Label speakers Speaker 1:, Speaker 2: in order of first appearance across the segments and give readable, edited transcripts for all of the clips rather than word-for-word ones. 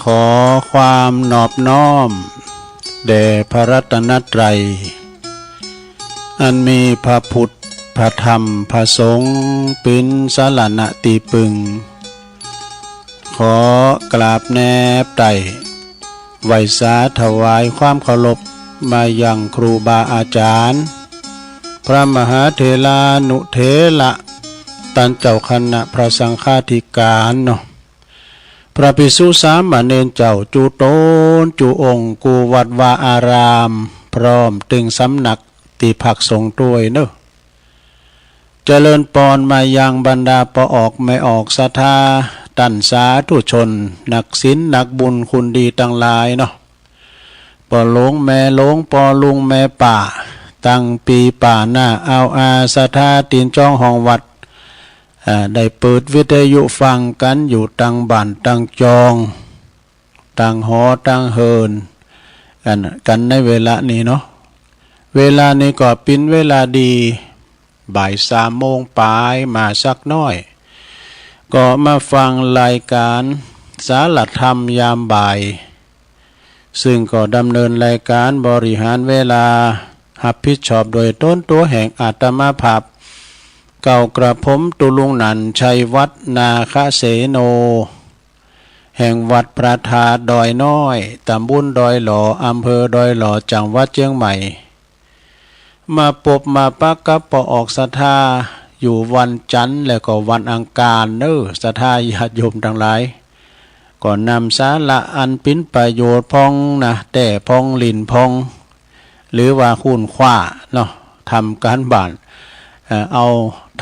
Speaker 1: ขอความนอบน้อมแด่พระรัตนตรัยอันมีพระพุทธพระธรรมพระสงฆ์เป็นสรณะตีปึงขอกราบแนบไต่ไหวสาถวายความเคารพมายังครูบาอาจารย์ พระมหาเถรานุเถระตันเจ้าคณะพระสังฆาธิการเนาะพระภิกษุสามเณรเจ้าจูโตนจูองค์กูวัดวาอารามพร้อมตึงสำนักติภักสงฆ์ด้วยเนาะเจริญปอนมายังบรรดาปออกไม่ออกศรัทธาตันสาธุชนนักศีลนักบุญคุณดีทั้งหลายเนาะปอหลงแม่หลงปอลุงแม่ป่าตั้งปีป่าหน้าเอาอาศรัทธาตีนจ้องห้องวัดได้เปิดวิทยุฟังกันอยู่ตั้งบ้านตั้งจองตั้งหอตั้งเฮินกันในเวลานี้เนาะเวลานี้ก็เป็นเวลาดีบ่าย3 โมงปลายมาสักน้อยก็มาฟังรายการสารธรรมยามบ่ายซึ่งก็ดำเนินรายการบริหารเวลารับผิดชอบโดยต้นตัวแห่งอาตมาภาพเก่ากระผมตุลุงนันชัยวัฒนาคเสโนแห่งวัดพระธาตุดอยน้อยตำบลดอยหล่ออำเภอดอยหล่อจังหวัดเชียงใหม่มาปบมาปักกับปออกศรัทธาอยู่วันจันทร์และก็วันอังคารเน้อศรัทธาญาติโยมทั้งหลายก่อนนำสาระอันเป็นประโยชน์พองนะแต่พองลินพองหรือว่าคุณคว้าเนาะทำการบ้านเอา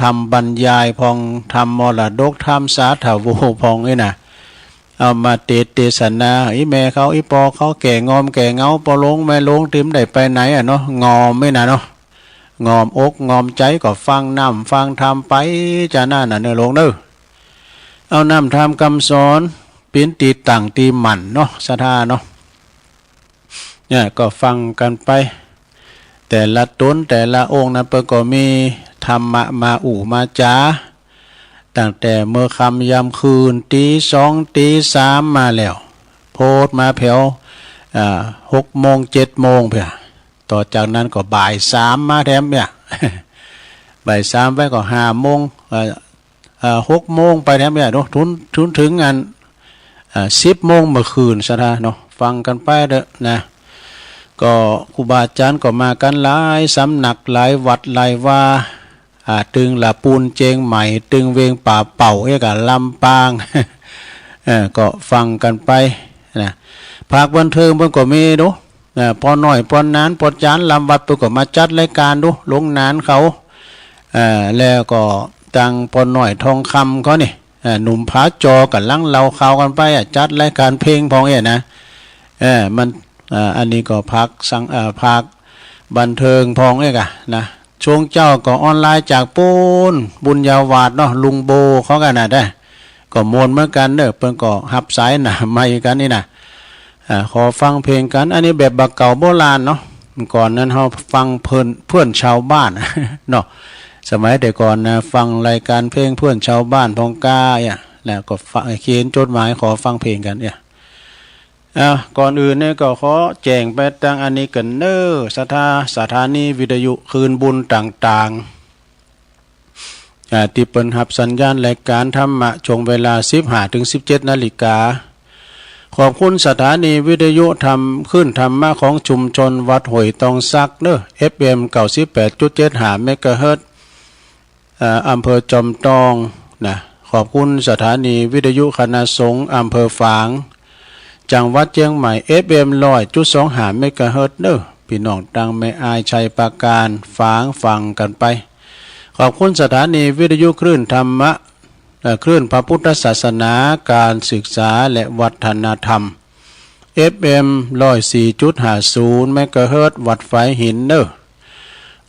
Speaker 1: ทำบรรยายพองทำมรดกทำสาธาวพองนี่นะเอามาเทศนาอีแม่เขาอีปอเขาแก่งอมแก่เงาปอลงแม่ลงติมได้ไปไหนเนาะงอมไม่นะเนาะงอมอกงอมใจก็ฟังน้ำฟังทำไปจะน่าเนื้อลงเด้อเอาน้ำทำคำสอนปิ้นตีต่างตีหมั่นเนาะศรัทธาเนาะเนี่ยก็ฟังกันไปแต่ละตนแต่ละองค์นั้นเปิดก็มีธรรมะมามาจ้าตั้งแต่เมื่อคำยามคืนตี 2 ตี 3มาแล้วโพดมาแผ่ว6 โมง 7 โมงเพื่อต่อจากนั้นก็บ่าย 3มาแถมเนี่ยบ่าย 3ไปก็5 โมง6 โมงไปแถมเนี่ยเนาะถึงงาน10 โมงเมื่อคืนซะนะเนาะฟังกันไปเด้อนะก็ครูบาอาจารย์ก็มากันหลายสำนักหลายวัดหลายว่าตึงละปูนเจงใหม่ตึงเวงป่าเป่ากับลำปางก็ฟังกันไปนะภาคบันเทิงเพิ่นก็มีดูพอหน่อยพอนานพอจานลำวัดเพิ่นก็มาจัดรายการดูลงนานเขาแล้วก็ตังพอหน่อยทองคำเขานี่หนุ่มผาจอกับลังเราเขากันไปจัดรายการเพลงพองนะมันอันนี้ก็พักสังพักบันเทิงพองกันนะช่วงเจ้าก็ออนไลน์จากปูนบุญยาวาดเนาะลุงโบเขากันนะได้ก็มวนเหมือนกันเด้อเพิ่นก็หับสายหนาไม่กันนี่นะขอฟังเพลงกันอันนี้แบบบักเก่าโบราณเนาะก่อนนั้นเราฟังเพื่อนชาวบ้านเนาะสมัยแต่ก่อนนะฟังรายการเพลงเพื่อนชาวบ้านพองกาแล้วก็เขียนจดหมายขอฟังเพลงกันก่อนอื่นเนี่ยก็ขอแจ้งไปทางอันนี้กันเนอสถานีวิทยุคืนบุญต่างๆที่เปิดหับสัญญาณรายการธรรมะช่วงเวลา 15-17 นาฬิกาขอบคุณสถานีวิทยุทำขึ้นธรรมะของชุมชนวัดห้วยตองซักเนอ FM 98.75 เมกะเฮิรตซ์อำเภอจอมทองนะขอบคุณสถานีวิทยุคณะสงฆ์อำเภอฝางจังหวัดเชียงใหม่ FM 100.25 เมกะเฮิรตซ์เนอพี่น้องตังไม่อายชัยปราการฝางฟังกันไปขอบคุณสถานีวิทยุคลื่นธรรมะคลื่นพระพุทธศาสนาการศึกษาและวัฒนธรรม FM 104.50 เมกะเฮิรตซ์วัดไฟหินเนอ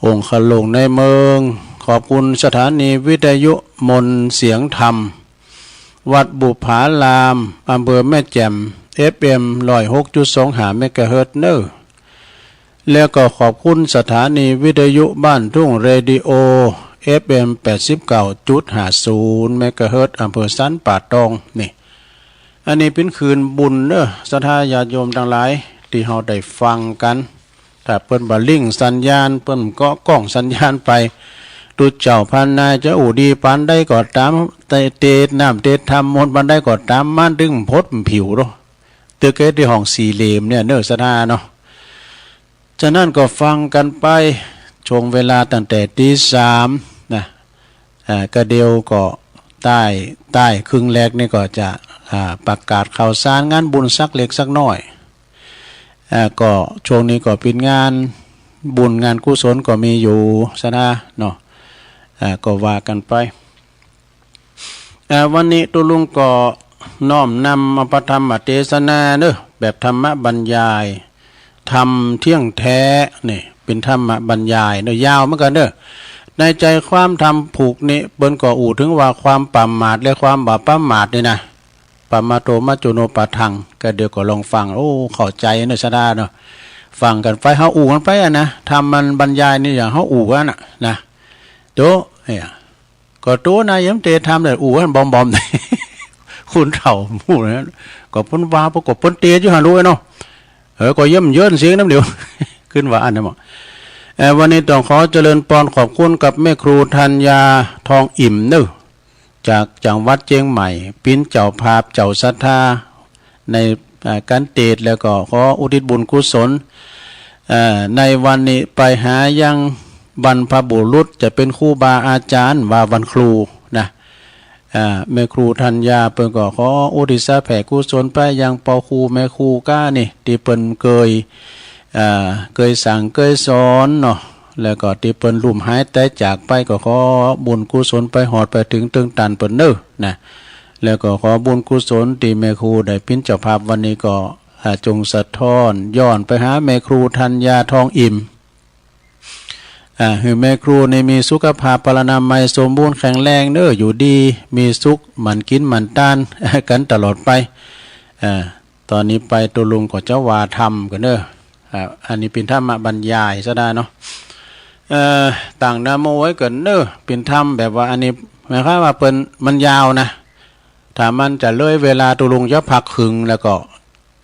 Speaker 1: องค์ขลงในเมืองขอบคุณสถานีวิทยุมนเสียงธรรมวัดบุผารามอำเภอแม่แจ่ม FM 106.25 เมกะเฮิรตซ์เนอแล้วก็ขอบคุณสถานีวิทยุบ้านทุ่งเรดิโอ FM 89.50 เมกะเฮิรตซ์อำเภอสันป่าตองนี่อันนี้เป็นคืนบุญเนอศรัทธาญาติโยมทั้งหลายที่เราได้ฟังกันถ้าเปิ้นบ่ลิงสัญญาณเปิ้นก็กล้องสัญญาณไปตุเจ้าพันนายจะอูดีปานได้ก็ตามเตน้ำเตทำมนต์บันได้ก็ตามมันดึงพดผิวเนาะตึกเกที่ห้องสี่เหลี่ยมเนี่ยเนื้อศรัทธาเนาะฉะนั้นก็ฟังกันไป ช่วงเวลาตั้งแต่ตี 3นะก็เดียวก็ใต้ครึ่งแรกนี่ก็จะประกาศข่าวสารงานบุญสักเล็กสักน้อยก็ช่วงนี้ก็เป็นงานบุญงานกุศลก็มีอยู่ซะนะเนาะก็ว่ากันไปวันนี้ตุลุงก็น้อมนำอภิธรรมเทศนาเด้อแบบธรรมบรรยายธรรมเที่ยงแท้นี่เป็นธรรมบรรยายเด้อยาวเหมือนกันเด้อในใจความธรรมผูกนี่เปิ้นก็อู่ถึงว่าความประมาทและความบาปประมาทนี่นะปะมาโตมัจจุโนปะทังก็เดี๋ยวก็ลองฟังโอ้เข้าใจเนอะชะดาเนาะฟังกันไปเฮาอู่กันไปนะทำมันบรรยายนี่อย่างเฮาอู่กันนะโตเนี่ยก็โตนายมเตทำได้อู่กันบอมๆคุณเฒ่าพูดนะก็เพิ่นว่าประกบเพิ่นเตอยู่หั่นรู้เนาะก็เยี่ยมเยินเสียงน้ำเดียวขึ้นว่าอันนั้นหมดวันนี้ต้องขอเจริญพรขอบคุณกับแม่ครูธัญญาทองอิ่มเด้อจากจังหวัดเชียงใหม่ปิ้นเจ้าภาพเจ้าศรัทธาในการเตดแล้วก็ขออุทิศบุญกุศลในวันนี้ไปหายังบรรพบุรุษจะเป็นครูบาอาจารย์ว่าวันครูนะแม่ครูธัญญาเปิ้นก็ขออุทิศแผ่กุศลไปยังปอครูแม่ครูก้านี่ที่เปิ้นเคยสั่งเคยสอนเนาะแล้วก็ที่เปิ้นลุ่มหายแต่จากไปก็ขอบุญกุศลไปหอดไปถึงตึงตันเปิ้นเด้อนะแล้วก็ขอบุญกุศลที่แม่ครูได้พิ้นเจ้าภาพวันนี้ก็จงสะท้อนย้อนไปหาแม่ครูธัญญาทองอิ่มคือแม่ครูในมีสุขภาพพลานามัยสมบูรณ์แข็งแรงเด้ออยู่ดีมีสุขหมั่นกินหมั่นต้านกันตลอดไปตอนนี้ไปตุลุงก็จะว่าธรรมกันเด้ออันนี้เป็นธรรมบรรยายซะได้เนาะต่างนาโมไว้กันเด้อเป็นธรรมแบบว่าอันนี้หมายความว่าเปิ้นมันยาวนะถ้ามันจะเลยเวลาตุลุงจะพักขึงแล้วก็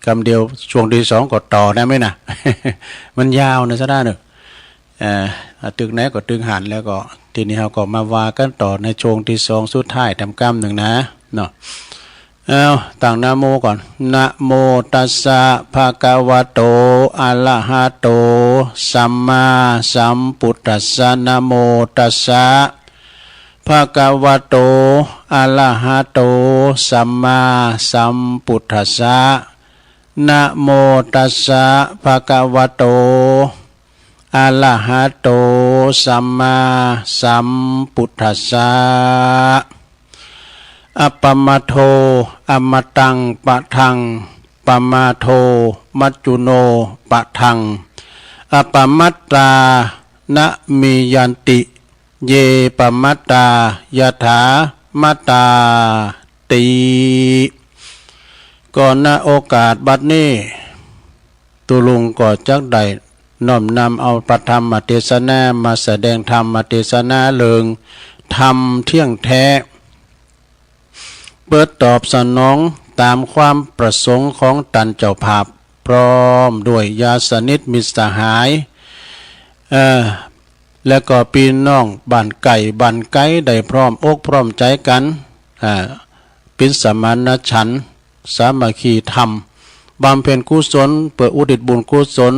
Speaker 1: คำเดียวช่วงที่ 2ก็ต่อได้ไหมนะ มันยาวนะซะได้เนอะตึกไหนก็ตึกหันแล้วก็ทีนี้เราก็มาว่ากันต่อในช่วงที่ 2สุดท้ายทำกรรมหนึ่งนะเนาะต่างนะโมก่อนนะโมตัสสะภะคะวะโตอะระหะโตสัมมาสัมพุทธัสสะนะโมตัสสะภะคะวะโตอะระหะโตสัมมาสัมพุทธัสสะนะโมตัสสะภะคะวะโตอะระหะโตสัมมาสัมพุทธัสสะอัปปมาโทอมตังปะทังปมาโทมัจจุโนปะทังอัปปมัตตานะมียันติเยปมัตตายถามัตตาติก่อนณโอกาสบัดนี้ตุลุงก็จักได้น้อมนำเอาพระธรรมเทศนามาแสดงธรรมเทศนาเลิงธรรมเที่ยงแท้เปิดตอบสนองตามความประสงค์ของตันเจ้าภาพพร้อมด้วยญาติสนิทมิตรสหายและก็พี่น้องบ้านไก่บ้านไก่ได้พร้อมอกพร้อมใจกันเป็นสมานฉันท์สามัคคีธรรมบำเพ็ญกุศลเพื่ออุทิศบุญกุศล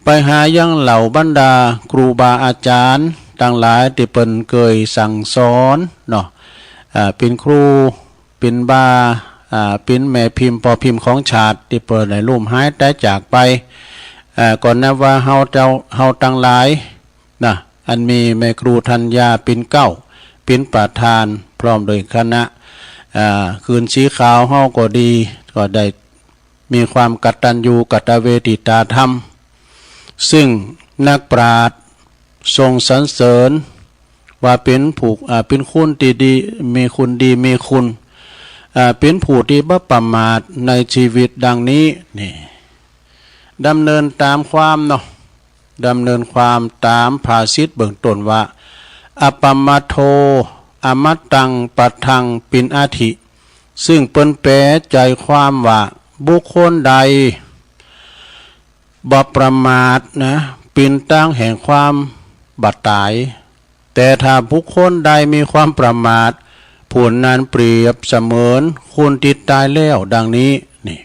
Speaker 1: ไปหายังเหล่าบรรดาครูบาอาจารย์ต่างหลายที่เปิ้นเคยสั่งสอนเนาะเป็นครูเป็นบาเป็นแม่พิมพ์พอพิมพ์ของชาติที่เปิดในลุ่มหายแต่จากไปก่อนนับว่าเฮาต่างหลายนะอันมีแม่ครูธัญญาเป็นเก้าเป็นประธานพร้อมโดยคณะคืนสีขาวเฮาก็ดีก็ได้มีความกตัญญูกตเวทิตาธรรมซึ่งนักปราชญ์ทรงสรรเสริญว่าเป็นคุณดีมีคุณดีมีคุณเป็นผู้ที่บ่ประมาทในชีวิตดังนี้นี่ดำเนินตามความเนาะดำเนินความตามภาษิตเบื้องต้นว่าอัปปมาโทอมตังปัทธังปินอาทิซึ่งเปิ้นแปลใจความว่าบุคคลใดบ่ประมาทนะปินตั้งแห่งความบัดตายแต่ถ้าบุคคลใดมีความประมาทผู้นั้นเปรียบเสมือนคนที่ตายแล้วดังนี้นี่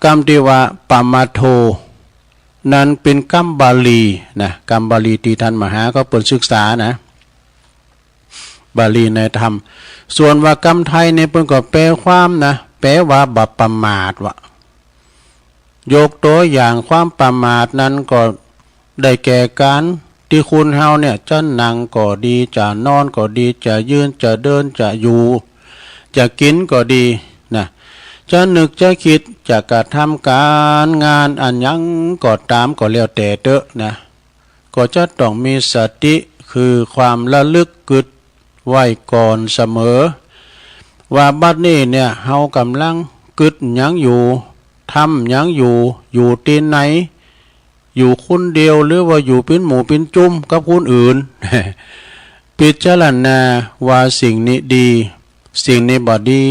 Speaker 1: คำที่ว่าปมาโท นั้นเป็นกรรมบาลีนะกรรมบาลีที่ท่านมหาก็เปิดศึกษานะบาลีในธรรมส่วนว่ากรรมไทยเนี่ยเพิ่นก็แปลความนะแปลว่าบัพประมาทวะยกตัวอย่างความประมาทนั้นก็ได้แก่การที่คุณเฮาเนี่ยจะนั่งก็ดีจะนอนก็ดีจะยืนจะเดินจะอยู่จะกินก็ดีนะจะนึกจะคิดจะกระทำการงานอันยังก็ตามก็แล้วแต่เถอะนะก็จะต้องมีสติคือความระลึกกึดไว้ก่อนเสมอว่าบัดนี้เนี่ยเฮากำลังกึดหยังอยู่ทำหยังอยู่ที่ไหนอยู่คนเดียวหรือว่าอยู่เป็นหมู่เป็นจุ้มกับคนอื่น พิจารณาว่าสิ่งนี้ดีสิ่งนี้บ่ดี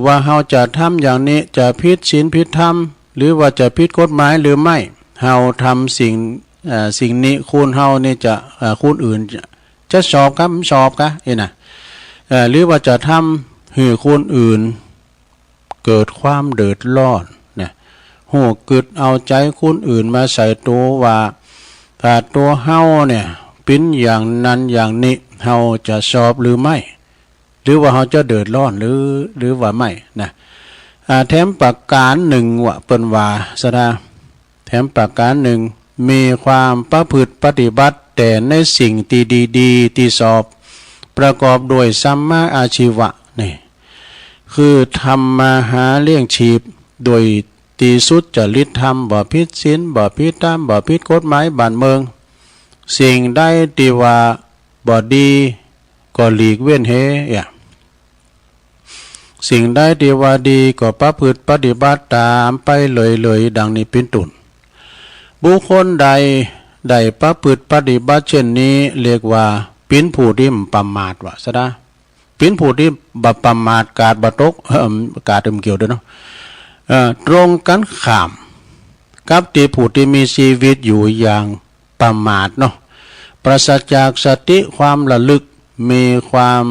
Speaker 1: ว่าเฮาจะทำอย่างนี้จะผิดศีลผิดธรรมหรือว่าจะผิดกฎหมายหรือไม่เฮาทำสิ่งนี้คุณเฮานี่จะคุณอื่นจะสอบครับสอบกะนะหรือว่าจะทำให้คนอื่นเกิดความเดือดร้อนนะหูกึดเอาใจคนอื่นมาใส่ตัวว่าถ้าตัวเฮาเนี่ยเป็นอย่างนั้นอย่างนี้เฮาจะสอบหรือไม่หรือว่าเฮาจะเดือดร้อนหรือว่าไม่นะแถมประการหนึ่งว่าเปิ้นว่าซะดาแถมประการหนึ่งมีความประพฤติปฏิบัติแต่ในสิ่งที่ดีๆที่สอบประกอบด้วยสัมมาอาชีวะนี่คือทำมาหาเลี้ยงชีพโดยตีสุดจริตธรรมบ่ผิดศีลบ่ผิดธรรมบ่ผิดกฎหมายบ้านเมืองสิ่งใดที่ว่าบ่ดีก็หลีกเว้นเหี้ยสิ่งใดที่ว่าดีก็ประพฤติปฏิบัติตามไปเลยดังนี้เป็นต้นบุคคลใดได้ประพฤติปฏิบัติเช่นนี้เรียกว่าเป็นผู้ที่ประมาทว่าซะนะเป็นผู้ที่บ่ประมาทกาดบ่ตกกาดเกี่ยวด้วยเนาะตรงกันข้ามกับที่ผู้ที่มีชีวิตอยู่อย่างประมาทเนาะปราศจากสติความระลึกมีความ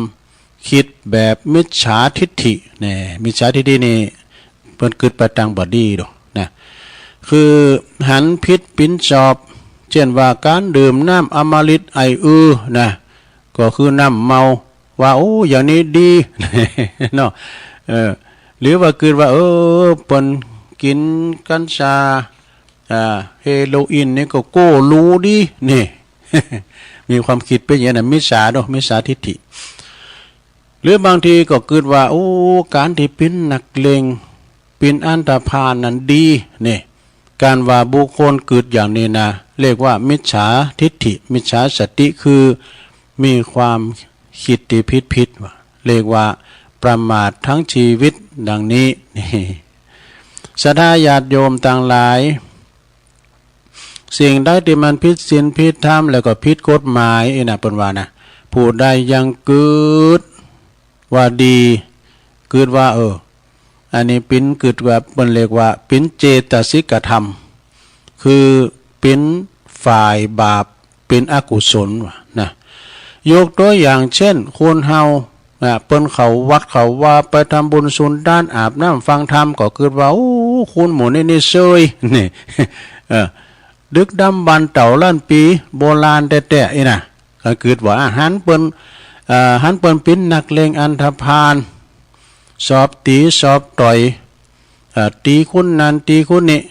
Speaker 1: คิดแบบมิจฉาทิฏฐิเนี่ยมิจฉาทิฏฐินี่เพิ่นเกิดประตังบ่ดีดอกนะคือหันผิดปินชอบเช่นว่าการดื่มน้ำอมฤตไอนะก็คือน้ำเมาว่าโอ้อย่างนี้ดีเนาะหรือว่าคือว่าเปิ้นกินกัญชาเฮโรอีนนี่ก็โก้รู้ดีนี่ มีความคิดเป็นอย่างนั้นมิจฉาเนาะมิจฉาทิฏฐิหรือบางทีก็คิดว่าโอ้การที่เป็นนักเลงเป็นอันธพาลนั้นดีนี่การว่าบุคคลเกิดอย่างนี้นะเรียกว่ามิจฉาทิฏฐิมิจฉาสติคือมีความคิดที่ผิดว่าเรียกว่าประมาททั้งชีวิตดังนี้ศรัทธาญาติโยมต่างหลายสิ่งใดที่มันผิดศีลผิดธรรมแล้วก็ผิดกฎหมายนะเปิ้นว่านะผู้ใดยังเกิดว่าดีเกิดว่าอันนี้เป็นเกิดว่าเปิ้นเรียกว่าเป็นเจตสิกธรรมคือเป็นฝ่ายบาปเป็นอกุศลว่ะนะยกตัวอย่างเช่นคนเฮาเปิ้นเขาวัดเขาว่าไปทำบุญสุนด้านอาบน้ำฟังธรรมก็คิดว่าโอ้คุณหมูนี่เซยนี่ดึกดำบรรเต่าล้านปีโบราณแต่ๆนะก็คิดว่าหันเปิ้นเป็นนักเลงอันธพาลสอบตีสอบต่อยตีคุณนั้นตีคุณนี่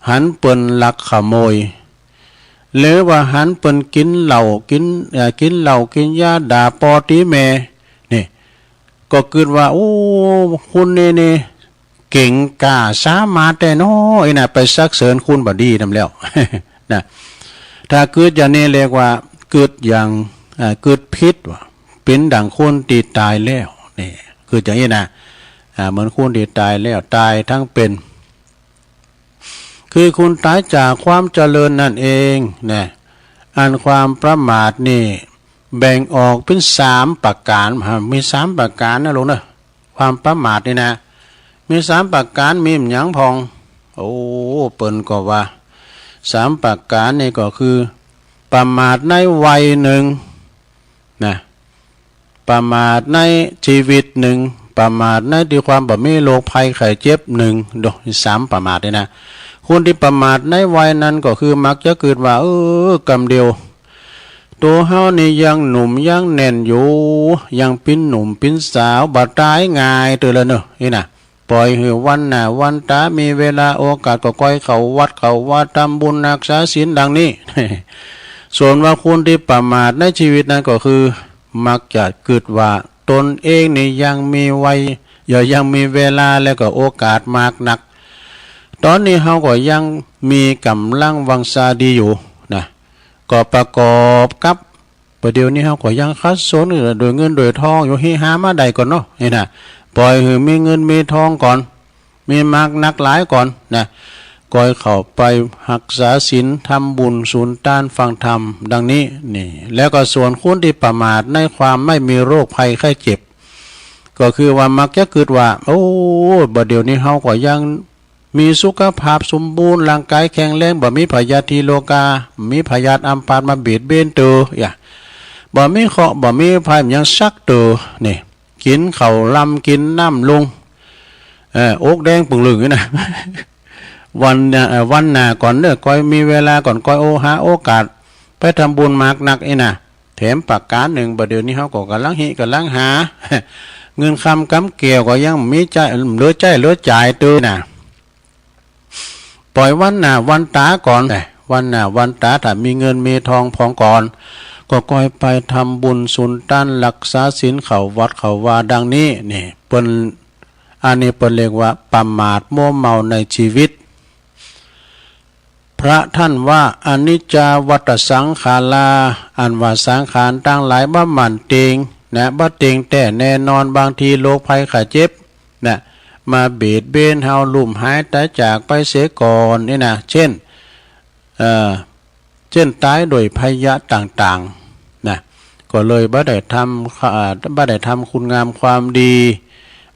Speaker 1: หันเปิ้นลักขโมยหรือว่าหันเปิ้นกินเหล้ากินยาด่าปอตีแม่นี่ก็คิดว่าโอ้คุณนี่เก่งกล้าสามารถแต่น้อยนะไปซักเสริญคุณบ่ดีนำแล้ว นะถ้าเกิดอย่างนี้เรียกว่าเกิดอย่างเกิดพิษว่ะเป็นดังคนที่ตายแล้วนี่คืออย่างนี้นะเหมือนคนที่ตายแล้วตายทั้งเป็นคือคุณตายจากความเจริญนั่นเองนะอันความประมาทนี่แบ่งออกเป็น3ประการมี3ประการนะลุงนะความประมาทนี่นะมี3ประการมีหยังพองโอ้เปิ้นก็ว่า3ประการนี่ก็คือประมาทในวัยหนึ่งนะประมาทในชีวิตหนึ่งประมาทในที่ความบ่มีโรคภัยไข้เจ็บหนึ่งโดย3ประมาทนี่นะ คนที่ประมาทในวัยนั้นก็คือมักจะเกิดว่ากรรมเดียวตัวเฮานี่ยังหนุ่มยังแน่นอยู่ยังเป็นหนุ่มเป็นสาวบ่ตายง่ายตัวละเนอะนี่นะปล่อยให้วันหน้าวันตามีเวลาโอกาสก็ก้อยเข้าวัดเข้าวาทำบุญรักษาศีลดังนี้ ส่วนว่าคนที่ประมาทในชีวิตนั้นก็คือมักจะเกิดว่าตนเองนี่ยังมีวัยยังมีเวลาแล้วก็โอกาสมากนักตอนนี้เฮาก็ยังมีกำลังวังชาดีอยู่นะก็ประกอบกับประเดี๋ยวนี้เฮาก็ยังคัดสนโดยเงินโดยทองอยู่ให้หามาได้ก่อนเนาะนี่นะปล่อยให้มีเงินมีทองก่อนมีมากนักหลายก่อนนะก่อยเข้าไปรักษาศีลทำบุญศูนย์ต้านฟังธรรมดังนี้นี่แล้วก็ส่วนคนที่ประมาทในความไม่มีโรคภัยไข้เจ็บก็คือว่ามักจะเกิดว่าบัดเดี๋ยวนี้เฮาก็ยังมีสุขภาพสมบูรณ์ร่างกายแข็งแรงบ่มีพยาธิโลกามีพยาธิอัมพาตมาเบียดเบียนตัวบ่มีเคราะห์บ่มีภัยยังซักตัวนี่กินข้าวลำกินน้ำลงอกแดงปึงลึงนี่นะวันหน้าก่อนเด้อก้อยมีเวลาก่อนก้อยหาโอกาสไปทำบุญมากนักนี่นะแถมปากกาหนึ่งบัดเดี๋ยวนี้เฮาก็กำลังกำลังหา เงินคำกำเกี่ยวก็ยังมีใจเหลือจ่ายตัวนะปล่อยวันหน้าวันตาก่อนวันหน้าวันตาถ้ามีเงินมีทองพองก่อนก็ก้อยไปทำบุญสุนตันรักษาศีลเข้าวัดเข้าวาดังนี้นี่เปิ้นอันนี้เปิ้นเรียกว่าประมาทมัวเมาในชีวิตพระท่านว่าอนิจจาวัฏสังขาราอันว่าสังขารตั้งหลายบ่มันเตงนะบ่เตงแต่แน่นอนบางทีโรคภัยไข้เจ็บนะมาเบียดเบียนเฮาลุ่มหายตายจากไปเสียก่อนนี่นะเช่นตายโดยพยะต่างๆนะก็เลยบ่ได้ทำคุณงามความดี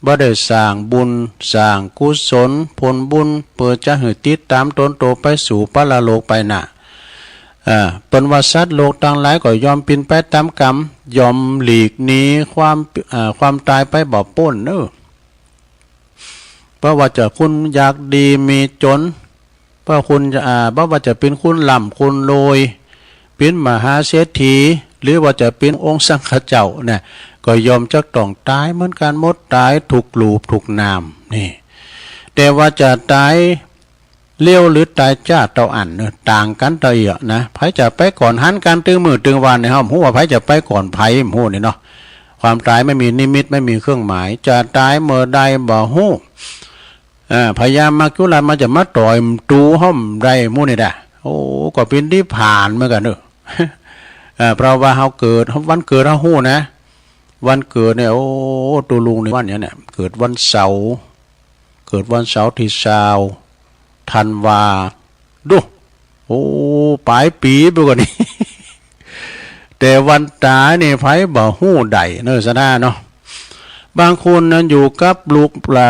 Speaker 1: บ่ได้สร้างบุญสร้างกุศลผลบุญเพื่อจะให้ติดตามตนโตไปสู่ปรโลกไปน่ะเป็นว่าสัตว์โลกต่างหลายก็ยอมเป็นไปตามกรรมยอมหลีกหนีความตายไปบ่พ้นเนอะเพราะว่าจะคุณอยากดีมีจนเพราะคุณจะเพราะว่าจะเป็นคุณล่ำคุณรวยเป็นมหาเศรษฐีหรือว่าจะเป็นองค์สังฆเจ้าเนี่ยก็ยอมจะต้องตายเหมือนกันหมดตายถูกลูบถูกนามนี่แต่ว่าจะตายเลี้ยวหรือตายจ้าเต่าอันเนี่ยต่างกันเตยนะไผจะไปก่อนหันกันตึงมือตึงวันในห้องหัวไผจะไปก่อนไผหูนี่เนาะความตายไม่มีนิมิตไม่มีเครื่องหมายจะตายเมื่อใดบ่ฮู้พยายามมาจุฬามันจะมาต่อยตูห้อมได้มู้นี่ได้โอ้ก็เป็นที่ผ่านเหมือนกันเนอะเพราะว่าเฮาเกิดวันเกิดเฮาฮู้นะวันเกิดเนี่ยตัวลุงในวันนี้เนี่ยเกิดวันเสาร์ที่20ธันวาดูปลายปีไปกว่านี้ แต่วันตายนี่ไผบ่ฮู้ใดเนอะซะนะเนาะบางคนนั้นอยู่กับลูกปลา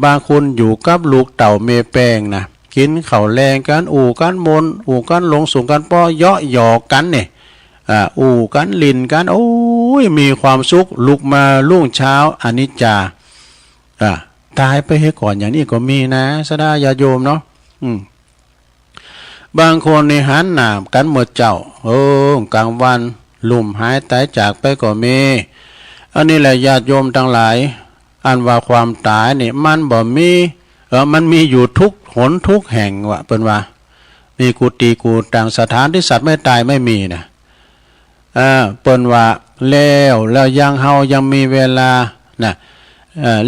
Speaker 1: บางคนอยู่กับลูกเต่าเมแป้งนะกินข้าวแรงกันกันมนกันลงสูงกันป้อเยาะหยอกกันเนี่ยกันลินกันมีความสุขลุกมาลุ่งเช้าอนิจจาตายไปให้ก่อนอย่างนี้ก็มีนะสดาญาโยมเนาะบางคนในหันหนามกันหมดเจ้ากลางวันลุ่มหายตายจากไปก็มีอันนี้แหละญาติโยมทั้งหลายอันว่าความตายนี่มันบ่มีมันมีอยู่ทุกหนทุกแห่งวะเป็นว่ามีกุฏิกูต่างสถานที่สัตว์ไม่ตายไม่มีนะเปิ้นว่าแล้วยังเฮายังมีเวลานะ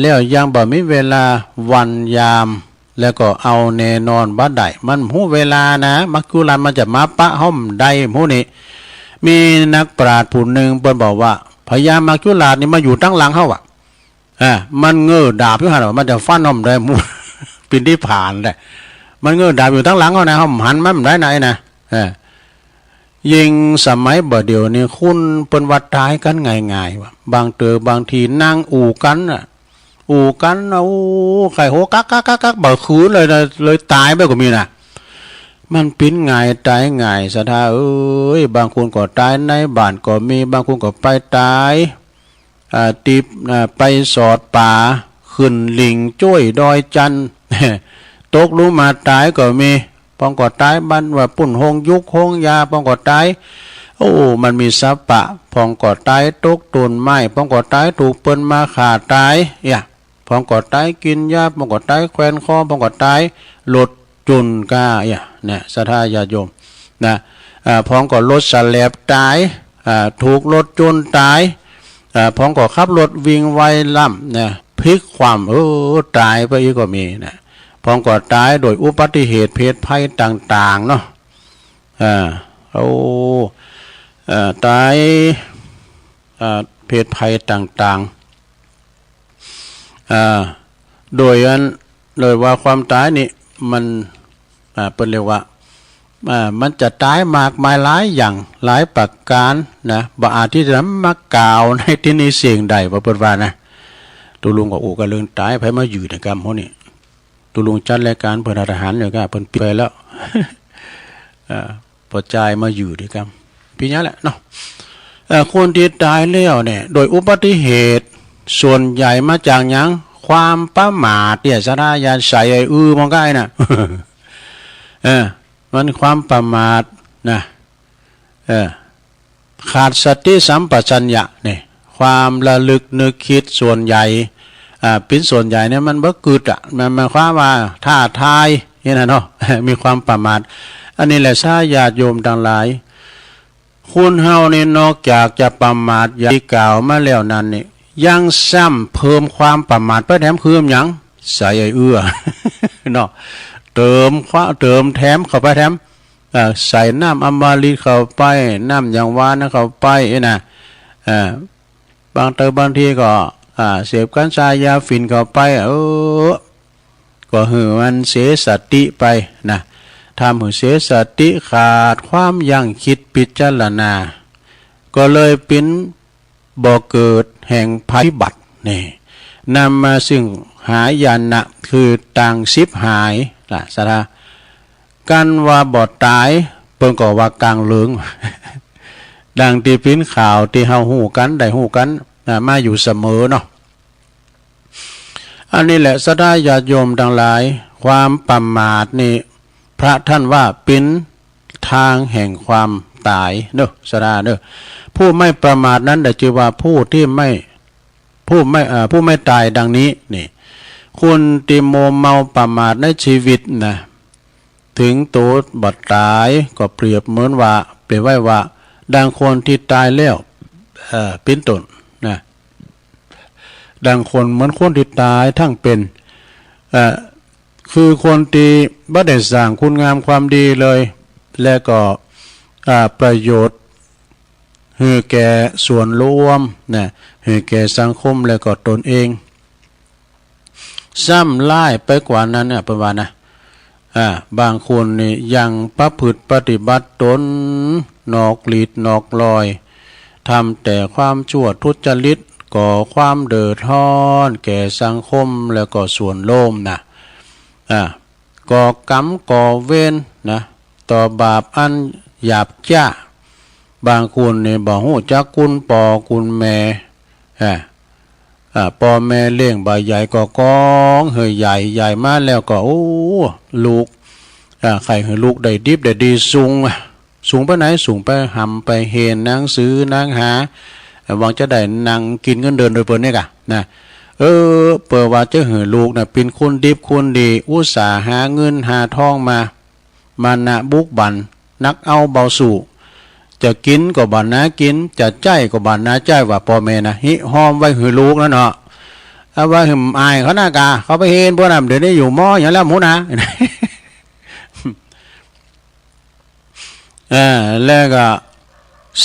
Speaker 1: แล้วยังบ่มีเวลาวันยามแล้วก็เอาแน่นอนบ่ได้มันหูเวลานะมักกุลันมันจะมาปะห้อมได้หูนี่มีนักปราชญ์ผู้หนึ่งเปิ้นบอกว่าพญามักจุราชนี่มาอยู่ตั้งหลังเฮามันเงื้อดาบอยู่หั่นมันจะฟันห้อมได้หมู่ ปีนที่ผ่านได้มันเงื้อดาบอยู่ตั้งหลังเฮานะห้อมหันมันได้ไหนนะยิงสมัยบ่เดียวนี่คุณเปิ้นว่าตายกันง่ายๆว่ะบางทีนั่งกันไข่โหกักบ่คืนเลยตายไปก็มีนะมันปิ้นง่ายตายง่ายสะทาบางคนก็ตายในบ้านก็มีบางคนก็ไปตายไปสอดป่าขึ้นลิงจ้วยดอยจัน ตกลุมาตายก็มีปองก็ตายบ้านว่าปุ่นหงยุกหงยาปองก็ตายโอ้มันมีสัพปะพองก็ตายตกตุนไม้ปองก็ตายถูกเปิ้นมาขาตายพองก็ตายกินยาปองก็ตายแควนคอปองก็ตายหลดจุนกาเนี่ยศรัทธาญาติโยมนะพองก็รถสแลบตายถูกรถจุนตายพองก็ขับรถวิ่งไวล่ำเนี่ยพลิกความตายไปอีกก็มีนะพองก็ตายโดยอุบัติเหตุเพศภัยต่างๆเนาะตายเพศภัยต่างๆโดยว่าความตายนี่มันเป็นเรียกว่ามันจะตายมากมายหลายอย่างหลายประการนะบ่อาจที่จะมากล่าวในที่นี้เสียงใดว่าเปิดว่านะตุลุงก็กันเรื่องตายไปมาอยู่ในกรรมเขานี่ตุลุงจัดรายการเปิดอาหารเลยก็เปิดไปแล้วพอใจมาอยู่ในกรรมพี่นี้แหละเนาะคนที่ตายแล้วเนี่ยโดยอุบัติเหตุส่วนใหญ่มาจากหยังความประมาทเนี่ยสัทธาญาณใส่มองใกล้น่ะมันความประมาทนะขาดสติสัมปชัญญะเนี่ยความระลึกนึกคิดส่วนใหญ่เป็นส่วนใหญ่เนี่ยมันบ่กึดมันหมายความว่าท่าทายนี่นะเนาะมีความประมาทอันนี้แหละญาติโยมทั้งหลายคุณเฮานี่นอกจากจะประมาทอย่างที่กล่าวมาแล้วนั้นนี่ยังซ้ำเพิ่มความประมาทไปแถมเพิ่มหยังใส่เนาะเติมแถมเข้าไปแถมใส่น้ำอมฤตเข้าไปน้ำอย่างวานนะเข้าไปนะบางทีก็เสพกัญชายาฝิ่นเข้าไปก็หือมันเสียสติไปนะทำให้เสียสติขาดความยั้งคิดพิจารณาก็เลยเป็นบ่อเกิดแห่งภัยพิบัตินี่นำมาซึ่งหายนะคือต่างสิบหายล่ะสาระกันว่าบ่ตายเพิ่นก็ว่ากลางเหลือง ดังที่พิ้นข่าวที่เฮาฮู้กันได้ฮู้กันมาอยู่เสมอเนาะอันนี้แหละสัทธาญาติโยมทั้งหลายความประมาทนี่พระท่านว่าเป็นทางแห่งความตายเนอะสัทธาเนอะผู้ไม่ประมาทนั้นได้ชื่อว่าผู้ไม่ตายดังนี้นี่คุณติโมเมาประมาทในชีวิตนะถึงตัวบัดตายก็เปรียบเหมือนว่าเปรียบไว้ว่าดังคนที่ตายแล้วเป็นต้นนะดังคนเหมือนคนที่ตายทั้งเป็นคือคนที่บ่ได้สร้างคุณงามความดีเลยและก็ประโยชน์ให้แก่ส่วนรวมนะให้แก่สังคมและก็ตนเองซ้ำไล่ไปกว่านั้นเนี่ยประมาณนะบางคนนี่ยังประพฤติปฏิบัติตนนอกลีดนอกลอยทำแต่ความชั่วทุจริตก่อความเดือดร้อนแก่สังคมแล้วก็ส่วนรวมนะก่อกรรมก่อเวรนะต่อบาปอันหยาบจ้าบางคนนี่บอกฮู้จักคุณพ่อคุณแม่พ่อแม่เลี้ยงใบใหญ่ก็กองเฮยใหญ่มาแล้วก็ลูกใครให้ลูกได้ดิบได้ดีสูงไปไหนสูงไปหำไปเห็นนางซื้อนางหาหวังจะได้นางกินเงินเดินโดยเปิดเนี่ยกะนะเปิดว่าจะให้ลูกนะเป็นคนดิบคนดีอุตสาหาเงินหาทองมานะบุกบันนักเอาเบาสู่จะกินก็บันนะกินจะใจก็บันนะใจว่าพ่อแม่นะฮิหอมไว้ให้ลูกแล้วเนาะเอาไว้หึมอายเขาหน้ากาเขาไปเห็นพวกนั้นเดี๋ยวนี้อยู่ม้ออย่างแล้วหมูนะแล้วก็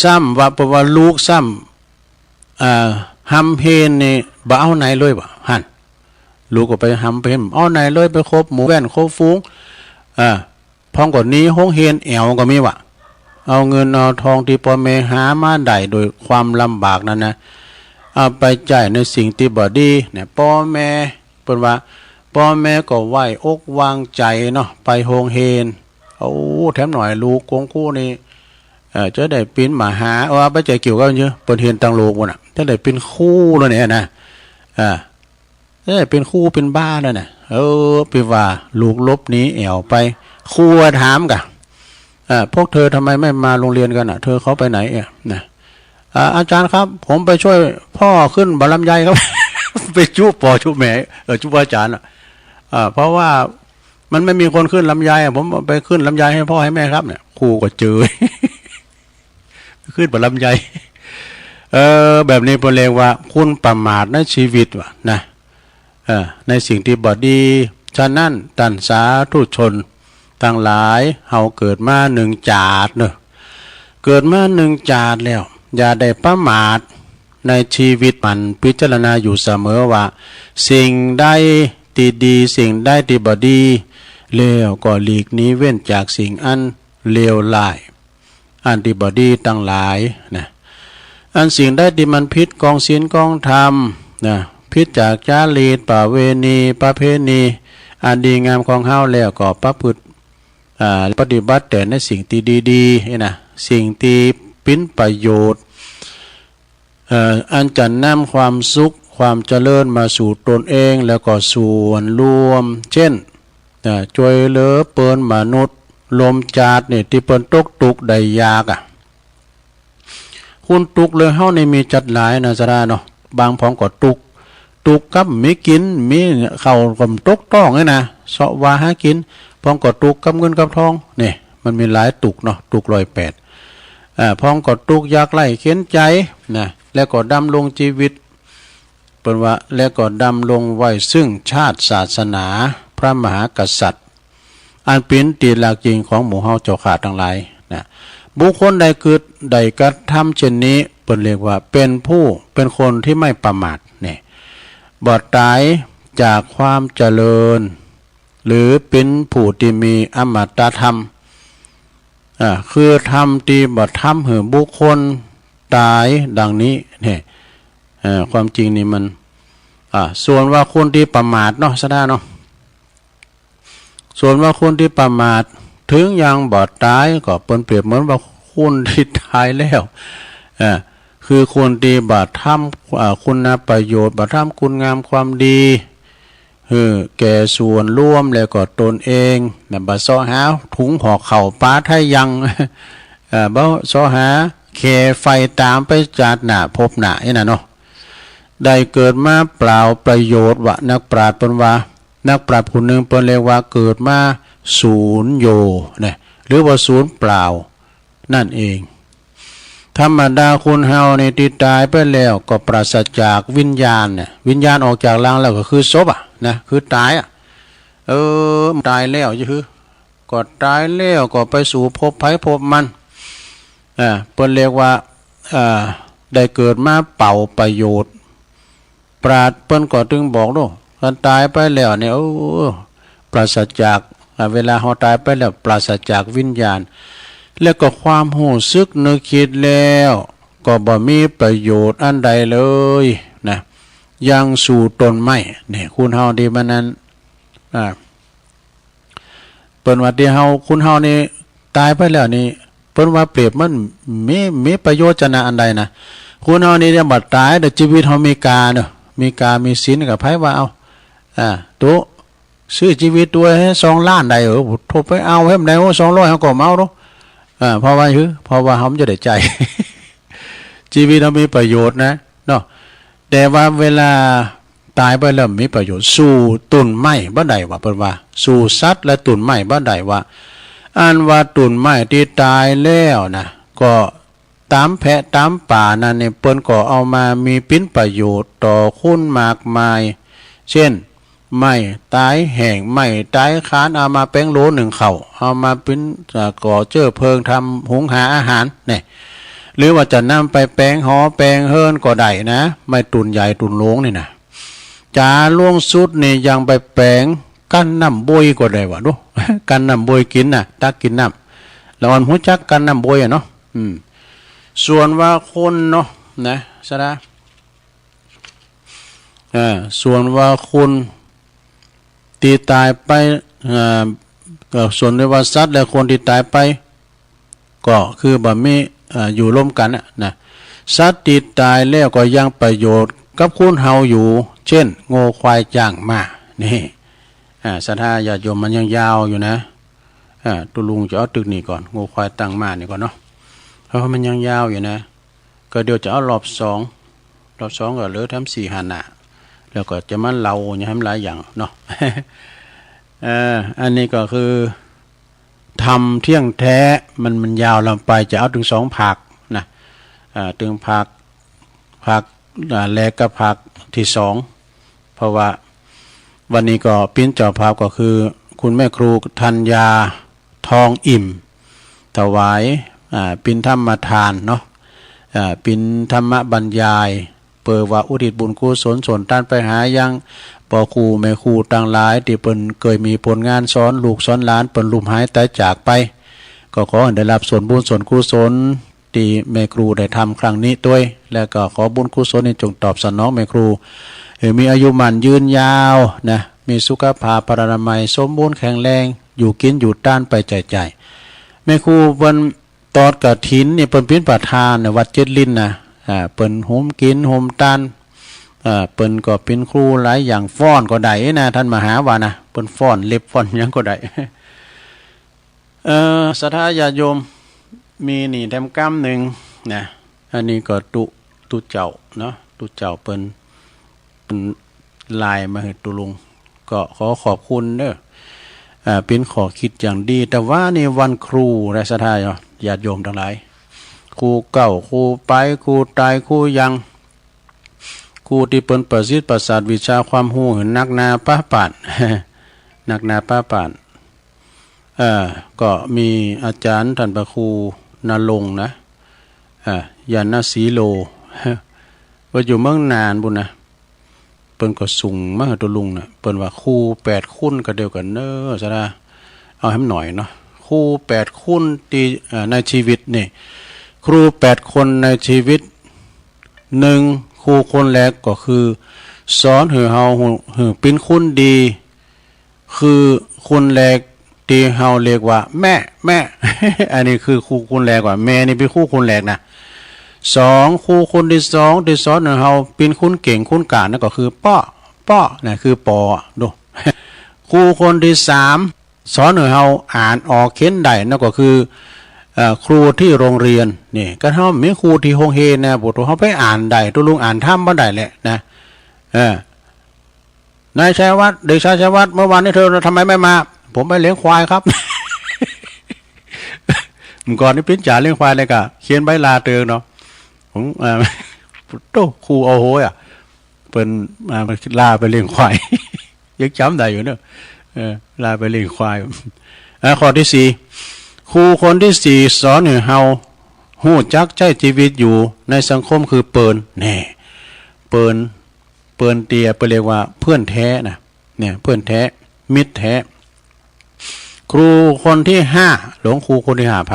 Speaker 1: ซ้ำว่าเพราะว่าลูกซ้ำหำเพนนี่บ่เอาไหนเลยบ่หันลูกก็ไปหำเพนเอาไหนเลยไปคบหมูแว่นคบฟุ้งพองกว่านี้ห้องเฮนแอวก็มีว่ะเอาเงินเอาทองที่พ่อแม่หามาได้โดยความลำบากนั้นนะเอาไปจ่ายในสิ่งที่บ่ดีเนี่ยพ่อแม่เพิ่นว่าพ่อแม่ก็ไหวอกวางใจเนาะไปโฮงเฮนแถมหน่อยลูกกงคู่นี่จะได้ปิ้นมาหาไปใจเกี่ยวกันเยอะเปิดเห็นตังโลกวันจะได้เป็นคู่แล้วเนี่ยนะ เป็นคู่เป็นบ้าแล้วน่ะไปว่าลูกลบนี้แอวไปครูถามกะพวกเธอทำไมไม่มาโรงเรียนกันเธอเขาไปไหนนะอาจารย์ครับผมไปช่วยพ่อขึ้นบารลำไยครับ ไปจุปอจุแม่จุอาจารย์เพราะว่ามันไม่มีคนขึ้นลำไยผมไปขึ้นลำไยให้พ่อให้แม่ครับเนี่ยครูก็เจอ ขึ้นบารลำไยแบบนี้เป็นเรียกว่าคุณประมาทในชีวิตว่ะนะในสิ่งที่บอดีฉะนั้นตันสาธุชนทั้งหลายเฮาเกิดมาหนึ่งจาดเนอะเกิดมาหนึ่งจาดแล้วอย่าได้ประมาทในชีวิตมันพิจารณาอยู่เสมอว่าสิ่งใดที่ดีสิ่งใดที่บดีเลวก็หลีกนี้เว้นจากสิ่งอันเลวร้ายอันที่บดีทั้งหลายนะอันสิ่งใดที่มันพิษกองศีลกองธรรมนะพิษจากจารีตประเวณีประเพณีอันดีงามของเฮาแล้วก็ประพฤติปฏิบัติแต่ในสิ่งที่ดีๆนะสิ่งที่เป็นประโยชน์อันจะนำความสุขความเจริญมาสู่ตนเองแล้วก็ส่วนรวมเช่นช่วยเหลือเปิ้นมนุษย์ลมจาดเนี่ยที่เปิ้นตกตุกได้ยากคุณตุกเลยเฮาในมีจัดหลายนะสระเนาะบางพร้อมก็ตุกกับมีกินมีเข้าวกับตกต้องนี่นะเสาะว่าหากินพร้อมก็ตุกกับเงินกับทองนี่มันมีหลายตุกเนาะตุก108พร้อมก็ตุกยากไล่เข็นใจนะแล้วก็ดำลงชีวิตเป็นว่าแล้วก็ดำลงไว้ซึ่งชาติศาสนาพระมหากษัตริย์อันเป็นตีหลักจริงของหมู่เฮาเจ้าขาทั้งหลายนะบุคคลใดเกิดใดกระทำเช่นนี้เป็นเรียกว่าเป็นคนที่ไม่ประมาทเนี่ยบอดตายจากความเจริญหรือเป็นผู้ที่มีอมตะธรรมคือทำที่บอดทำให้บุคคลตายดังนี้เนี่ยความจริงนี่มันส่วนว่าคนที่ประมาทเนาะซะได้เนาะส่วนว่าคนที่ประมาทถึงยังบอดตายก็เปรียบเหมือนว่าคนที่ตายแล้วคือคนที่บาดทำคุณประโยชน์บาดทำคุณงามความดีแก่ส่วนร่วมแล้วก็ตนเองแบบบาซ้อหาถุงห่อเข่าป้าไทยยังบ่ซ้อหาแค่ไฟตามไปจัดหน้าพบหน้านี่นะเนาะได้เกิดมาเปล่าประโยชน์วะนักปราชญ์เป็นว่านักปราชญ์คนหนึ่งเป็นเรียกว่าเกิดมาศูนย์โยเนี่ยหรือว่าศูนย์เปล่านั่นเองธรรมดาคนเฮาในที่ตายไปแล้วก็ปราศจากวิญญาณเนี่ยวิญญาณออกจากร่างแล้วก็คือศพนะคือตายตายแล้วก็ตายแล้วก็ไปสู่ภพภัยภพมันเพิ่นเรียกว่าได้เกิดมาเป่าประโยชน์ปราชญ์เพิ่นก็ถึงบอกโลการตายไปแล้วเนี่ยปราศจากเวลาเฮาตายไปแล้วปราศจากวิญญาณแล้วก็ความหูซึกนึกคิดแล้วก็บ่มีประโยชน์อันใดเลยนะยังสู่ตนไม่เนี่ยคุณเฮาดีมันนั้นเปิ้นว่าที่เฮาคุณเฮานี่ตายไปแล้วนี่เปิ้นว่าเปรียบมันมีประโยชน์จะนะอันใดนะคุณเฮานี่เนี่ยบัดตายแต่ชีวิตเฮามีกาเนาะมีกามีศีลกับไผว่าเอาตัวซื้อชีวิตตัวให้2 ล้านได้โทรไปเอาให้มันได้200เฮาก็เมาเนาะเพราะว่าเฮาจะได้ใจ ชีวิตเรามีประโยชน์นะเนาะแต่ว่าเวลาตายไปแล้วมีประโยชน์สู่ตุ่นไม้บ่ได้ว่าเพิ่นว่าสู่สัตว์และตุ่นไม้บ่ได้ว่าอันว่าตุ่นไม้ที่ตายแล้วนะก็ตามแพะตามป่านั่นเนี่ยเปิ้นก็เอามามีเป็นประโยชน์ต่อคุณมากมายเช่นไม้ตายแห้งไม้ตายค้านเอามาแป้งโหล1เข้าเอามาเป็นก่อเชื้อเพลิงทำหุงหาอาหารเนี่ยหรือว่าจะนำไปแปลงหอแปลงเฮิรนก็ได้นะไม่ตุนใหญ่ตุนโลงนี่นะจาล่วงสุดนี่ยังไปแปลงกันน้ำบวยก็ได้วะดู กันน้ำบวยกินน่ะตักกินน้ำแล้วอันหูจักกันน้ำบวยเนาะส่วนว่าคนเนาะนะซะนะส่วนว่าคนตีตายไปส่วนในว่าสัตว์และคนที่ตายไปก็คือบ่มีอยู่ร่วมกันนะสัตว์ที่ตายแล้วก็ยังประโยชน์กับคุณเฮาอยู่ เช่นโง่ควายจ้างมานี่ศรัทธาญาติโยมมันยังยาวอยู่นะตุลุงจะเอาตึกนี่ก่อนโง่ควายตั้งมานี่ก่อนเนาะเพราะมันยังยาวอยู่นะก็เดี๋ยวจะเอารอบสองก็เหลือทำ4 หันแล้วก็จะมาเล่าอย่างให้หลายอย่างเนาะ อันนี้ก็คือทำเที่ยงแท้มันยาวลำไปจะเอาถึง2 ภาคนะถึงภาคแรกกับภาคที่2เพราะว่าวันนี้ก็ปิ้นเจ้าภาพก็คือคุณแม่ครูธัญญาทองอิ่มถวายปิ้นธรรมทานเนาะปิ้นธรรมบรรยายเปิดว่าอุทิศบุญกุศลส่วนต้านไปหายังปอครูแม่ครูต่างหลายที่เปิ้นเคยมีผลงานสอนลูกสอนหลานเปิ้นลุ่มหายตายจากไปก็ขอให้ได้รับส่วนบุญส่วนกุศลที่แม่ครูได้ทำครั้งนี้ด้วยแล้วก็ขอบุญกุศลนี้จงตอบสนองแม่ครูมีอายุมั่นยืนยาวนะมีสุขภาพพรรณนามัยสมบูรณ์แข็งแรงอยู่กินอยู่ต้านไปใจแม่ครูเปิ้นตอดกฐินนี่เปิ้นเป็นประธานในวัดเจ็ดลิ้นนะเปิ้นโฮมกินโฮมต้านเปิ้นก็เป็นครูหลายอย่างฟ้อนก็ได้นะท่านมหาว่านะเปิ้นฟ้อนเล็บฟ้อนหยังก็ได้ศรัทธาญาติโยมมีนี่แถมกรรมหนึ่งนะอันนี้ก็ตุเจ้าเนาะตุเจ้าเปิ้นลายมาให้ตุลุงก็ขอขอบคุณเด้อเป็นขอคิดอย่างดีแต่ว่านี่วันครูและศรัทธาญาติโยมทั้งหลายครูเก่าครูไปครูตายครูยังครูที่เปิ้นประสิทธิ์ประสาทวิชาความรู้นักนาป้าป่านนักนาป้าป่านก็มีอาจารย์ท่านพระครูณรงค์นะยานสีโลว่าอยู่เมืองนานบุญนะเปิ้นก็สูงมากตัวลุงนะเปิ้นว่าครู8 คุณก็เดียวกันเน้อซะนะเอาให้หน่อยเนาะครู8 คุณที่ในชีวิตนี่ครู8 คนในชีวิต1ครูคนแรกก็คือสอนให้เฮาเป็นคุณดีคือคุณแรกที่เฮาเรียกว่าแม่ อันนี้คือครูคนแรกว่าแม่นี่เป็นครูคนแรกนะ2ครูคนที่2ที่สอนให้เฮาเป็นคุณเก่งคุณกาจนั่นก็คือป้อนะคือปอดูครูคนที่3สอนให้เฮาอ่านออกเขียนได้นั่นก็คือครูที่โรงเรียนนี่ก็เฮามีครูที่โรงเรียนนะบ่ตัวเฮาไปอ่านได้ตัวลุงอ่านธรรมบ่ได้แหละนะนายชัยวัฒน์เด็กชายชัยวัฒน์เมื่อวานนี้เธอทำไมไม่มาผมไปเลี้ยงควายครับ เมื่อก่อนนี่ปิ้นจ่าเลี้ยงควายเลยก็เขียนใบลาเตือนเนาะผมโตครูเอาโหยเปิ้นมาลาไปเลี้ยงควาย ยังจำได้อยู่เนอะลาไปเลี้ยงควายข้อที่4ครูคนที่4สอนให้เฮาฮู้จักใช้ชีวิตอยู่ในสังคมคือเปิ้นแน่เปิ้นเตียเปิ้นเรียกว่าเพื่อนแท้นะเนี่ยเพื่อนแท้มิตรแท้ครูคนที่5หลวงครูคนที่5ไผ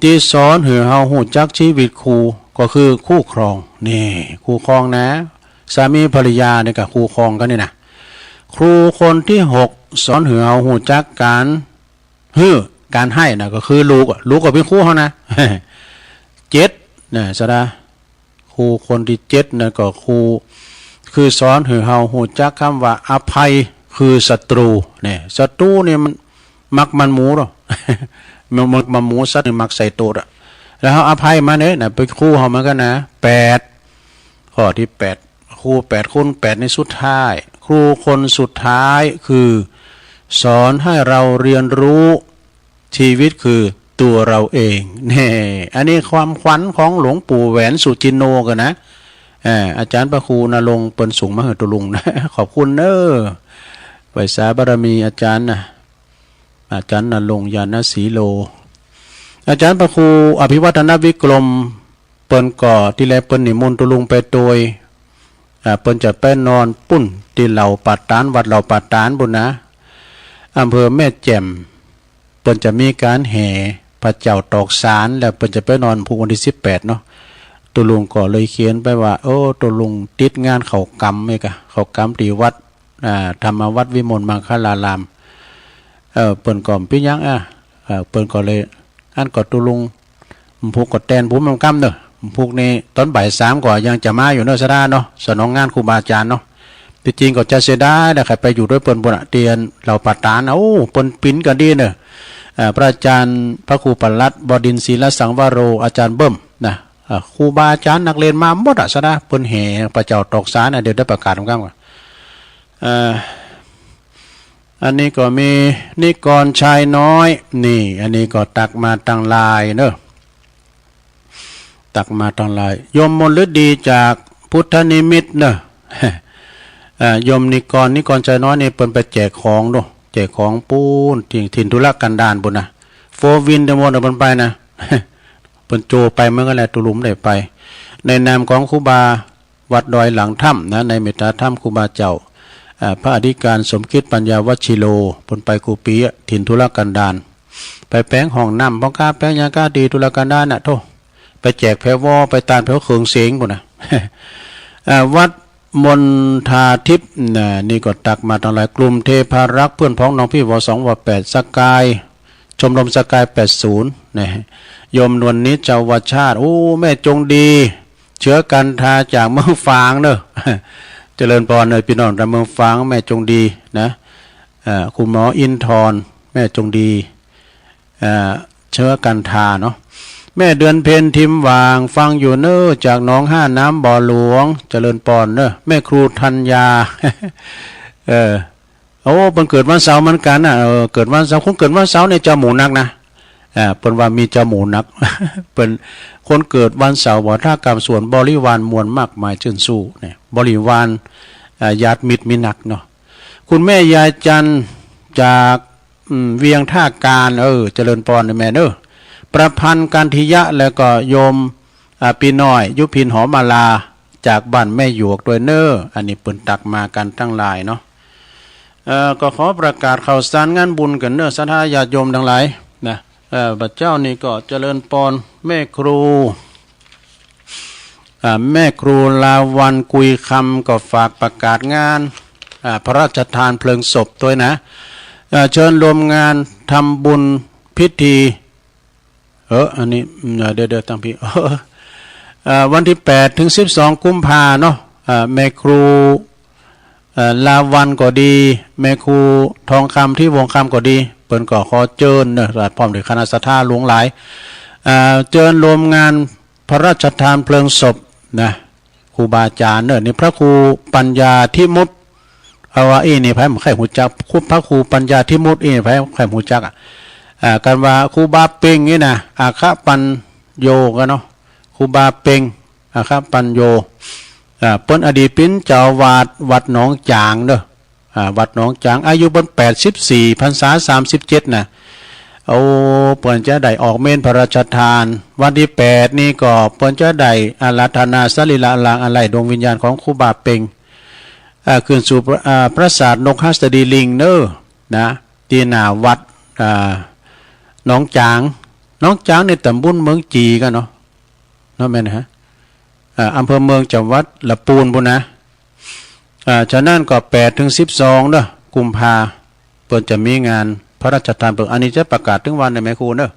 Speaker 1: ที่สอนให้เฮาฮู้จักชีวิตครูก็คือคู่ครองนี่คู่ครองนะสามีภรรยานี่ก็คู่ครองกันนี่นะครูคนที่6สอนให้เฮาฮู้จักการให้นะก็คือลูกก็เป็นครูเฮานะ7นะซะนะครูคนที่7นะก็ครูคือสอนให้เฮาฮู้จักคำว่าอภัยคือศัตรูเนี่ยศัตรูเนี่ยมันมักมันหมูหรอ มันหมูสัตว์มักใส่ตัวอ่ะแล้วเฮาอภัยมาเนี่ยนะไปครูเฮามันก็นะ8ข้อที่8ครู8 คน8ในสุดท้ายครูคนสุดท้ายคือสอนให้เราเรียนรู้ชีวิตคือตัวเราเองนี่อันนี้ความขวัญของหลวงปู่แหวนสุจินโนกันนะอาจารย์พระครูณรงค์เปิ้นสูงมหาตุลุงนะขอบคุณเด้อไว้สาบารมีอาจารย์นะอาจารย์ณรงค์ยานสีโลอาจารย์พระครูอภิวัฒนวิกรมเปิ้นก่อที่แลเปิ้นนิมนต์ตุลุงไปโดยเปิ้นจะไปนอนปุ้นที่เหล่าปัตตานวัดเหล่าปัตตานบุญนะอำเภอแม่แจ่มเปิ้นจะมีการแห่พระเจ้าตอกสารแล้วเปิ้นจะไปนอนพุธวันที่18เนาะตุลุงก็เลยเขียนไปว่าโอ้ตุลุงติดงานเข้ากรรมเอกะเข้ากรรมที่วัดธรรมวัดวิมลมังคลารามเปิ้นก็เป็นหยังเปิ้นก็เลยอันก็ตุลุงผูกกดแตนผมมันกำเด้อ พวกนี้ตอนบ่ายสามก็ยังจะมาอยู่เนอะสะดาเนาะสนองงานครูบาอาจารย์เนาะที่จริงก็จะเสียดายนะใครไปอยู่ด้วยเปิ้นบนเตียนเราปัตตานโอ้เปิ้นปิ้นกันดีเนอะพระอาจารย์พระครูปลัดบดินทร์ศิลสังวโรอาจารย์เบิ้มนะครูบาอาจารย์นักเรียนมาหมดอะสะดาเปิ้นแห่พระเจ้าตอกสารเดี๋ยวได้ประกาศของกันก่อนอันนี้ก็มีนิกรชายน้อยนี่อันนี้ก็ตักมาตั้งลายเนอะตักมาตั้งลายยมมนฤดีจากพุทธนิมิตเนอะยมนิกรชายน้อยนี่เปิ้นไปแจกของดูแจกของปูนถิ่นธุรกันดารบุญนะโฟวินเดมอนเปิ้นไปนะเปิ้นโจไปเมื่อก็แลตุลุมได้ไปในนามของครูบาวัดดอยหลังถ้ำนะในเมตตาถ้ำครูบาเจ้าพระอธิการสมคิดปัญญาวชิโลปนไปกูปีถิ่นธุรกันดารไปแป้งห้องน้ำป้องกาแป้งยากาดีธุรกันดารน่ะโทไปแจกแพรวอไปตานแพรวเคืองเสียงบุญนะวัดมณฑาทิพย์นี่ก็ตักมาตั้งหลายกลุ่มเทพารักษ์เพื่อนพ้องน้องพี่ว2ว8สกายชมรมสกาย80นะโยมนวลนิจเจ้าวชาติโอ้แม่จงดีเชื้อกันทาจากเมืองฟางเนอะเจริญพรเลยพี่น้องจากเมืองฟางแม่จงดีนะคุณหมออินทรแม่จงดีเชื้อกันทาเนาะแม่เดือนเพ็ญทิมวางฟังอยู่เนอจากหนองห้าน้ำบ่อหลวงเจริญปอนเนอแม่ครูธัญญาโอ้เพิ่นเกิดวันเสาร์เหมือนกันน่ะเกิดวันเสาร์คงเกิดวันเสาร์ในเจ้าหมูนักนะเปิ้นว่ามีเจ้าหมูนัก เป็นคนเกิดวันเสาร์บ่ท่ากรรมส่วนบริวารมวลมากมายชื่นสู้เนี่ยบริวารญาติมิตรมีนักเนาะคุณแม่ยายจันจากเวียงท่าการเจริญปอนแม่เด้อประพันธ์กันทิยะแล้วก็โยมปีน้อยยุพินหอมาลาจากบ้านแม่หยวกโดยเนออันนี้เปิ้นตักมากันตั้งหลายเนาะก็ขอประกาศข่าวสารงานบุญกันเนอศรัทธาญาติโยมทั้งหลายนะบัดเจ้านี่ก็เจริญปอนแม่ครูแม่ครูลาวันกุยคำก็ฝากประกาศงานพระราชทานเพลิงศพด้วยนะเชิญรวมงานทำบุญพิธีอันนี้เดี๋ยวตั้งพี่วันที่8ถึง12กุมภาเนาะแม่ครูลาวันก็ดีแม่ครูทองคำที่วงคำก็ดีเปิ้นก็ขอเชิญเนอะพร้อมด้วยคณะศรัทธาหลวงหลายเชิญรวมงานพระราชทานเพลิงศพนะครูบาอาจารย์เนอะนี่พระครูปัญญาทิมุตว่านี่ไผไข่หูจักพระครูปัญญาทิมุตไผไข่หูจักกันว่าครูบาเป่งนี่นะอาคาปัญโยกันเนาะครูบาเป่งอาคาปัญโยเปิ้นอดีตเป็นเจ้าวาดวัดหนองจางเด้อวัดหนองจางอายุเปิ้น84พรรษา37นะโอ้เปิ้นจะได้ออกเมนพระราชทานวันที่8นี่ก็เปิ้นจะได้อาราธนาสรีระลางอะไรดวงวิญญาณของครูบาเป่งขึ้นสู่ปราสาทนกหัสดีลิงเนอนะที่หน้าวัดหนองจางในตำบลเมืองจีกันเนาะแม่นฮะอำเภอเมืองจังหวัดละปูนพุ่นนะฉะนั้นก็8ถึง12เด้อกุมภาเพิ่นจะมีงานพระราชทานเปิดอันนี้จะประกาศถึงวันได้ไหมครูเด้อ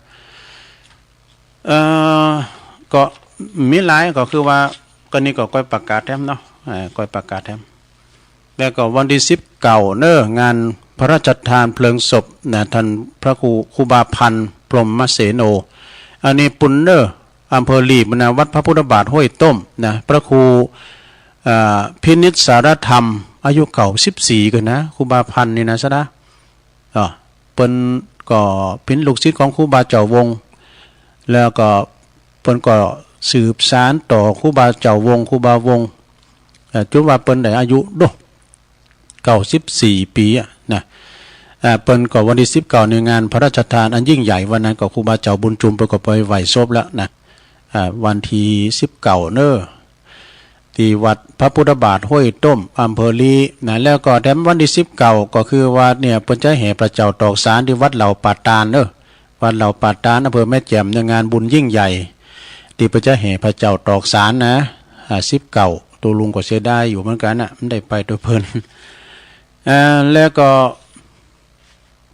Speaker 1: ก็มีหลายก็คือว่าก็นี่ก็ค่อยประกาศแถมเนาะค่อยประกาศแถมแล้วก็วันที่19เด้องานพระราชทานเพลิงศพนะท่านพระครูบาพันธ์พรหมเสโนอันนี้ปุณเด้ออำเภอลีบนะวัดพระพุทธบาทห้วยต้มนะพระครูพินิจสารธรรมอายุเก่า14กันนะครูบาพันธ์นี่นะซะนะเปิ้นก็เป็นลูกศิษย์ของครูบาเจ้าวงแล้วก็เปิ้นก็สืบสานต่อครูบาเจ้าวงครูบาวงจนว่าเปิ้นได้อายุ94ปีนะเปิ้นก็วันที่19ในงานพระราชทานอันยิ่งใหญ่วันนั้นก็ครูบาเจ้าบุญจุมไปก็ไปไหว้ศพแล้วนะวันที่19เนอที่วัดพระพุทธบาทห้วยต้มอำเภอลีนะแล้วก็แถมวันที่19ก็คือว่าเนี่ยเพิ่นจะแห่พระเจ้าตอกสารที่วัดเหล่าปาตานวัดเหล่าปาตานอำเภอแม่แจ่มในงานบุญยิ่งใหญ่ที่เพิ่นจะแห่พระเจ้าตอกสารนะ19ตัวลุงก็เสียดายอยู่เหมือนกันน่ะมันได้ไปตัวเพิ่นแล้วก็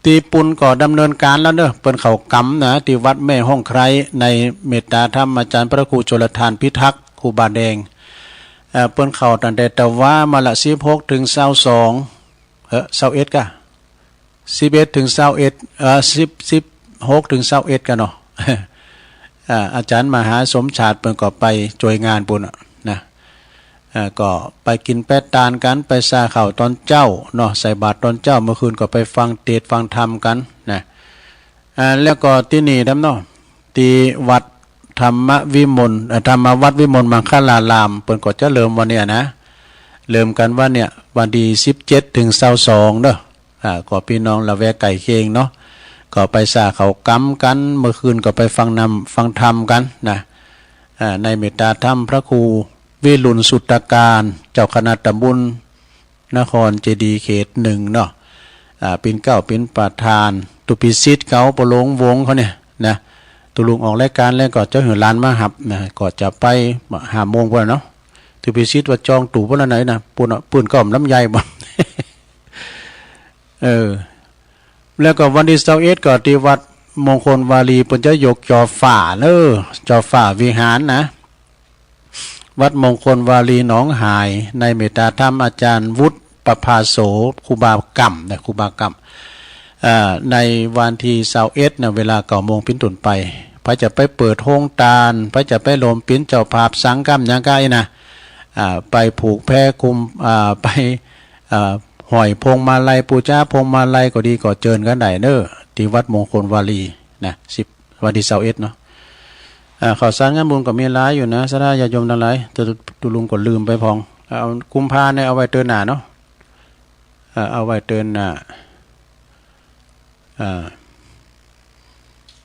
Speaker 1: ตีปุนก็ดำเนินการแล้วเนอะเปิ้นเขากำนะที่วัดแม่ห้องไคร้ในเมตตาธรรมอาจารย์พระครูชลทานพิทักษ์ครูบาแดงเปิ้นเขาตั้งแต่ตะว่ามาละ16ถึง2221กะ11ถึง2116ถึง21กันเนาะ อาจารย์มหาสมชาติเปิ้นก็ไปช่วยงานปุ่นนะก็ไปกินแป้ตานกันไปซาข้าวตอนเจ้าเนาะใส่บาตรตอนเจ้าเมื่อคืนก็ไปฟังเทศฟังธรรมกันนะแล้วก็ที่นี่ทำเนาะที่วัดธรรมวิมลธรรมวัดวิมลมังคลารามเปิ้นก็จะเริ่มวันเนี้ยนะเริ่มกันว่าเนี่ยวันที่17ถึง22เด้อก็พี่น้องละแวกไก่เคียงเนาะก็ไปซาเขากำกันเมื่อคืนก็ไปฟังธรรมกันนะในเมตตาธรรมพระครูวิรุณสุตตการเจ้าคณะตำบลนครเจดีย์เขต1เนาะเป็นเก้าเป็นประธานตุปิสิทธิ์เขาประหลงวงเขาเนี่ยนะตุลุงออกรายการแล้วก็เจ้าหือร้านมาหับนะก็จะไป5 โมงพุ่นเนาะตุปิสิทธิ์ว่าจองตู่พุ่นไหนนะปืนก้อมลำไยบ่ แล้วก็วันที่21ก็ที่วัดมงคลวารีเพิ่นจะยกจอฝ่าจอฝ่าวิหารนะวัดมงคลวารีหนองหายในเมตตาธรรมอาจารย์วุฒิประภาโสครูบากรรมนะครูบากรรมในวันที่21นะเวลา9 โมงเป็นต้นไปพระจะไปเปิดโฮงตาลพระจะไปโลมปิ้นเจ้าภาพสังกัมยังไงนะไปผูกแพรคุมไปหอยพงมาลัยปูจ้าพงมาลัยก็ดีก็เจิญกันได้เนอะที่วัดมงคลวารีนะวันที่21เนาะข่าวสารงานบุญก็มีหลายอยู่นะสาราญาติโยมทั้งหลายแต่ตุลุงก็ลืมไปพองเอากุมภาเนี่ยเอาไว้เตือนหน้าเนาะเอาไว้เตือนหน้า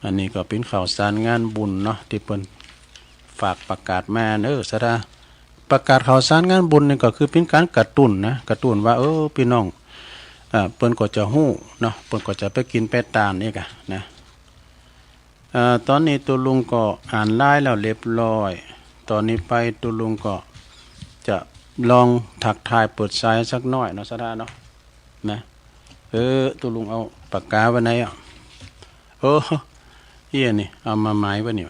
Speaker 1: อันนี้ก็เป็นข่าวสารงานบุญเนาะที่เปิ้นฝากประกาศมาเนอะสาราประกาศข่าวสารงานบุญนี่ก็คือเป็นการกระตุ้นนะกระตุ้นว่าพี่น้องเปิ้นก็จะฮู้เนาะเปิ้นก็จะไปกินแป้ตานนี่กะนะตอนนี้ตุลุงก็อ่านไล่แล้วเรียบร้อยตอนนี้ไปตุลุงก็จะลองถักทายเปิดสายสักหน่อยเนาะสาราเนาะนะตุลุงเอาปากกาไว้ไหนอ่ะเฮียนี่เอามาหมายไว้นี่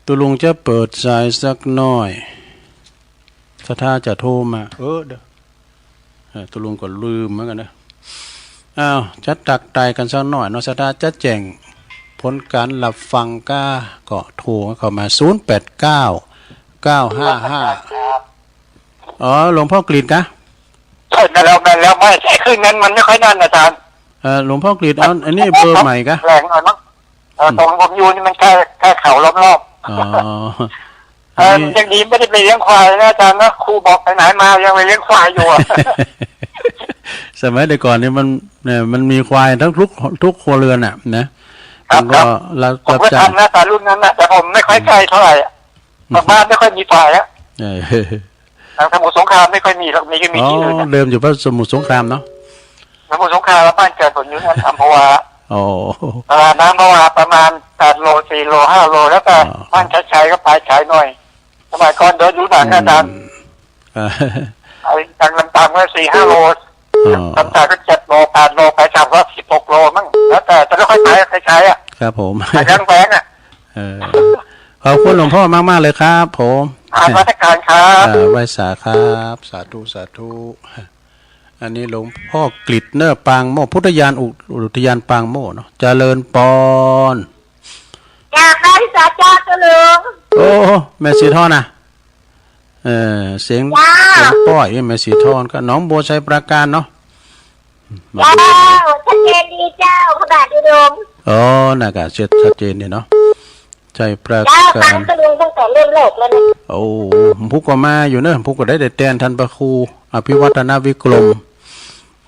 Speaker 1: ตุลุงจะเปิดสายสักหน่อยถ้าจะโทรมาเด้อตุลุงก็ลืมเหมือนกันนะจะตักไตกันสักหน่อยเนาะถ้าจะแจ้งผลการหลับฟังก็โทรเข้ามา089955หลวงพ่อกรีดกะ
Speaker 2: ใช่แล้วไม่ใช่ขึ้นนั้นมันไม่ค่อยนั่นอาจารย์
Speaker 1: หลวงพ่อกรีดเอาอันนี้เบอร์ใหม่กะ
Speaker 2: แรงหน่อยมั้งตรงผมอยู่นี่มันแค่เขารอบยังดีไม่ได้ไปเลี้ยงควายนะอาจารย์นะครูบอกไปไหนมายังไปเลี้ยงควายอยู่
Speaker 1: สมัยแต่ก่อนนี่มันมีควายทั้งทุกครัวเรือนอ่ะนะ
Speaker 2: ผมก็ทำนะแต่รุ่นนั้นนะแต่ผมไม่ค่อยใกล้เท่าไหร่บ้านไม่ค่อยมีควายอ่ะทางสมุทรสงครามไม่ค่อยมีหรอกมีที่อื่น
Speaker 1: เดิมอยู่พระสมุทรสงครามเนาะ
Speaker 2: สมุทรสงครามบ้านเกิดผลอยู่นั้นอัมพวาน้ำพวาประมาณ8 โล 4 โล 5 โลแล้วก็บ้านชัยก็ปลายชัยหน่อยสมัยก่อนเดินดูหนังอาจารย์ทางลำตามก็4-5 โลลำตามก็7 โล 8 โลไปชามก็16 โลมั้งแล้วแต่จะไม่ค่อยไปใช้อ่ะ
Speaker 1: ครับผม
Speaker 2: ยังแพงอ่ะ
Speaker 1: ขอบคุณหลวงพ่อมากๆเลยครับผม
Speaker 2: ราชการครับ
Speaker 1: ไหว้สาครับสาธุอันนี้หลวงพ่อกฤษเนอร์ปางโมพุทธยานอุทยานปางโมเนาะเจริญปอน
Speaker 3: จากนั้นสาจ้าตะลุง
Speaker 1: แม่สีทอนนะเสียงป้อยแม่สีทอนก็น้องบัวชัยประการเนาะ
Speaker 3: ชัดเจนดีเจ้าขนาดอุดม
Speaker 1: น่ะก็ชัดเจนเนี่ยเนาะใจประ
Speaker 3: การฟังตะลุงตั้งแต่เริ่มแรกแล้วนะ
Speaker 1: ผู้ก็มาอยู่เนอะผู้ก็ได้แทนท่านพระครูอภิวัฒนวิกรม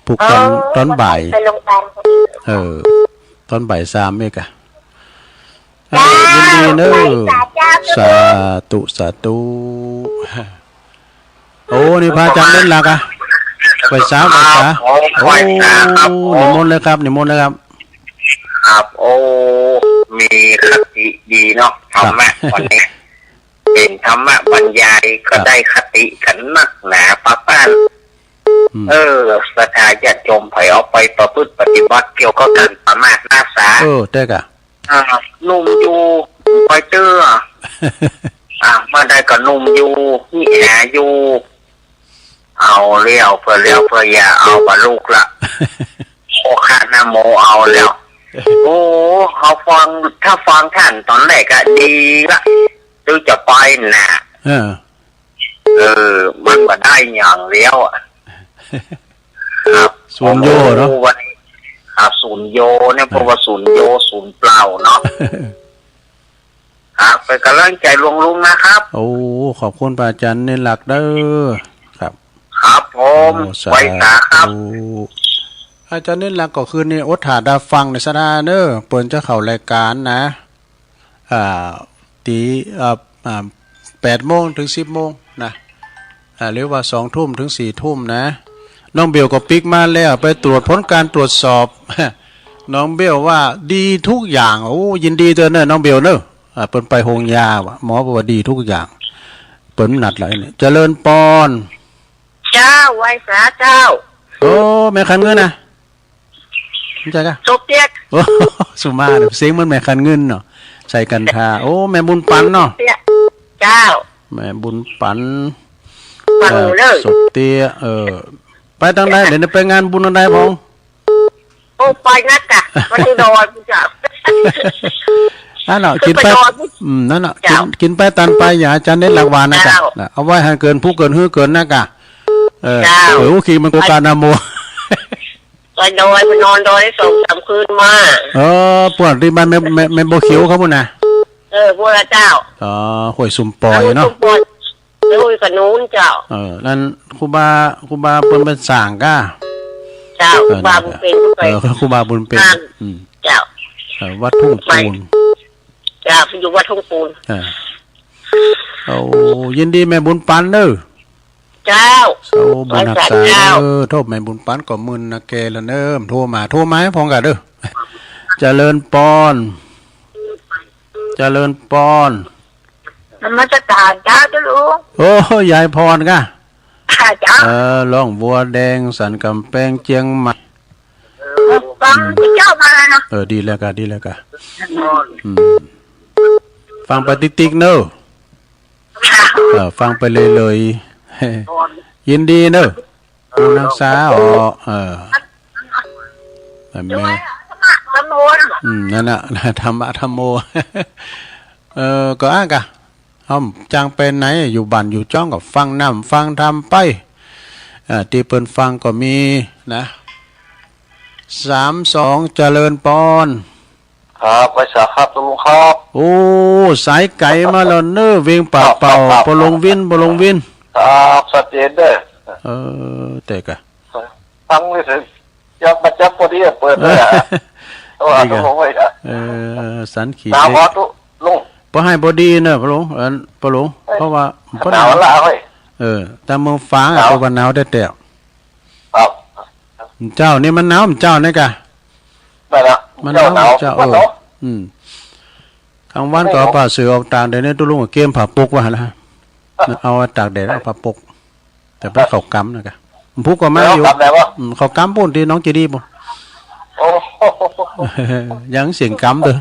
Speaker 1: ผูกกันตอนบ่ายตอนบ่าย3เมกะยินดีเนอะสาธุนี่พระอาจารย์เล่นหลักไปสานิมนต์เลยครับ
Speaker 2: ครับมีคติดีเนาะธรรมะวันนี้เป็นธรรมะบรรยายก็ได้คติกันนักหนาป้า ศรัทธาญาติโยมไผเอาไปประพฤติปฏิบัติเกี่ยวกับการประมาทรักษา
Speaker 1: เด็ก
Speaker 2: นุ่มอยู่ไปเจอมาได้ก็นุ่มอยู่นี่แออยู่เอาเลี้ยวเพื่ออย่าเอาบรรลุละโอคานาโมเอาแล้วโอ้เขาถ้าฟังท่านตอนแรกก็ดีละดูจะไปน่ะมันมาได้อย่างเลี้ยวครับ
Speaker 1: ศูนย์โยเนาะ
Speaker 2: วันนี้ครับศูนย์โยเนี่ยเพราะว่าศูนย์โยศูนย์เปล่าเนาะครับไปกำลังใจลุงนะครับ
Speaker 1: โอ้ขอบคุณพระอาจารย์ในหลักเด้อครับ
Speaker 2: ครับผมไว้ตาครับ
Speaker 1: อาจารย์ในหลักก็คือนี่อดถาดาฟังในสนาเนอเปิดจะเข้ารายการนะตี8 โมงถึง 10 โมงนะหรือว่า2 ทุ่มถึง 4 ทุ่มนะน้องเบลก็ปิกมาแล้วไปตรวจผลการตรวจสอบน้องเบลว่าดีทุกอย่างโอ้ยินดีเจอเนอะน้องเบลเนอะเปิ้นไปโรงยาวะหมอบอกว่าดีทุกอย่างเปิ้นหนัดไหลเนี่ยเจริญปอน
Speaker 3: เจ้าไว้สาเจ้า
Speaker 1: โอ้แม่คันเงินนะใช่กะ
Speaker 3: จบเตี้ย
Speaker 1: โอ้สุมาเสียงมันแม่คันเงินเนาะใส่กันทาโอ้แม่บุญปันเนาะ
Speaker 3: เจ้า
Speaker 1: แม่บุญปัน
Speaker 3: ส
Speaker 1: ดเตี้ยไปทางใดเดี๋ยวไปงานบุญทางใดพง
Speaker 3: โอ้ไปนักกะวันที่ดอยเจ้า
Speaker 1: นั่นเนาะกินไปนั่นเนาะกินไปตันไปอย่าอาจารย์เน้นหลักวานนะกะเอาไว้ให้เกินผู้เกินหื้อเกินนะกะขี่มันก็การนโม
Speaker 3: ไปดอยไปนอนดอยได้2-3 คืนมา
Speaker 1: ปวดที่บ้านแม่โบเขียวเขาพุ่นนะ
Speaker 3: พวกเจ้า
Speaker 1: ห่วยสุ่มปล่อยเนาะ
Speaker 3: แล้วคุยกับนู้นเจ้า
Speaker 1: นั่นครูบาเปิ้นเป็นสร้างก้า
Speaker 3: เจ้าครูบาบุญเป็นไป
Speaker 1: ครูบาบุญเป็น
Speaker 3: เจ้า
Speaker 1: วัดทุ่งปูน
Speaker 3: เจ้าอยู่วัดทุ่งปูน
Speaker 1: ยินดีแม่บุญปันเด้อ
Speaker 3: เจ้า
Speaker 1: บุญรักษาโทษแม่บุญปันก็มึนนะแกละเนิ่มโทรมาให้พองกันเด้อเจริญปอน
Speaker 3: นมัสการเจ้าเจ้าลุง
Speaker 1: โอ้ยายพรก่ะ
Speaker 3: เจ้า
Speaker 1: ล่องบัวแดงสันกำแพงเจียงใหม่
Speaker 3: ฟังเจ้ามา
Speaker 1: ดีแล้วกะฟังไปติ๊กเนอะฟังไปเลยยินดีเนอะนักษาแบบนี้นั่นน่ะธรรมะธรรมโมก็อ้างกะจางเป็นไหนอยู่บ้านอยู่จ้องกับฟังน้ำฟังทำไปที่เปิ้นฟังก็มีนะ32เจริญปอน
Speaker 2: ครับไปสาครับลุงครับ
Speaker 1: โอ้สายไก่มาแล้วเนอเวียงปากเป่าปลงวิน
Speaker 2: ครับชัดเจนเด้อ
Speaker 1: แต่กะ
Speaker 2: ฟังเลยสิยังมาจับพอดีเปิดเลยตัวลุงไว้
Speaker 1: สันขี
Speaker 2: ดาวตุลุง
Speaker 1: พอให้บอดีเนอะพะลุงเพราะว่า
Speaker 2: หนาวละเว้ย
Speaker 1: แต่เมืองฟ้าตัววันหนาวแต่
Speaker 2: ครับ
Speaker 1: เจ้านี่มันหนาวเจ้านี่กะมันหนาวเจ้ากลางวันก็ป่าเสือออกตากแดดเนี่ยตุลุงเกมผ่าปกว่าละเอาตากแดดเอาผ่าปกแต่เป็นเขากำนะกะผู้ก็มาอยู่เขากำปุ่นที่น้องจีดีปุ่นยังเสียงกำเด้อ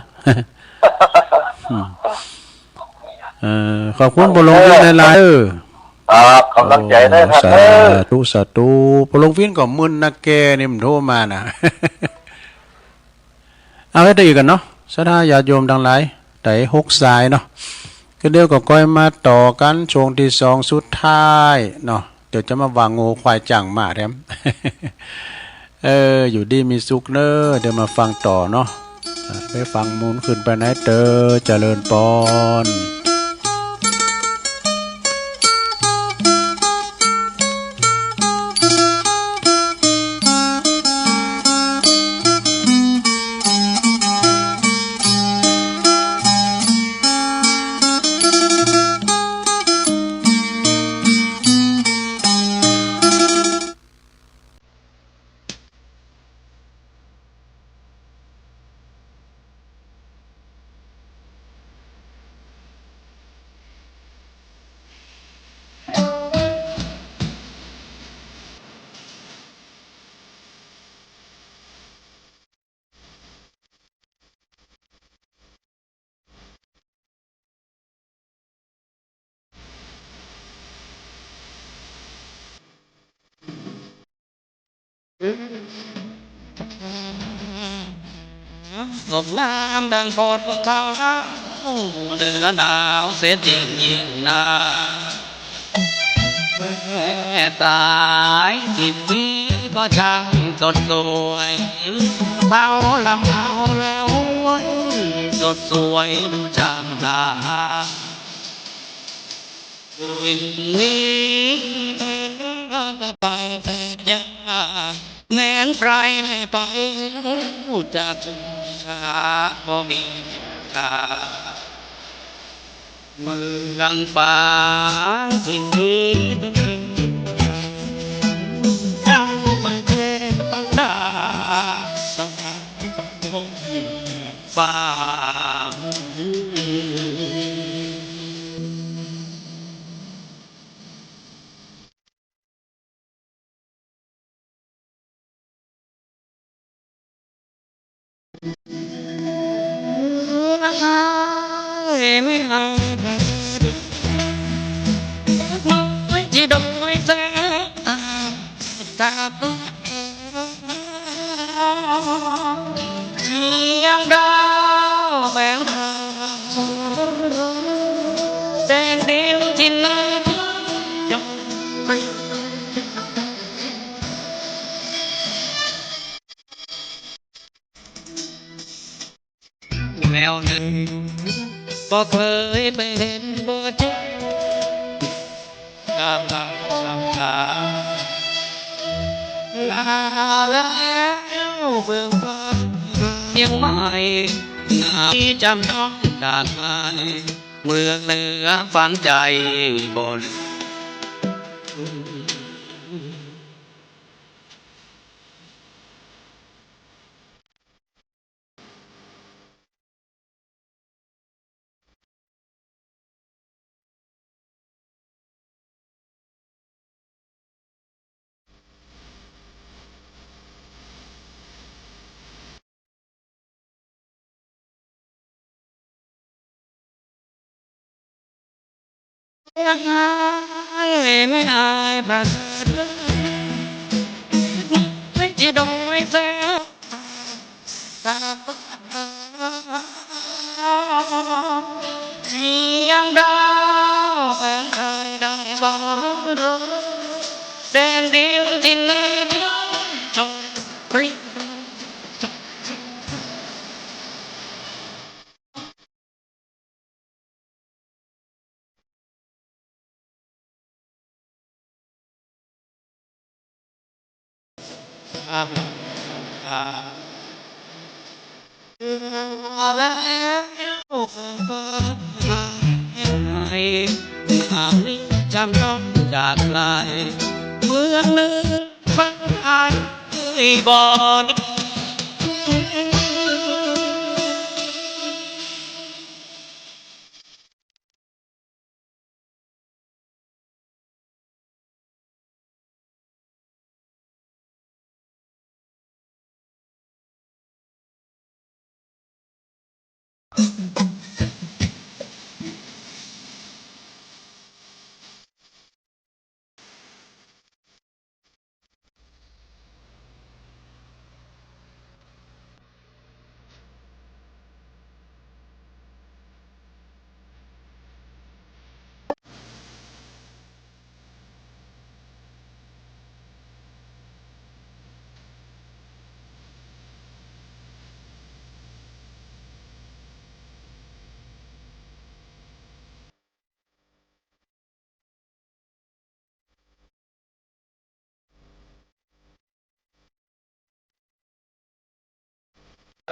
Speaker 1: ขอบคุณปลงวินในไลน์
Speaker 2: กำลังใจได้ท่าน
Speaker 1: สาธุปลงวินก็มึนนักแกนี่มันโทรมานะเอาให้ได้อีกกันเนาะสาธุญาติโยมทั้งหลายได้6 สายเนาะก็เดี๋ยวก็ก้อยมาต่อกันช่วงที่2สุดท้ายเนาะเดี๋ยวจะมาวางงูควายจังมาแถมอยู่ดีมีสุขเนอะเดี๋ยวมาฟังต่อเนาะไปฟังมูลขึ้นไปไหนเตอเจริญปอน
Speaker 4: งดงามดังโคตรเขาเดือนหนาวเสียจริงยิ่งนาแม่ตายที่ปีก็ช่างสดสวยเบาลำเอาแล้วสดสวยดูจางตาวิ่งหนีไปแต่ยาแงนไกลไม่ไปจากชาบ่มีชาเมืองฟ้าที่นี้เจ้าไม่เป็นปัญหาฟ้า ไม่เอาไม่จะโดยแต่ตาตุ๊กเสียงดาวแบ่งทางแดงเดียวที่นั่นจงไปแววหนึ่งบอกเคยไปเห็นบ่เจอกำลังทำตาลาแล้วเบื้องฟ้ายังไม่ที่จำต้องจากไปเมืองเหนือฝันใจบนยังไงไม่อายประเสริฐไม่จะโดยเสียตาเสียงดาวแห่งใครได้บอกแดนดินที่นี้จงปริจำต้องจากไกลเมืองนึงฟังอายบอน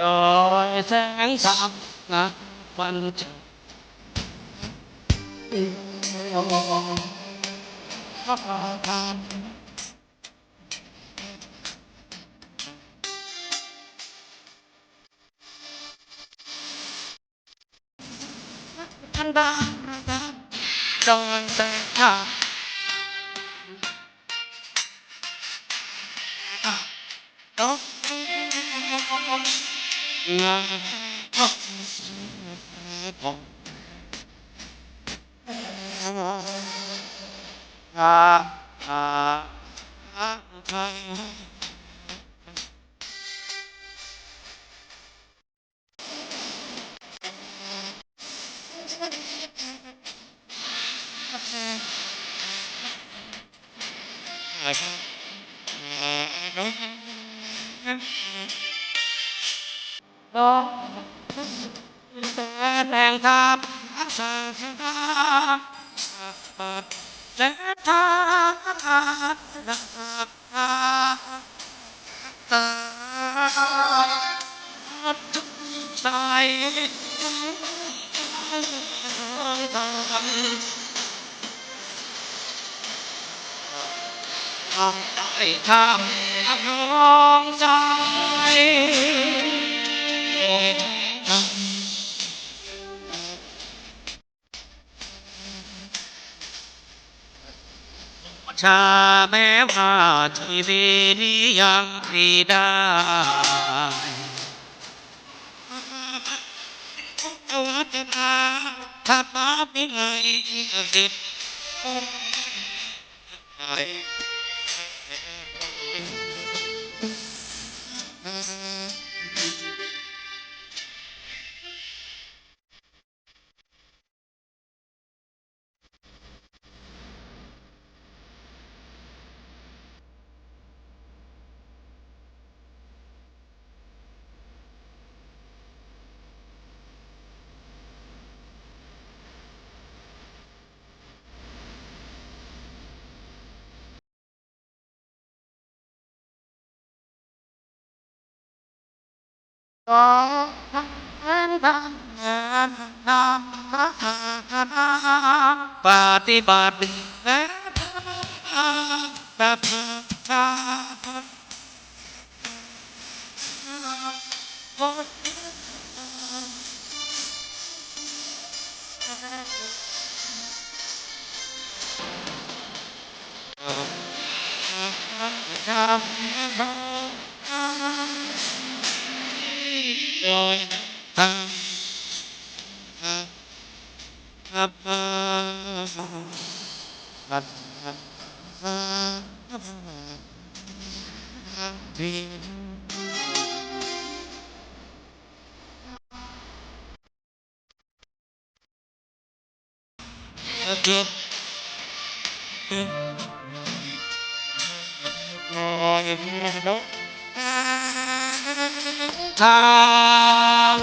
Speaker 4: โดยแสงสามนะวันจะทันดาโดยแต่ถ้าโอ้งาอ่าอ่าอ่า แรงทับและทาทุกสายได้ทำน้องใจชาแม้ว่าชีวิตนี้ยังไม่ได้ถ้ามาไม่ไงติดปฏิบัติแบบโดยทางทาง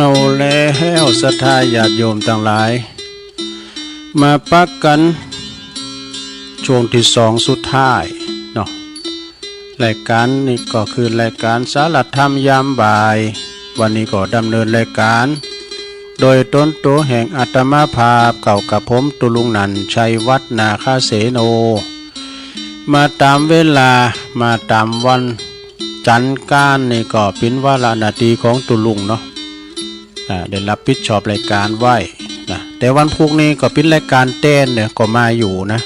Speaker 1: เอาแล้วศรัทธาญาติโยมทั้งหลาย มาปักกันช่วงที่2สุดท้ายเนาะรายการนี้ก็คือรายการสารธรรมยามบ่าย วันนี้ก็ดำเนินรายการ โดยต้นตัวแห่งอาตมาภาพเก่ากับผมตุลุงนันชัยวัฒนาคาเสโน มาตามเวลามาตามวันจันทร์การนี่ก็เป็นวาระนาทีของตุลุงเนาะได้รับผิดชอบรายการไว้นะแต่วันพรุ่งนี้ก็เป็นรายการเต้นเนี่ยก็มาอยู่นะ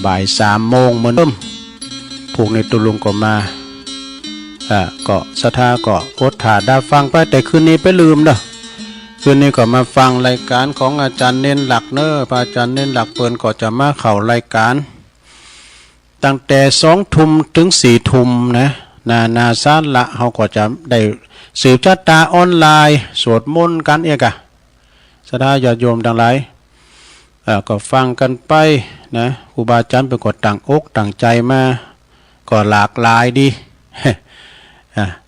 Speaker 1: บ่าย3 โมงเหมือนเดิมพรุ่งนี้ตุลุงก็มา ก็ศรัทธาก็อดถาได้ฟังไปแต่คืนนี้ไปลืมเด้อคืนนี้ก็มาฟังรายการของอาจารย์เน้นหลักเนอะพระอาจารย์เน้นหลักเปิ้นก็จะมาเข้ารายการตั้งแต่2 ทุ่มถึง4 ทุ่มนะนาซาละเขาก็จะได้สืบชะตาออนไลน์สวดมนต์กันเอกอะศรัทธาญาติโยมทั้งหลายก็ฟังกันไปนะครูบาอาจารย์เป็นกดต่างอกต่างใจมาก็หลากหลายดี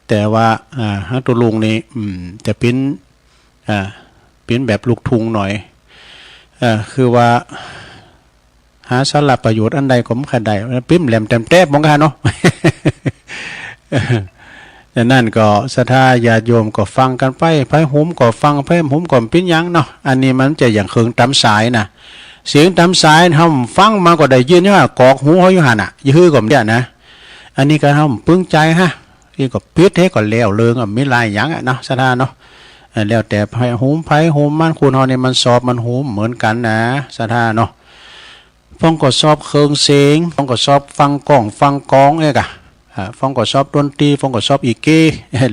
Speaker 1: แต่ว่าฮัตตุลุงนี่จะเป็นแบบลูกทุงหน่อยคือว่าหาสาระประโยชน์อันใดก็ไม่ค่อยได้ปิ้มแหลมแต้มแต้มมองกันเนาะ นั่นก็ศรัทธาญาติโยมก็ฟังกันไปไผหุมก็ฟังไผหุมก็ปิ้นยังเนาะอันนี้มันจะอย่างเคืองตำสายนะเสียงตำสายเฮาฟังมาก็ได้ยินว่ากอกหูเฮาอยู่หั่นน่ะยื้อก็ได้นะอันนี้ก็เฮาปึ้งใจฮะนี่ก็ปิดให้ก็แล้วเลิงมีหลายอย่างเนาะศรัทธาเนาะแล้วแต่ไผหุมมันคุณเฮานี่มันสอบมันหุมเหมือนกันนะศรัทธาเนาะฟ้องก็สอบเคืองเสียงฟ้องก็สอบฟังกล้องฟังกองเอกอะฟ้องก็สอบดนตรีฟ้องก็สอบอีกกี้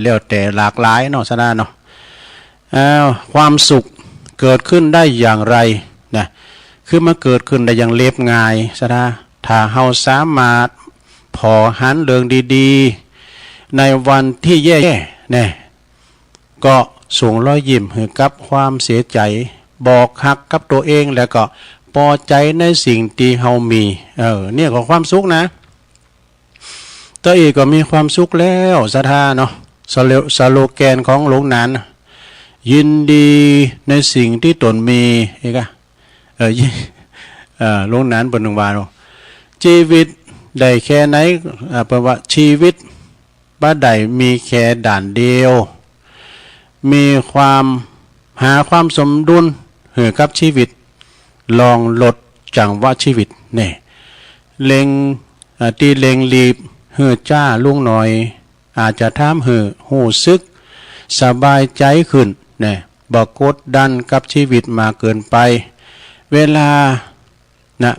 Speaker 1: แล้วแต่หลากหลายเนาะศรัทธาเนาะความสุขเกิดขึ้นได้อย่างไรนะคือมันเกิดขึ้นได้อย่างเรียบง่ายศรัทธาถ้าเฮาสามารถพอหันเรื่องดีๆในวันที่แย่ๆเนี่ยก็ส่งรอยยิ้มให้กับความเสียใจบอกฮักกับตัวเองแล้วก็พอใจในสิ่งที่เฮามีเนี่ยก็ความสุขนะตัวเองก็มีความสุขแล้วศรัทธาเนาะสโลแกนของหลวงนั้นยินดีในสิ่งที่ตนมีเอกหลวงนั้นบนหนึ่งวาเนาะชีวิตได้แค่ไหนแปลว่าชีวิตบ้าใดมีแค่ด่านเดียวมีความหาความสมดุลให้กับชีวิตลองลดจังว่าชีวิตเนี่ยเล็งตีเล็งรีบเหือจ้าลุงหน่อยอาจจะทำให้หูซึกสบายใจขึ้นเนี่ยบอกกดดันกับชีวิตมาเกินไปเวลา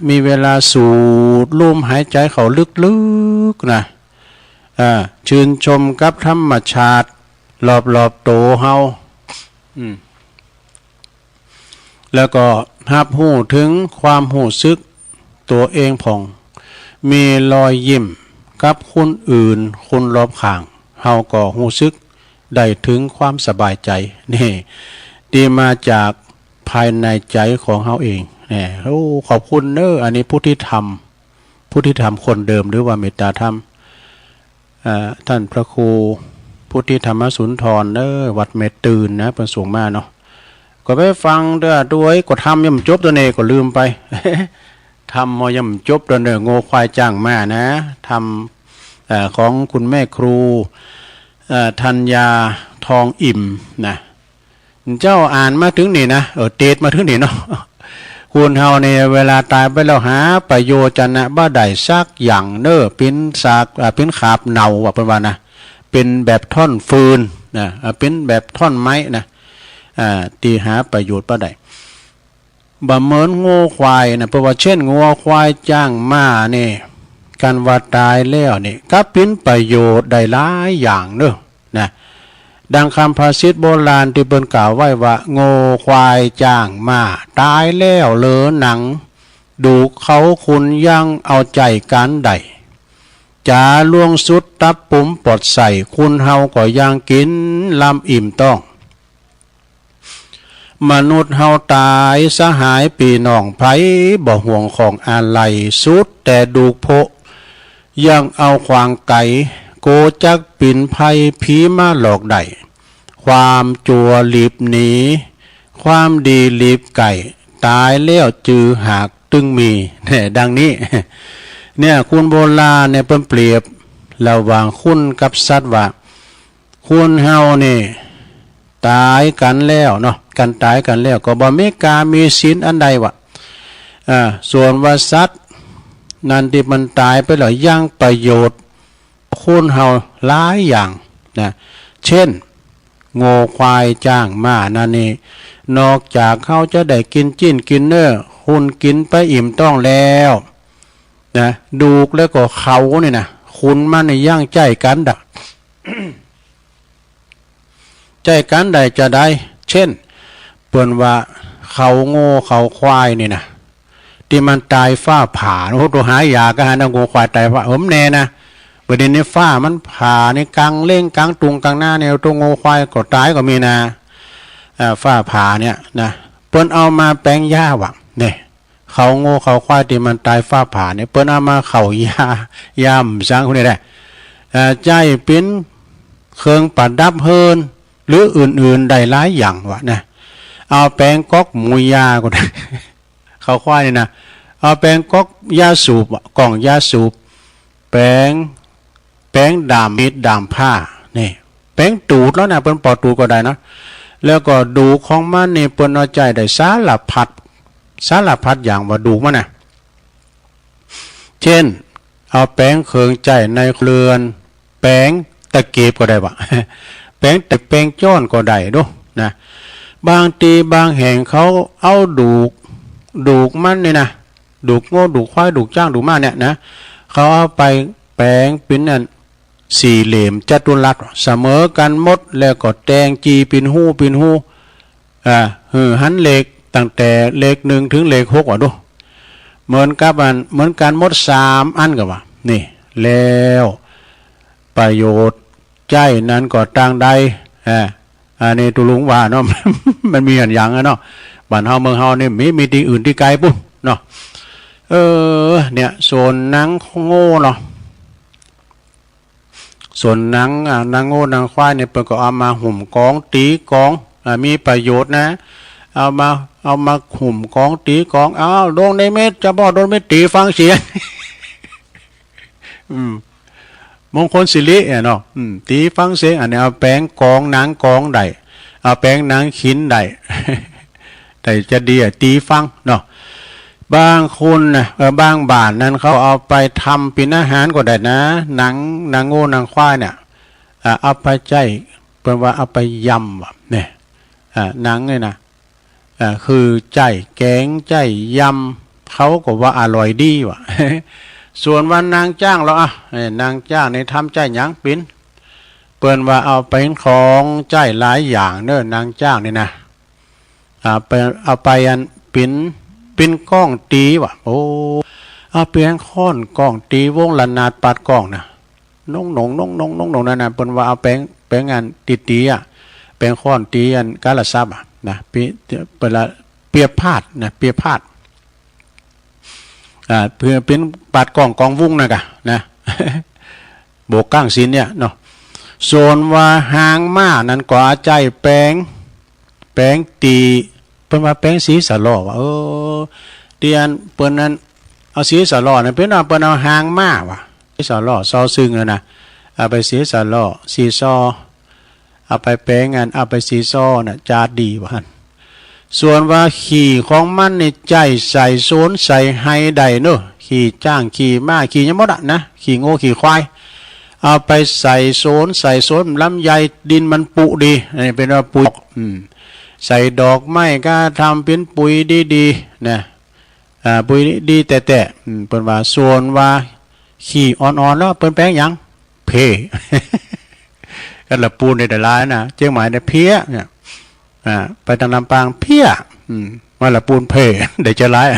Speaker 1: มีเวลาสูดลมหายใจเขาลึกๆนะชื่นชมกับธรรมชาติรอบๆโตเฮาแล้วก็รับหูถึงความหูซึกตัวเองผ่องมีรอยยิ้มกับคนอื่นคนรอบข้างเฮาก็หูซึกได้ถึงความสบายใจนี่ดีมาจากภายในใจของเฮาเองเนี่ยขอบคุณเนอะอันนี้ผู้ที่ทำคนเดิมหรือว่าเมตตาธรรมท่านพระครูพุทธิธรรมสุนทรเนอะวัดเมตตื่นนะประสงค์มาเนาะก็ไปฟังด้วยก็ทำย่ำจบตัวเนก็ลืมไป ทำมอย่ำจบตัวเนโง่ควายจ้างมานะทำของคุณแม่ครูธัญญาทองอิ่มนะเจ้าอ่านมาถึงนี่นะเตดมาถึงนี่เนาะคุณเฮาในเวลาตายไปแล้วหาประโยชน์จะนะบ้าใดซักอย่างเนอเป็นสากเป็นขาบเนาว่าเป็นว่านะเป็นแบบท่อนฟืนนะเป็นแบบท่อนไม้นะตีหาประโยชน์บ้าใดบ่เหมือนงูควายนะเพราะว่าเช่นงูควายจ้างมาเนี่ยการว่าตายแล้วนี่ก็เป็นประโยชน์ได้หลายอย่างเนอะนะดังคำภาษิตโบราณที่เปิ้นกล่าวไว้ว่าโง่ควายจ้างมาตายแล้วเหลือหนังดูเขาคุณยังเอาใจการใดจาล่วงสุดตับปุ๋มปลดใส่คุณเฮาก็ยังกินลำอิ่มต้องมนุษย์เฮาตายสหายปีน้องไผบ่ห่วงของอะไรสุดแต่ดูโพยังเอาควางไก่โกจักปิ่นไพ่ผีมาหลอกได้ความจัวลีบหนีความดีลีบไก่ตายแล้วจือหากตึงมีเนี่ยดังนี้เนี่ยคุณโบราณเนี่ยเปรียบระหว่างคุณกับสัตว์ว่าคุณเฮานี่ตายกันแล้วเนาะกันตายกันแล้วก็บ่มีกามีศีลอันใดวะส่วนว่าสัตว์นั่นที่มันตายไปแล้วยังประโยชน์คุณเฮาหลายอย่างนะเช่นโง่ควายจ้างมานั่นนี่นอกจากเขาจะได้กินจิ้นกินเนื้อคุณกินไปอิ่มต้องแล้วนะดูกแล้วก็เขาเนี่ยนะคุณมันในย่างใจกันดัก ใจกันใดจะได้เช่นเปิ้นว่าเขาโง่เขาควายนี่นะที่มันตายฟ้าผ่าโอ้ตัวหายาก็หาโง่ควายตายฟ้าแน่นะประเด็นนี้ฟ้ามันผ่าในกลางเล่งกลางตุงกลางหน้าเนี่ยตัวโง่ควายก็ตายก็มีนะฟ้าผ่าเนี่ยนะเปิ้นเอามาแปลงหญ้าว่ะเนี่ยเขาโง่เขาควายที่มันตายฟ้าผ่าเนี่ยเปิ้นเอามาเขาหญ้าย่ำสร้างคนนี้ได้ใจเป็นเครื่องประดับเฮินหรืออื่นๆได้หลายอย่างวะนะเอาแปลงก๊อกหมูยาก็ได้ เขาควายนี่นะเอาแปลงก๊อกยาสูบกล่องยาสูบแปลงดามมิดดามผ้านี่แปลงตูดแล้วนะเปิ้นปอดตูดก็ได้นะแล้วก็ดูของมันนี่เปิ้นเอาใจได้สารพัดอย่างว่าดูมันนะเช่นเอาแปลงเครื่องใจในเรือนแปลงตะเกียบก็ได้วะ แปลงแต่แปลงจ้อนก็ได้ดูนะบางทีบางแห่งเขาเอาดูกมันนี่นะดูกโง่ดูกควายดูกจ้างดูกม้าเนี่ยนะเขาเอาไปแปลงเป็นอันสี่เหลี่ยมจัตุรัสเสมอกันหมดแล้วก็แตงจีเป็นหูหันเหล็กตั้งแต่เหล็ก1ถึงเหล็ก6ว่ะดูเหมือนกันหมด3อันกับว่านี่แล้วประโยชน์ใจนั้นก็ต่างใดอันนี้ตุลุงว่าเนาะ มันมีอย่างเนาะบ้านเฮาเมืองเฮานี่มีที่อื่นที่ไกลปุ๊บเนาะเนี่ยส่วนหนังโง่เนาะส่วนหนังโง่นางควายเนี่ยเพิ่นก็เอามาหุ่มกองตีกองมีประโยชน์นะเอามาหุ่มกองตีกองโดนในเม็ดจะบ่โดนเม็ดตีฟังเสียง มงคลสิริเนาะตีฟังเสียงอันนี้เอาแป้งกองหนังกองได้เอาแป้งหนังขินได้ แต่จะดีตีฟังเนาะบางคนนะบางบ้านนั้นเขาเอาไปทำเป็นอาหารก็ได้นะหนังโง่นางควายเนี่ยเอาไปใจเป็นว่าเอาไปยำเนี่ยหนังเนี่ยนะคือใจแกงใจยำเขาก็ว่าอร่อยดีว่ะ ส่วนวันนางจ้างเรานางจ้างในทำใจหยังปิ้นเปิ้นว่าเอาเป็นของใจหลายอย่างเนอะนางจ้างนี่นะเอาไปอันเป็นกล้องตีว่ะโอ้เอาเปลี่ยนค้อนกล้องตีวงละนาดปัดกล้องนะน้องนั่นนะเปิ้นว่าเอาแปลงงานตีแปลงค้อนตีอันกาลซับนะเปียพาดนะเปียพาดเพื่อเป็นปัดกล้องวุ้งนะกะนะ โบกก้างสินเนี่ยเนาะส่วนว่าหางม้านั้นก็อาใจแปลงตีเปิ้นว่าแป้งสีสะล้อว่าเตียนเปิ้นนั้นเอาสีสะล้อนั่นเปิ้นเอาหางม้าว่ะสีสะล้อซอซึ่งนะเอาไปสีสะล้อสีซอเอาไปแป้งอันเอาไปสีซอน่ะจาดดีว่าหั่นส่วนว่าขี่ของมันในใจใส่โซนใส่ไฮได้เนอะขี่จ้างขี่ม้าขี่ยังหมดนะขี่โง่ขี่ควายเอาไปใส่โซนลำไยดินมันปุดีนี่เป็นว่าปุ๋ยใส่ดอกไม้ก็ทำเป็นปุ๋ยดีๆนะปุ๋ยดีแต่เปิ้นว่าส่วนว่าขี้อ่อนๆแล้วเปิ้นแป้งหยังเพ กันละปูนในแต่ละนะเจียงหมายในเพี้ยเนี่ยไปทางลำปางเพี้ยว่าละปูนเพ ได้จะร้าย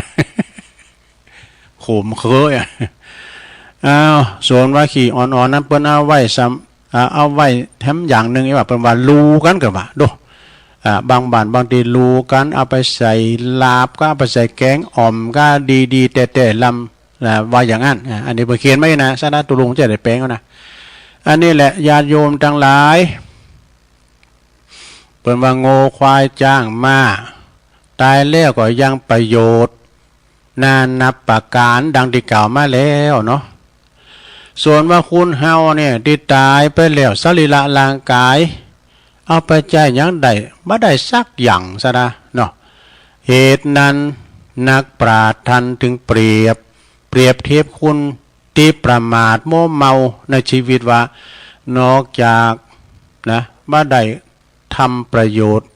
Speaker 1: โขมเคยส่วนว่าขี้อ่อนๆนั้นเปิ้นเอาไว้เอาไว้แถมอย่างนึงว่าเปิ้นว่าลูกันก็ว่าดูบางบ้านบางทีรูกันเอาไปใส่ลาบก็เอาไปใส่แกงอ่อมก็ดีแต่ลำว่าอย่างนั้นอันนี้เขียนไว้นะสาระตุลุงจะได้แปลงนะอันนี้แหละญาติโยมทั้งหลายเปิ้นว่าโง่ควายจ้างมาตายแล้วก็ยังประโยชน์นานับประการดังที่กล่าวมาแล้วเนาะส่วนว่าคุณเฮาเนี่ยที่ตายไปแล้วสรีระร่างกายเอาไปใจยังได้บ่ได้สักอย่างซะนะเนาะเหตุนั้นนักปราชญ์ท่านถึงเปรียบเทียบคุณที่ประมาทโม้เมาในชีวิตว่านอกจากนะบ่ได้ทำประโยชน์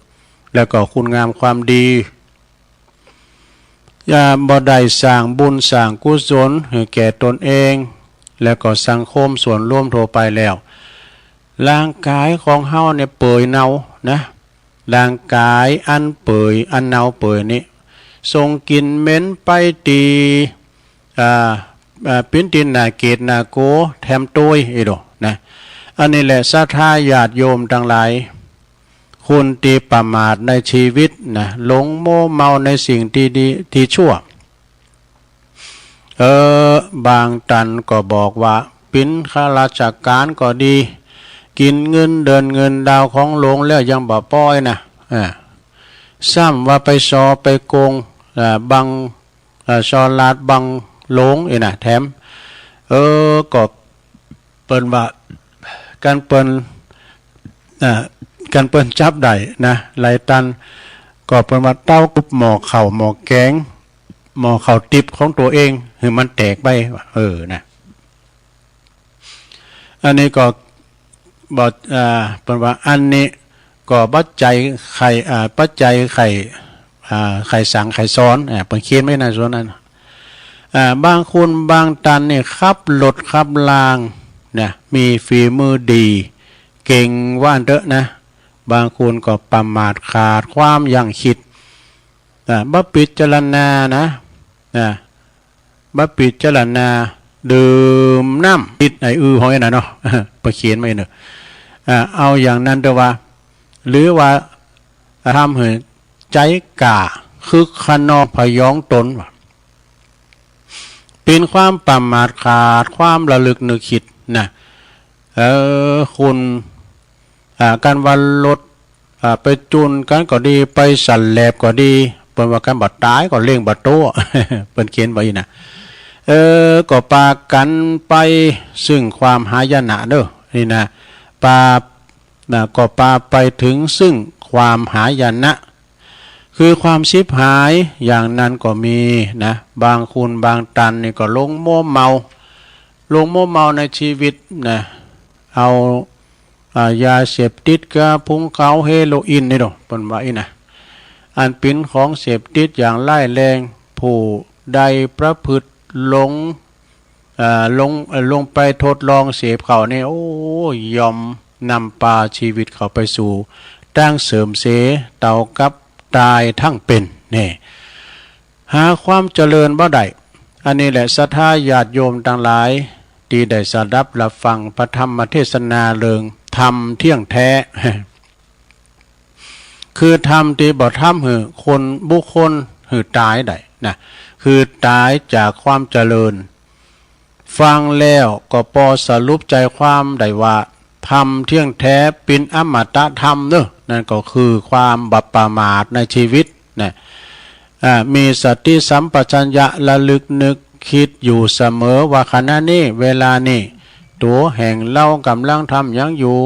Speaker 1: แล้วก็คุณงามความดีอย่าบ่ได้สร้างบุญสร้างกุศลให้แก่ตนเองแล้วก็สังคมส่วนร่วมทั่วไปแล้ว ร่างกายของเฮาเนี่ยเปื่อยเน่านะร่างกายอันเปื่อยอันเน่าเปื่อยนี้ส่งกลิ่นเหม็นไปตีปิ้นตินนาเกตนาโกแถมตัวอีโดนะอันนี้แหละศรัทธาญาติโยมทั้งหลายคุณตีประมาทในชีวิตนะหลงโมเมาในสิ่งที่ดีที่ชั่วบางตันก็บอกว่าปิ้นข้าราชการก็ดีกินเงินเดินเงินดาวของหลวงแล้วยังบ่ป้อยนะซ้ำว่าไปซอไปโกงบังซอลาดบังหลงอีนะแถมก็เปิ้นว่าการเปิ้นจับได้นะหลายตันก็เปิ้นว่าเต้ากุบหมอเข่าหมอแกงหมอเข่าติบของตัวเองคือมันแตกไปนะอันนี้ก็บอกเป็นว่าอันนี้ก็ปัจจัยไข่ปัจจัยไข่สังไข่ซ้อนเป็นเขียนไม่นานส่วนนั้นบางคนบางตันเนี่ยขับรถขับลางเนี่ยมีฝีมือดีเก่งว่านเถอะนะบางคนก็ประมาทขาดความยังคิดบัพพิจารณานะบัพพิจารณาดื่มน้ำติดหอยนะเนาะประเขียนไม่เนอะเอาอย่างนั้นเถอะว่าหรือว่าทำให้ใจกะคึกขนองพยองตนเป็นความประมาทขาดความระลึกนึกคิดนะคุณการวันรถไปจุนกันก็ดีไปสั่นแหลบก็ดีเป็นว่าการบัดตายก็เลี้ยงบัดโตเป็นเขียนไว้นะก็ปากันไปซึ่งความหายนะเด้อนี่นะก็ปาไปถึงซึ่งความหายนะคือความชิบหายอย่างนั้นก็มีนะบางคุณบางตันนี่ก็ลงโม่เมาในชีวิตนะเอายาเสพติดกะพุงเขาเฮโรอีนนี่ดอกเป็นว่าอีนะอันเป็นของเสพติดอย่างร้ายแรงผู้ใดประพฤติลงไปทดลองเสพเขาเนี่ยโอ้ยอมนำพาชีวิตเขาไปสู่ตั้งเสริมเสเต่ากับตายทั้งเป็นนี่หาความเจริญบ่ได้อันนี้แหละศรัทธาญาติโยมทั้งหลายที่ได้สดับรับฟังพระธรรมเทศนาเริงธรรมเที่ยงแท้ คือธรรมที่บ่ทำให้คนบุคคลหือตายได้นะคือตายจากความเจริญฟังแล้วก็พอสรุปใจความได้ว่าธรรมเที่ยงแท้เป็นอมตะธรรมเนอะนั่นก็คือความบัพประมาทในชีวิตนะมีสติสัมปชัญญะระลึกนึกคิดอยู่เสมอว่าขณะนี้เวลานี้ตัวแห่งเรากำลังทำยังอยู่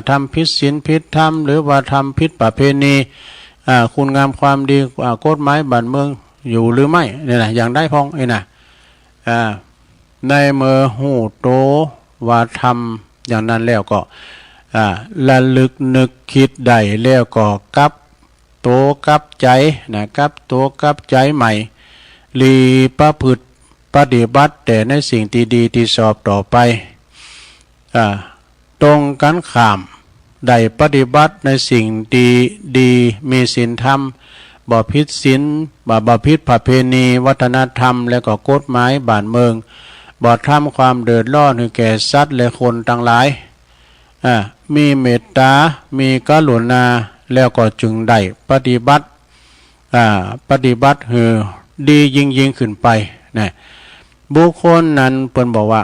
Speaker 1: ทำผิดศีลผิดธรรมหรือว่าทำผิดประเพณีคุณงามความดีกฎหมายบ้านเมืองอยู่หรือไม่เนี่ยนะอย่างได้พองนะในเมื่อหูโตว่าทำอย่างนั้นแล้วก็ระลึกนึกคิดได้แล้วก็กับโตกับใจนะกับโตกับใจใหม่รีประพฤติปฏิบัติแต่ในสิ่งที่ดีที่ชอบต่อไปตรงกันข้ามได้ปฏิบัติในสิ่งดีมีศีลธรรมบ่ผิดศีลบ่ผิดประเพณีวัฒนธรรมและก็กฎหมายบ้านเมืองบ่ทำความเดือดร้อนให้แก่สัตว์และคนทั้งหลายมีเมตตามีกรุณาแล้วก็จึงได้ปฏิบัติให้ดียิ่งขึ้นไปนะบุคคลนั้นเพิ่นบอกว่า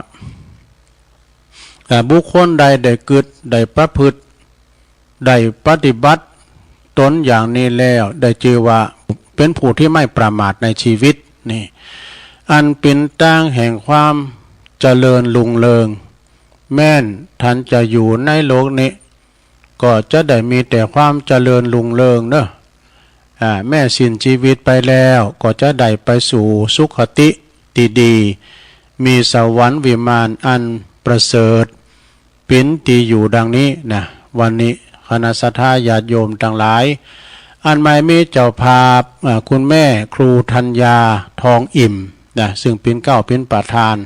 Speaker 1: บุคคลใดได้เกิดได้ประพฤติได้ปฏิบัติตนอย่างนี้แล้วได้ชื่อว่าเป็นผู้ที่ไม่ประมาทในชีวิตนี่อันเป็นตั้งแห่งความเจริญรุ่งเรืองแม้นท่านจะอยู่ในโลกนี้ก็จะได้มีแต่ความเจริญรุ่งเรืองเนอะแม่สิ้นชีวิตไปแล้วก็จะได้ไปสู่สุขติดีๆมีสวรรค์วิมานอันประเสริฐเป็นที่อยู่ดังนี้นะวันนี้คณะสัทธาญาติโยมทั้งหลายอันไม่มีเจ้าภาพคุณแม่ครูธัญญาทองอิ่มนะซึ่งเป็นเก้าเป็นประธาน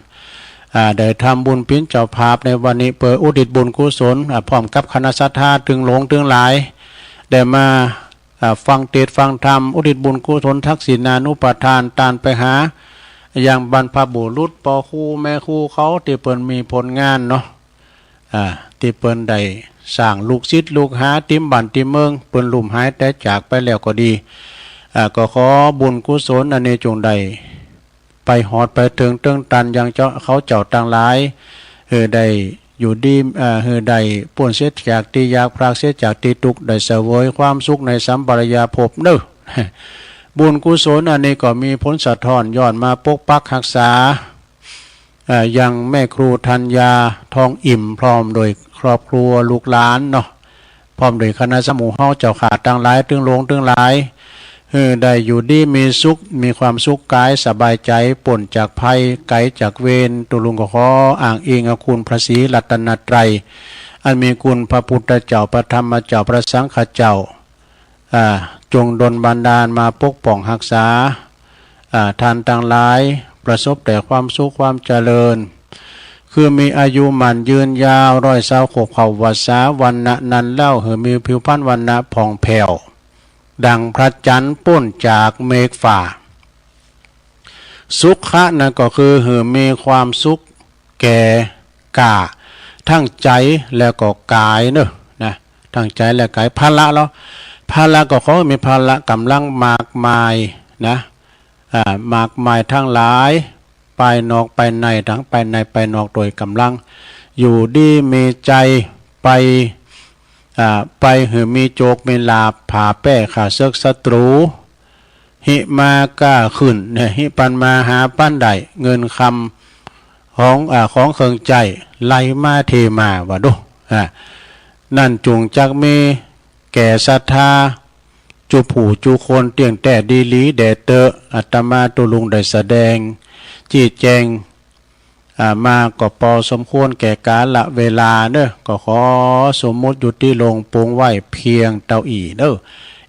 Speaker 1: ได้ทำบุญปิ้นเจ้าภาพในวันนี้เปิดอุทิศบุญกุศลพร้อมกับคณะศรัทธาถึงหลงถึงหลายได้มาฟังเทศน์ฟังธรรมอุทิศบุญกุศลทักษิณานุปทานตานไปหาอย่างบรรพบุรุษพ่อครูแม่ครูเขาที่เปิ้นมีผลงานเนาะที่เปิ้นได้สร้างลูกศิษย์ลูกหาติมบ้านติมเมืองเปิ้นลุ่มหายแต่จากไปแล้วก็ดีก็ขอบุญกุศลอันนี้จงได้ไปหอดไปถึงเติงตันอย่างเจ้าเขาเจ้าต่างหลายได้อยู่ดีได้ป่วนเสียจากตียากพรากเสียจากตีตุกได้เสวยความสุขในสัมปรายาภพเด้อบุญกุศลอันนี้ก็มีผลสะท้อนย้อนมาปกปักรักษายังแม่ครูธัญญาทองอิ่มพร้อมโดยครอบครัวลูกหลานเนาะพร้อมโดยคณะสมุเฮาเจ้าขาดต่างหลายตึงลงตึงหลายได้อยู่ดีมีสุขมีความสุขกายสบายใจป่นจากภัยไกลจากเวรตุลุงก็ขออ่างอิงคุณพระศรีรัตนตรัยอันมีคุณพระพุทธเจ้าพระธรรมเจ้าพระสังฆเจ้าจงดลบันดาลมาปกป้องรักษาทานต่างหลายประสบแต่ความสุขความเจริญคือมีอายุมันยืนยาว120 ขวบเขาวัษาวันณะนันเล่ามีผิวพรรณวันณะผ่องแผ้วดังพระจันทร์ป้นจากเมฆฝ่าสุขะนั่นก็คือมีความสุขแก่กาทั้งใจแล้วก็กายเนอะนะทั้งใจและกายภาระแล้วภาระก็เขามีภาระกำลังมากมายนะมากมายทั้งหลายไปนอกไปในทั้งไปในไปนอกโดยกำลังอยู่ดีมีใจไปมีโจกมีลาบผ่าแป้ขาเซึกศัตรูหิมาก้าขึ้นเนี่ยหิปันมาหาปั้นใดเงินคำของเครื่องใจไหลมาเทมาว่าดูนั่นจุงจักมีแก่ศรัทธาจูผู้จูคนเตียงแต่ดีลีแดเตออัตมาตุลุงได้แสดงจี้แจงมาก็พอสมควรแก่กาละเวลาเด้อก็ขอสมมุติอยู่ที่ลงปงไหวเพียงเต้าอีเด้อ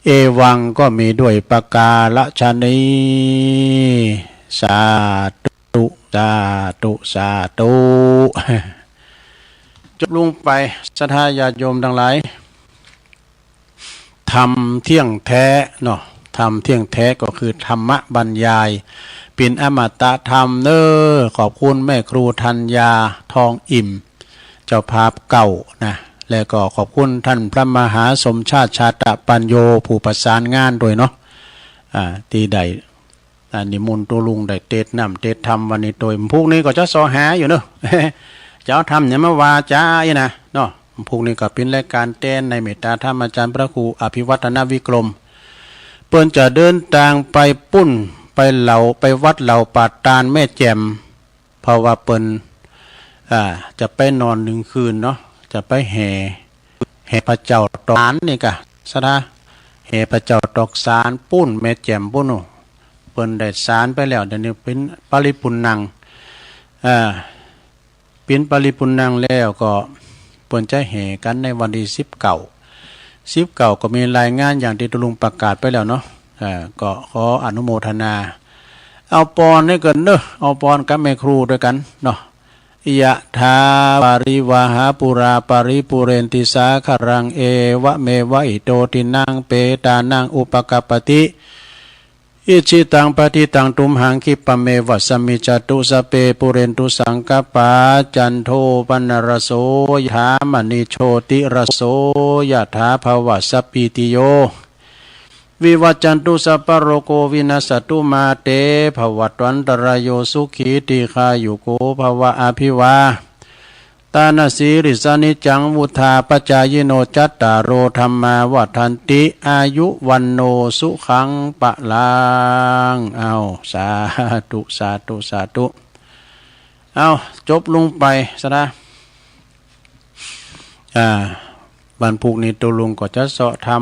Speaker 1: เอวังก็มีด้วยประกาละชนีสาธุสาธุสาธุจบลงไปศรัทธาญาติโยมทั้งหลายธรรมเที่ยงแท้เนาะธรรมเที่ยงแท้ก็คือธรรมบรรยายเป็นอมตะธรรมเน้อขอบคุณแม่ครูธัญญาทองอิ่มเจ้าภาพเก่านะและก็ขอบคุณท่านพระมหาสมชาติชาตปัญโยผู้ประสานงานด้วยเนาะที่ใดนิมนต์ตัวลุงได้เทศนำเทศธรรมวันนี้โดยพวกนี้ก็จะสอหาอยู่เนาะ เจ้าทำเนี่ยมาวาจ้าอีนะเนาะพวกนี้ก็เป็นรายการเต้นในเมตตาธรรมอาจารย์พระครูอภิวัฒนวิกรมเปิ้นจะเดินทางไปปุ้นไปเหล่าไปวัดเหล่าปาตานแม่แจ่มเพราะว่าเปิ้นจะไปนอน1 คืนเนาะจะไปแห่พระเจ้าตอกสารนี่กะสะดาแห่พระเจ้าตอกสารปุ้นแม่แจ่มปุ้นเปิ้นได้สารไปแล้วเดี๋ยวนี้เป็นปริปุณนังเป็นปริปุณนังแล้วก็เปิ้นจะแห่กันในวันที่19ก็มีรายงานอย่างที่ตุลุงประกาศไปแล้วเนาะก็ขออนุโมทนาเอาปอนให้กันเนอะเอาปอนกับแม่ครูด้วยกันเนาะยะถาปาริวาหาปุราปาริปุเรนติสาครังเอวะเมวะอิโตตินังเปตานังอุปกปติอิจิตังปฏิตังตุมหังคิปะเมวัสมิจตุสเปปุเรนตุสังกปาจันโทปนรโสยถามณิโชติรโสยถาภวสัพพิติโยวิวัจจันตุสัพพโรโกวินัสตุมาเตภวัตวันตรายโยสุขีติคายุโกภวะอภิวาตานาสีริสานิจังวุธาปจายโนจัตตารโรธรรมาวัฏันติอายุวันโนสุขังปะลังเอาสาธุสาธุสาธุเอาจบลงไปซะนะบรรพุกนี้ตัวลุงก็จะเสาะทำ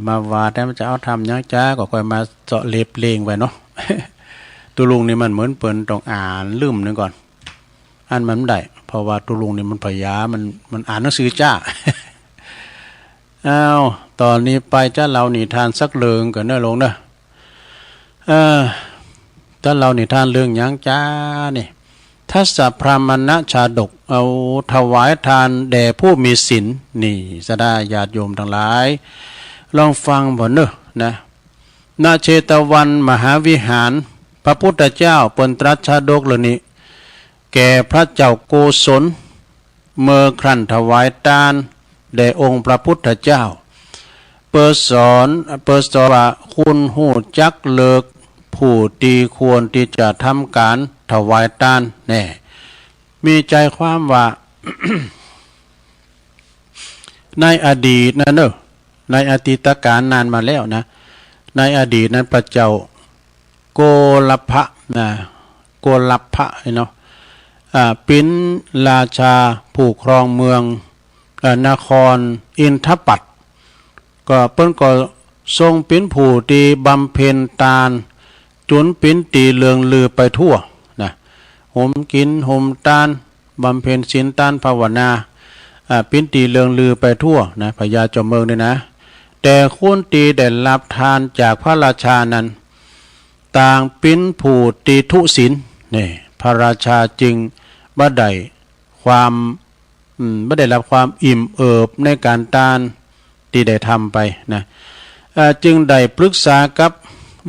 Speaker 1: มาวาแต่มันจะเอาทำยังจ้าก็ค่อยมาเจาะเล็บเลงไปเนาะ ตัวลุงนี่มันเหมือนเปิ่นต้องอ่านลืมนึงก่อนอ่านมันไม่ได้เพราะว่าตัวลุงนี่มันพยามันอ่านหนังสือจ้า อ้าวตอนนี้ไปจ้าเรานิทานสักเรื่องก่อนเนอะลงเนอะจ้าเรานิทานเรื่องยังจ้านี่ท ทัสสะพรามณชาดกเอาถวายทานแด่ผู้มีศีลนี่สดาญาติโยมทั้งหลายลองฟังบ่เนอะนะณเชตวันมหาวิหารพระพุทธเจ้าเปิ้นตรัสชาดกเหล่านี้แก่พระเจ้าโกศลเมื่อครั้นถวายทานแด่องค์พระพุทธเจ้าเปิดสอนว่าคุณหูจักเลิกผู้ที่ควรที่จะทำการถวายทานแน่มีใจความว่า ในอดีตนั่นเนอะในอดีตการนานมาแล้วนะในอดีตนั้นพระเจ้าโกลพะนะโกลพะเนาะเป็นราชาผู้ครองเมืองนครอินทปัตก็เปิ้นก็ทรงเป็นผู้ที่บำเพ็ญทานจนเป็นตีเลืองลือไปทั่วนะห่มกินห่มทานบำเพ็ญศีลทานภาวนาเป็นตีเลืองลือไปทั่วนะพญาจอมเมืองนี่นะแต่คนตีได้รับทานจากพระราชานั้นต่างเป็นผู้ตีทุศีลนี่พระราชาจึงบ่ได้รับความอิ่มเอิบในการทานที่ได้ทำไปนะจึงได้ปรึกษากับ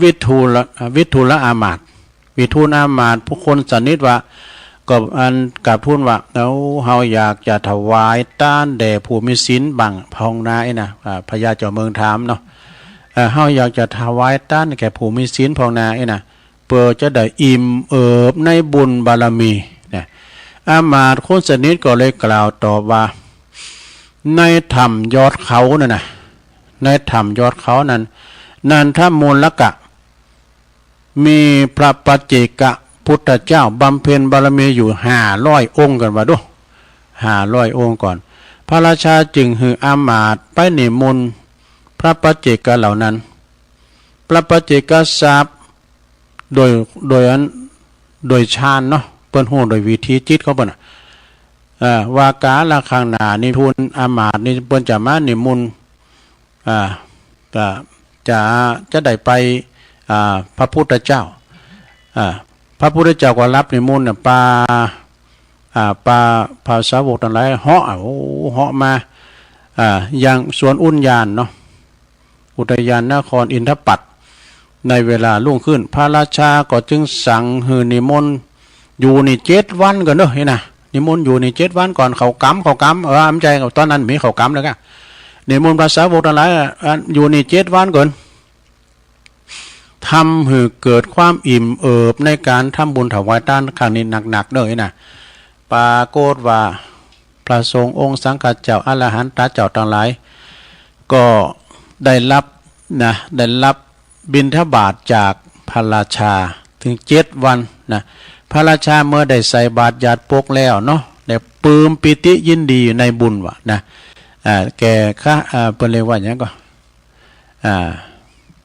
Speaker 1: วิทูลอามาตย์ผู้คนสนิทว่ากับทูลว่าเฮาอยากจะถวายทานแด่ผู้มีศีลบังพองนานะพญาเจ้าเมืองถามเนาะเฮาอยากจะถวายทานแก่ผู้มีศีลพองนานะเพื่อจะได้อิ่มเอิบในบุญบารมีนะอามาตย์คนสนิทก็เลยกล่าวตอบว่าในถ้ำยอดเขานั่นนะในถ้ำยอดเขานั้นนันทมูลกะมีพระปัจเจกพุทธเจ้าบำเพ็ญบารมีอยู่500 องค์กันว่าดู500 องค์ก่อนพระราชาจึงหืออามาตย์ไปนิมนต์พระปัจเจกเหล่านั้นพระปัจเจกทราบโดยฌานเนาะเปิ้นฮู้โดยวิธีจิตเขาเปิ้นว่ากาละข้างหน้านี่ทูลอามาตย์นี่เปิ้นจะมานิมนต์จะได้ไปพระพุทธเจ้าพระพุทธเจ้าก็รับนิมนต์ปาภาษาวกทั้งหลายเหาะมาอย่างสวนอุทยานเนาะอุทยานนครอินทปัตในเวลารุ่งขึ้นพระราชาก็จึงสั่งให้นิมนต์อยู่นี่7 วันก่อนเด้อเห็นนะนิมนต์อยู่นี่7 วันก่อนเขากำอำใจตอนนั้นมีเขากำแล้วก็นิมนต์ภาษาวกทั้งหลายอยู่นี่7 วันก่อนทำให้เกิดความอิ่มเอิบในการทำบุญถวายทานครั้งนี้หนักๆเลยนะปรากฏว่าพระสงฆ์องค์สังฆเจ้าอรหันตเจ้าทั้งหลายก็ได้รับบิณฑบาตจากพระราชาถึง7 วันนะพระราชาเมื่อได้ใส่บาตรญาติปกแล้วเนาะได้ปลื้มปิติยินดีในบุญวะนะแก่ข้าเปิ้นเรียกว่าอย่างก็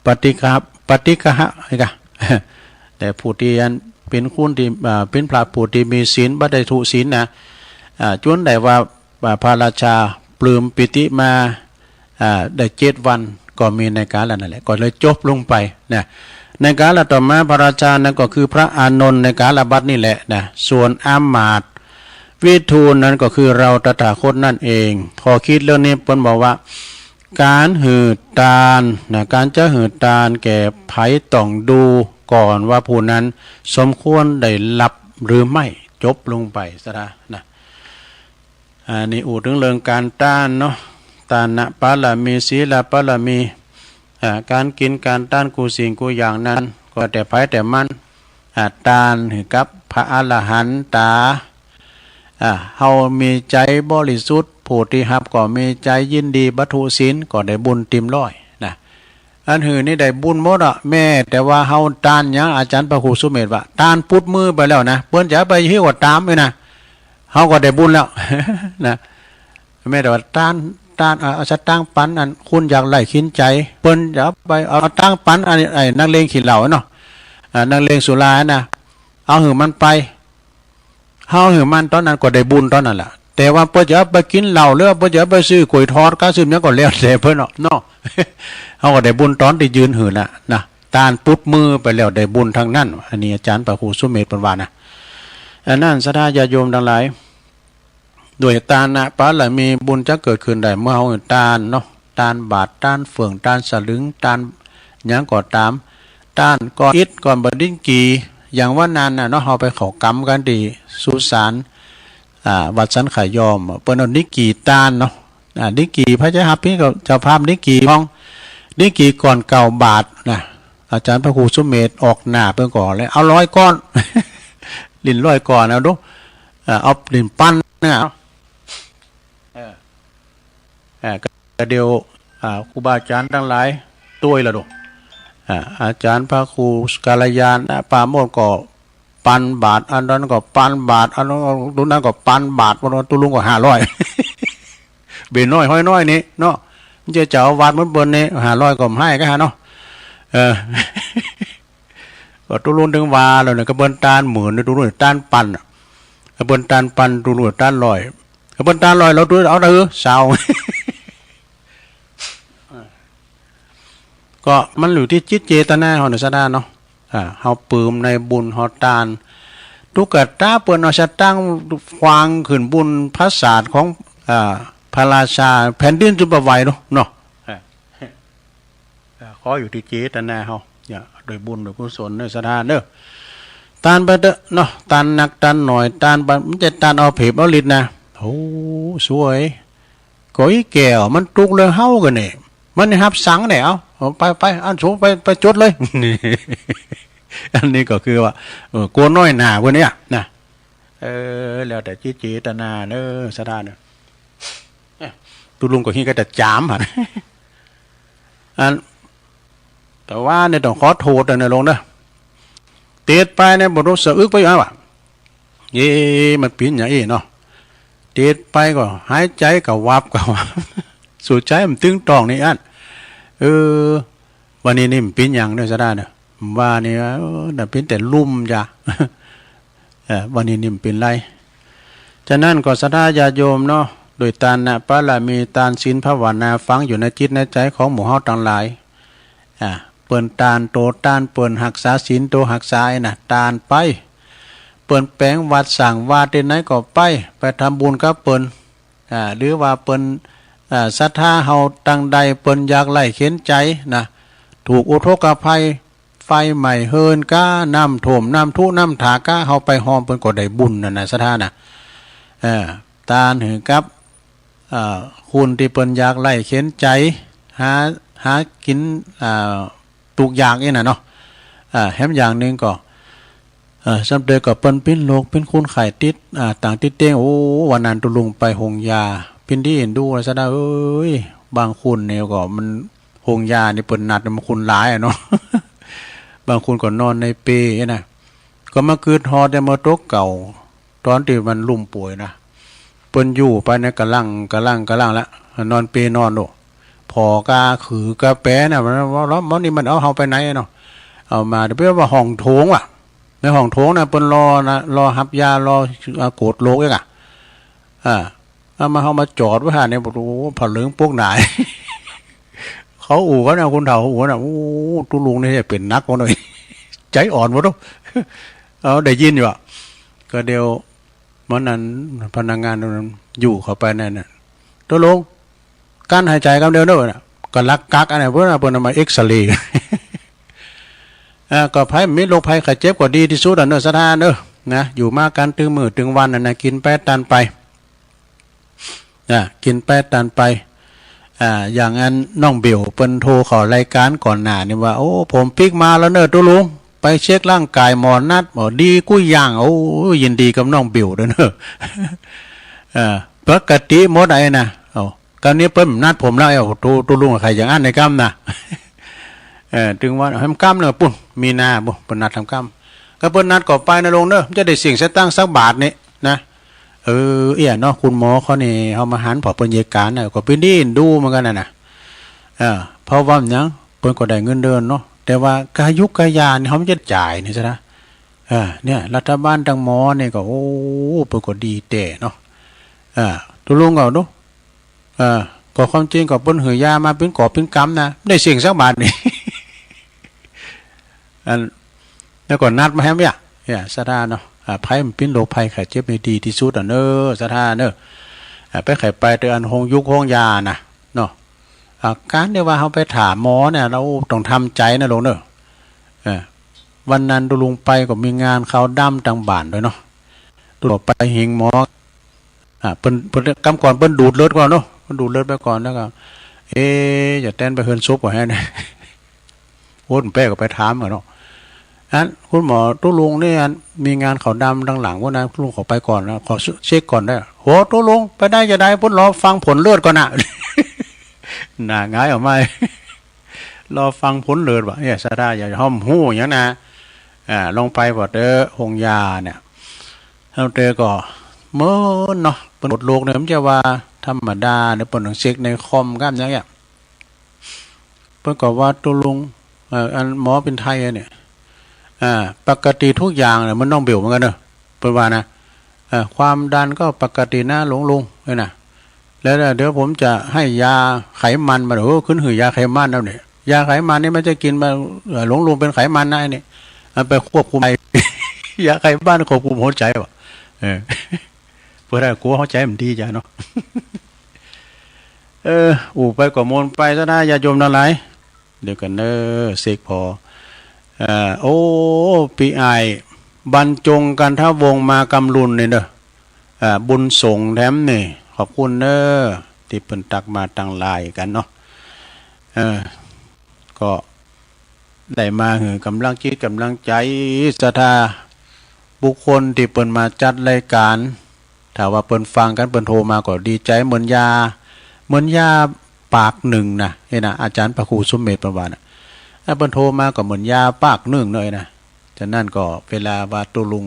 Speaker 1: ปฏิฆะไอ้กะแต่ผู้ที่เป็นคุณที่เป็นพระผู้ที่มีศีลบ่ได้ทุศีลนะจนได้ว่าพระราชาปลื้มปิติมาได้7 วันก็มีในกาลนั่นแหละก็เลยจบลงไปนะในกาลต่อมาพระราชานั้นก็คือพระอานนท์ในกาลบัดนี่แหละนะส่วนอามาตย์วิทูลนั้นก็คือเราตถาคตนั่นเองพอคิดเรื่องนี้เพิ่นบอกว่าการหือทานนะการจะหือทานแก่ไผต้องดูก่อนว่าผู้นั้นสมควรได้รับหรือไม่จบลงไปซะนะนี่อู่ถึงเรื่องการทานเนาะทานะปาละมีศีลปาละมีการกินการทานกูสิ่งกูอย่างนั้นก็แต่ไผแต่มันทานให้กับพระอรหันตาเฮามีใจบริสุทธิ์ผู้ที่รับก็มีใจยินดีบัตถุศีลก็ได้บุญเต็มร้อยนะอันหือนี่ได้บุญหมดอ่ะแม่แต่ว่าเฮาทานหยังอาจารย์พระครูสุเมธว่าทานพุทธมือไปแล้วนะเพิ่นจะไปหิ้วตามเลยนะเฮาก็ได้บุญแล้ว นะแม่แต่ว่าทานเอาสตั้งปันอันคุณอยากไล่ขินใจเปิ้นจะไปเอาตั้งปันอันไอ้นักเลงขี้เหล้าเนาะนักเลงสุรานะเอาหือมันไปเฮาหือมันตอนนั้นก็ได้บุญตอนนั้นล่ะแต่ว่าเพิ่นจะไปกินเหล้าหรือเพิ่นจะไปซื้อกล้วยทอดก็ซื้อหยังก็แล้วแต่เพิ่นเนาะเฮาก็ได้บุญตอนที่ยืนหือน่ะนะตานปุ๊บมือไปแล้วได้บุญทางนั้นอันนี้อาจารย์พระครูสุเมธเพิ่นว่านะ อันนั้นสดาญาโยมทั้งหลายด้วยตานะปะละมีบุญจะเกิดขึ้นได้เมื่อเฮาตานเนาะตานบาทตานเฟื่องตานสลึงตานหยังก็ตามตานก่ออิฐก่อนบดิ้งกีอย่างว่านั้นน่ะเนาะเฮาไปเข้ากรรมกันดีสุสานวัดสันขายอมเปิ้นเอานิกีตานเนาะนิกีพระเจ้าฮับพี่กับเจ้าภาพนิกีห้องนิกีก่อนเก่าบาทนะอาจารย์พระครูสุเมธออกหน้าเพิ่นก่อนเลยเอา100 ก้อน ลิ้น100 ก้อนเอาดูเอาลิ้นปั้นเนี่ยก็เดียวครูบาอาจารย์ทั้งหลายตัวละดูอาจารย์พระครูกาลยานปาโมดก็ปันบาทอันนั้นก็ปันบาทอันนั้นก็ปันบาทวันตุลุงก็500 เบนน้อยห้อยน้อยนี่เนาะมันจะเจ้าวัดมันเบิ้ลนี่500ก็ให้ก็เนาะก็ตุลุงถึงว่าแล้วเนี่ยกระเบิ้ลตานหมื่นตุลุงตานปันกระเบิ้ลตานปันตุลุงตานลอยกระเบิ้ลตานลอยเราตัวเอาเด้อสาวก็มันอยู่ที่จิตเจตนาเฮาเนี่ยซะได้เนาะเฮาปืมในบุญเฮาตานทุกกะตาเปิ้นเอาชะตั้งฟังขึ้นบุญพระศาสตร์ของพระราชาแผ่นดินจุบไว้เนาะขออยู่ที่เจตนาเฮาอย่าโดยบุญโดยกุศลเด้อสถานเด้อตานไปเด้อเนาะตานหนักตานหน่อยตานมันจะตานเอาเผ็บเอาฤทธิ์นะโอ้สวยก้อยแก้วมันตุกเลยเฮากันนี่มันนี่รับสังได้เอาไปอันสูงไปจดเลย อันนี้ก็คือว่ากลัวน้อยหนาพวกนี้นะแล้วแต่จิตเจตนาเนอะสะดาเนอะตุลุงก็ขี้ก็จะจามฮะอันแต่ว่าเนี่ยต้องขอโทษนะลงนะเตียดไปเนี่ยบทรู้สึกอึกไปอยู่อ่ะมันปีนอย่างนี้เนาะเตียดไปก็หายใจกับวับสุดใจมันตึงตองนี่อันวันนี้นี่มันปีนอย่างเนี่ยสะดาเนอะว่านี่แต่เป็นแต่ลุ่มจ้ะวันนี้นี่มันเป็นไรฉะนั้นก็ศรัทธาญาโยมเนาะโดยตานนะปะละมีตานศีลภาวนาฟังอยู่ในจิตในใจของหมู่เฮาทั้งหลายเปิ้นตานโตตานเปิ้นหักษาศีลโตหักษาไอ้น่ะตานไปเปิ้นแปลงวัดสั่งวาดที่ไหนก็ไปทำบุญกับเปิ้นหรือว่าเปิ้นศรัทธาเฮาตั้งใดเปิ้นอยากไล่เข็นใจนะถูกอุทกภัยไฟใหม่เฮินก้าน้ำท่วมน้ำทุน้ำถาก้าเฮาไปหอมเปิ้นก็ได้บุญนั่นน่ะศรัทธาน่ะตาหือกับคุณที่เปิ้นอยากไล่เข็นใจหากินตุกอย่างนี่น่ะเนาะแฮมอย่างนึงก็สำเร็จก็เปิ้นเป็นโรคเป็นคุณไข้ติดต่างติดเต้งโอ้วันนั้นตุลุงไปหงยาเป็นที่เห็นดูซะได้เอ้ยบางคุณเนี่ยก็มันหงยานี่เปิ้นนัดมันคุณหลายเนาะ บางคนก็นอนในเปรนะก็มาคืนฮอดแต่มาตกเก่าตอนที่มันลุ่มป่วยนะเปิ้นอยู่ไปในกะลังละนอนเปรนอนโดพอกาขือกาแปน่ะมันนี่มันเอาเฮาไปไหนเนาะเอามาเดี๋ยวไปว่าห้องโถงว่ะในห้องโถงน่ะเปิ้นรอรับยารอโกดโลกเองเอามาเฮามาจอดไว้หาในบ่รู้ผาเหลืองพวกไหน เขาอู่เขาเนี่ยคนเฒ่าอู่น่ะโอ้ตุลุงนี่เป็นนักบ่หน่อย ใจอ่อนบ่ต้องเอาได้ยินอยู่อ่ะก็เดี๋ยวมันนั้นพนักงานนั้นอยู่เข้าไปนั่นน่ะตุลุงการหายใจกำเดียวเด้อน่ะก็ลักกักอันนี้เพิ่นมาเอ็กซเรย์ ก็ภัยมีโรคภัยไข้เจ็บก็ดีที่สุดอันเด้อสถานเด้อนะอยู่มากันถึงมื้อถึงวันนั่นน่ะกินแปดตันไปกินแปดตันไปอย่างนั้นน้องเบลเปิ้นโทรขอรายการก่อนหน้านี่ว่าโอ้ผมปิกมาแล้วเนอะตุลุงไปเช็คร่างกายหมอนัดหมอดีกุ้ยย่างโอ้ยินดีกับน้องเบลเด้อเนอะปกติหมดไอ้น่ะคราวนี้เปิ้นนัดผมแล้วตุลุงใครอย่างอันในกรรมน่ะถึงว่าทำกรรมเนอะปุ่นมีนาบ่เปิ้นนัดทำกรรมก็เปิ้นนัดก็ไปนะลงเด้อจะได้เสี่ยงสตังค์สักบาทนี่นะเนาะคุณหมอเขานี่เฮามาหันพอปัญญาการน่ะก็เป็นดีดูเหมือนกันน่ะเพราะว่าหยังเพิ่นก็ได้เงินเดือนเนาะแต่ว่ากายุกายานี่เฮามันจะจ่ายนี่ซะนะเนี่ยรัฐบาลทั้งหมอนี่ก็โอ้เพิ่นก็ดีแต่เนาะตุลุงเอาเนาะก็ความจริงก็เปิ้นหือยามาเป็นกอบเป็นกำนะได้เสี่ยงสักบาทนี่ แล้วก็นัดมาให้มั้ยสะดาเนาะ ภัยมันเป็นโรคภัยไข้เจ็บในดีที่สุดเนอะสถานเนอะไปไข้ไปแต่อันหงยุกหงยานะเนาะการที่ว่าเขาไปถามหมอเนี่ยเราต้องทำใจนะลงเนอะวันนั้นตุลุงไปก็มีงานเขาดำตังบ้านด้วยเนาะตุลุงไปเฮงหมอเปิ้นกำก่อนเปิ้นดูดเลือดก่อนเนาะเปิ้นดูดเลือดไปก่อนแล้วก็อย่าเต้นไปเฮินซุปก่อนให้นะโอ้แป้ก็ไปถามเหมือนเนาะคุณหมอตุลุงนี่มีงานเขาดำดังหลังว่านะตุลุงขอไปก่อนนะขอเช็คก่อนได้โหตุลุงไปได้จะได้พุ่นรอฟังผลเลือดก่อนนะน่าง่ายออกมารอฟังผลเลือดว่ะเนี่ยซะได้อย่าห้อมหู้อย่างนะลงไปบ่เด้อหงยาเนี่ยเอาเตก็เมื่อเนาะเปิดโลกเนี่ยมันจะว่าธรรมดาเนี่ยเปิดเช็คในคอมกันอย่างเงี้ยเปิดก็ว่าตุลุงอันหมอเป็นไทยเนี่ยปกติทุกอย่างเนี่ยมันต้องเบี่ยวเหมือนกันเนอะเป็นว่านะความดันก็ปกตินะลุงเลยนะแล้วเดี๋ยวผมจะให้ยาไขมันมาขึ้นหือยาไขมันแล้วเนี่ยยาไขมันนี่มันจะกินมาลุงเป็นไขมันนะเนี่ยไปควบคุมยาไขมันควบคุมหัวใจวะเพื่อได้กลัวหัวใจมันดีจ้ะเนาะไปก่อมนไปซะนะอย่าโยมนั่นไรเดี๋ยวกันเสกพอปีไอบรรจงกันท่าวงมากำลุนเนี่ยเด้อบุญส่งแถมนี่ขอบคุณที่เปิ่นตักมาตั้งลายกันเนาะก็ได้มาหือกำลังคิดกำลังใจศรัทธาบุคคลที่เปิ่นมาจัดรายการถ้าว่าเปิ่นฟังกันเปิ่นโทรมาก็ดีใจเหมือนยาปากหนึ่งนะเห็นนะอาจารย์พระครูสมเด็จประวัติเปิ่นโทรมาก็เหมือนยาปากหนึ่งเลยนะฉะนั้นก็เวลาว่าตุลุง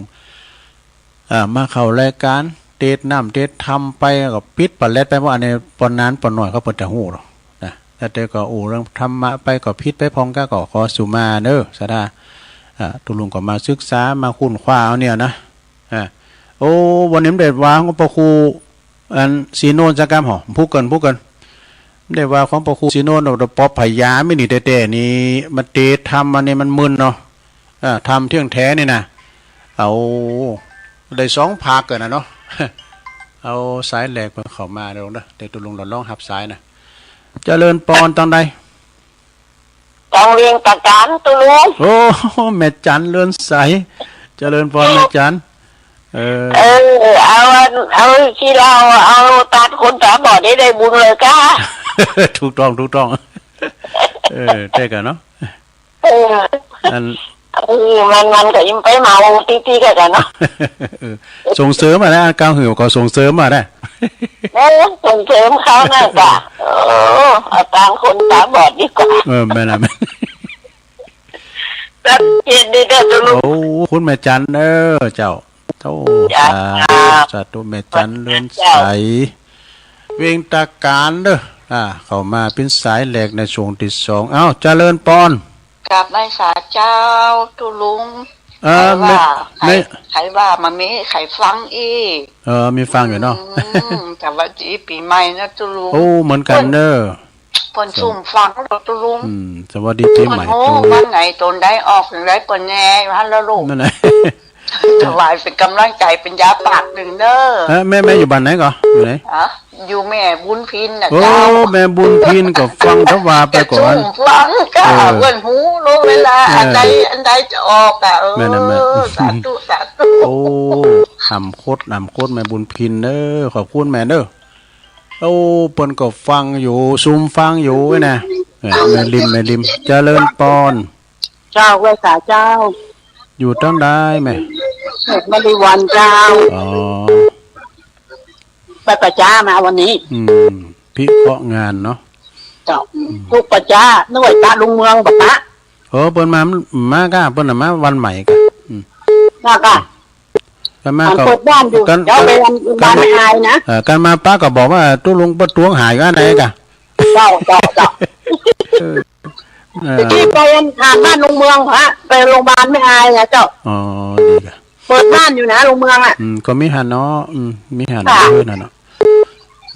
Speaker 1: มาเข้ารายการเทศน้ำเทศทำไปก็ปิดปะเล็ดไปว่าอันนี้ปนนั้นปนหน่อยเขาเปิดจะหูหรอกนะแต่เด็กก็เรื่องธรรมะไปก็พิษไปพองก็ขอสุมาเนอะสะดาตุลุงก็มาศึกษามาคุ้นคว้าเอาเนี่ยนะวันนี้เด็ดว่าของพระครูอันสีโนนจักรรมหอพูดกันได้ว่าของพระครูสีโนนเราปอบพยาไม่หนีแต่นี่มันเตะทำมันเนี่ยมันมึนเนาะทำเที่ยงแท้นี่นะเอาได้2 ภาคกันนะเนาะเอาสายแหลกมาเข้ามาเดี๋ยวนะเดี๋ยวตุลุงเราล่องหับสายนะเจริญปอนตอนใด
Speaker 3: ต้องเรียนกับการตุลุง
Speaker 1: แม่จันเลื่อนใสเจริญปอนแม่จัน
Speaker 3: เอาที่เราเอาตัดคนตาบอดได้บุญเลยก้า
Speaker 1: ถูกต้องได้กันเนาะ
Speaker 3: มันก็ยิ่งไปเมาตีกันเนาะ
Speaker 1: ส่งเสริมมาได้ก้าวหิวก็ส่งเสริมมาได้
Speaker 3: ส่งเสริมเขาน่ะจ้ะเอาตามคนตาบอดดีกว่า
Speaker 1: แม่นะ
Speaker 3: รับเย็นดีเด้อตุลุง
Speaker 1: คุณแม่จันเจ้าสาธุแม่จันเลื่อนใสเวงตาการเข้ามาเป็นสายแหลกในช่วงที่2เจริญปอน
Speaker 5: กับนายสาเจ้าตุลุงใครว่ามันมีใครฟังอี
Speaker 1: มีฟังอยู่เนาะ
Speaker 5: แต่ว่าปีใหม่นะตุลุง
Speaker 1: เหมือนกัน
Speaker 5: ปนซุ่มฟังตุลุง
Speaker 1: สวัสดีปีใหม่
Speaker 5: วันไหนตนได้ออกถึงได้ปนแน่ฮัลโหล
Speaker 1: นั่นแหละ
Speaker 5: ถวายเป็นกำลังใจเป็นยาปากหนึ่ง
Speaker 1: แม่อยู่บ้านไหนก่อนอยู่ไหน
Speaker 5: อยู่แม่บุญพินนะ
Speaker 1: เจ้าแม่บุญพินก็ฟังทว่าไปก่อน
Speaker 5: ฟังก็เงินหูรู้เวลาอันใดจะออกสาธุ
Speaker 1: หำโคตรแม่บุญพินขอบคุณแม่เปิ้นก็ฟังอยู่ซุ่มฟังอยู่นะแม่ริมเจริญปอน
Speaker 3: เจ้าเวสาเจ้า
Speaker 1: อยู่ตั้งได้ไหม
Speaker 3: ไม่ได้วันเจ้าไปประจ้ามาวันนี้
Speaker 1: พิเคราะห์งานเนาะ
Speaker 3: เจ้าทุกประจ้าหน่วยตาลุงเมืองปะปะ
Speaker 1: เปิ้นมาก้าเปิ้นมาวันใหม่กัน
Speaker 3: มาก้า
Speaker 1: มาก็
Speaker 3: บ้านอยู่เดี๋ยวไปบ้านไม่อายนะ
Speaker 1: การมาป้าก็บอกว่าตู้ลุงประท้วงหายกันไหนกัน
Speaker 3: เจ้าที่ไปทางบ้านลุงเมืองไปโรงพยาบาลไม่อายนะเจ้า
Speaker 1: ดีกัน
Speaker 3: เปิดบ้านอยู่นะลุงเมือง
Speaker 1: ก็มีหันเนาะมีหันด้วยนะเนาะ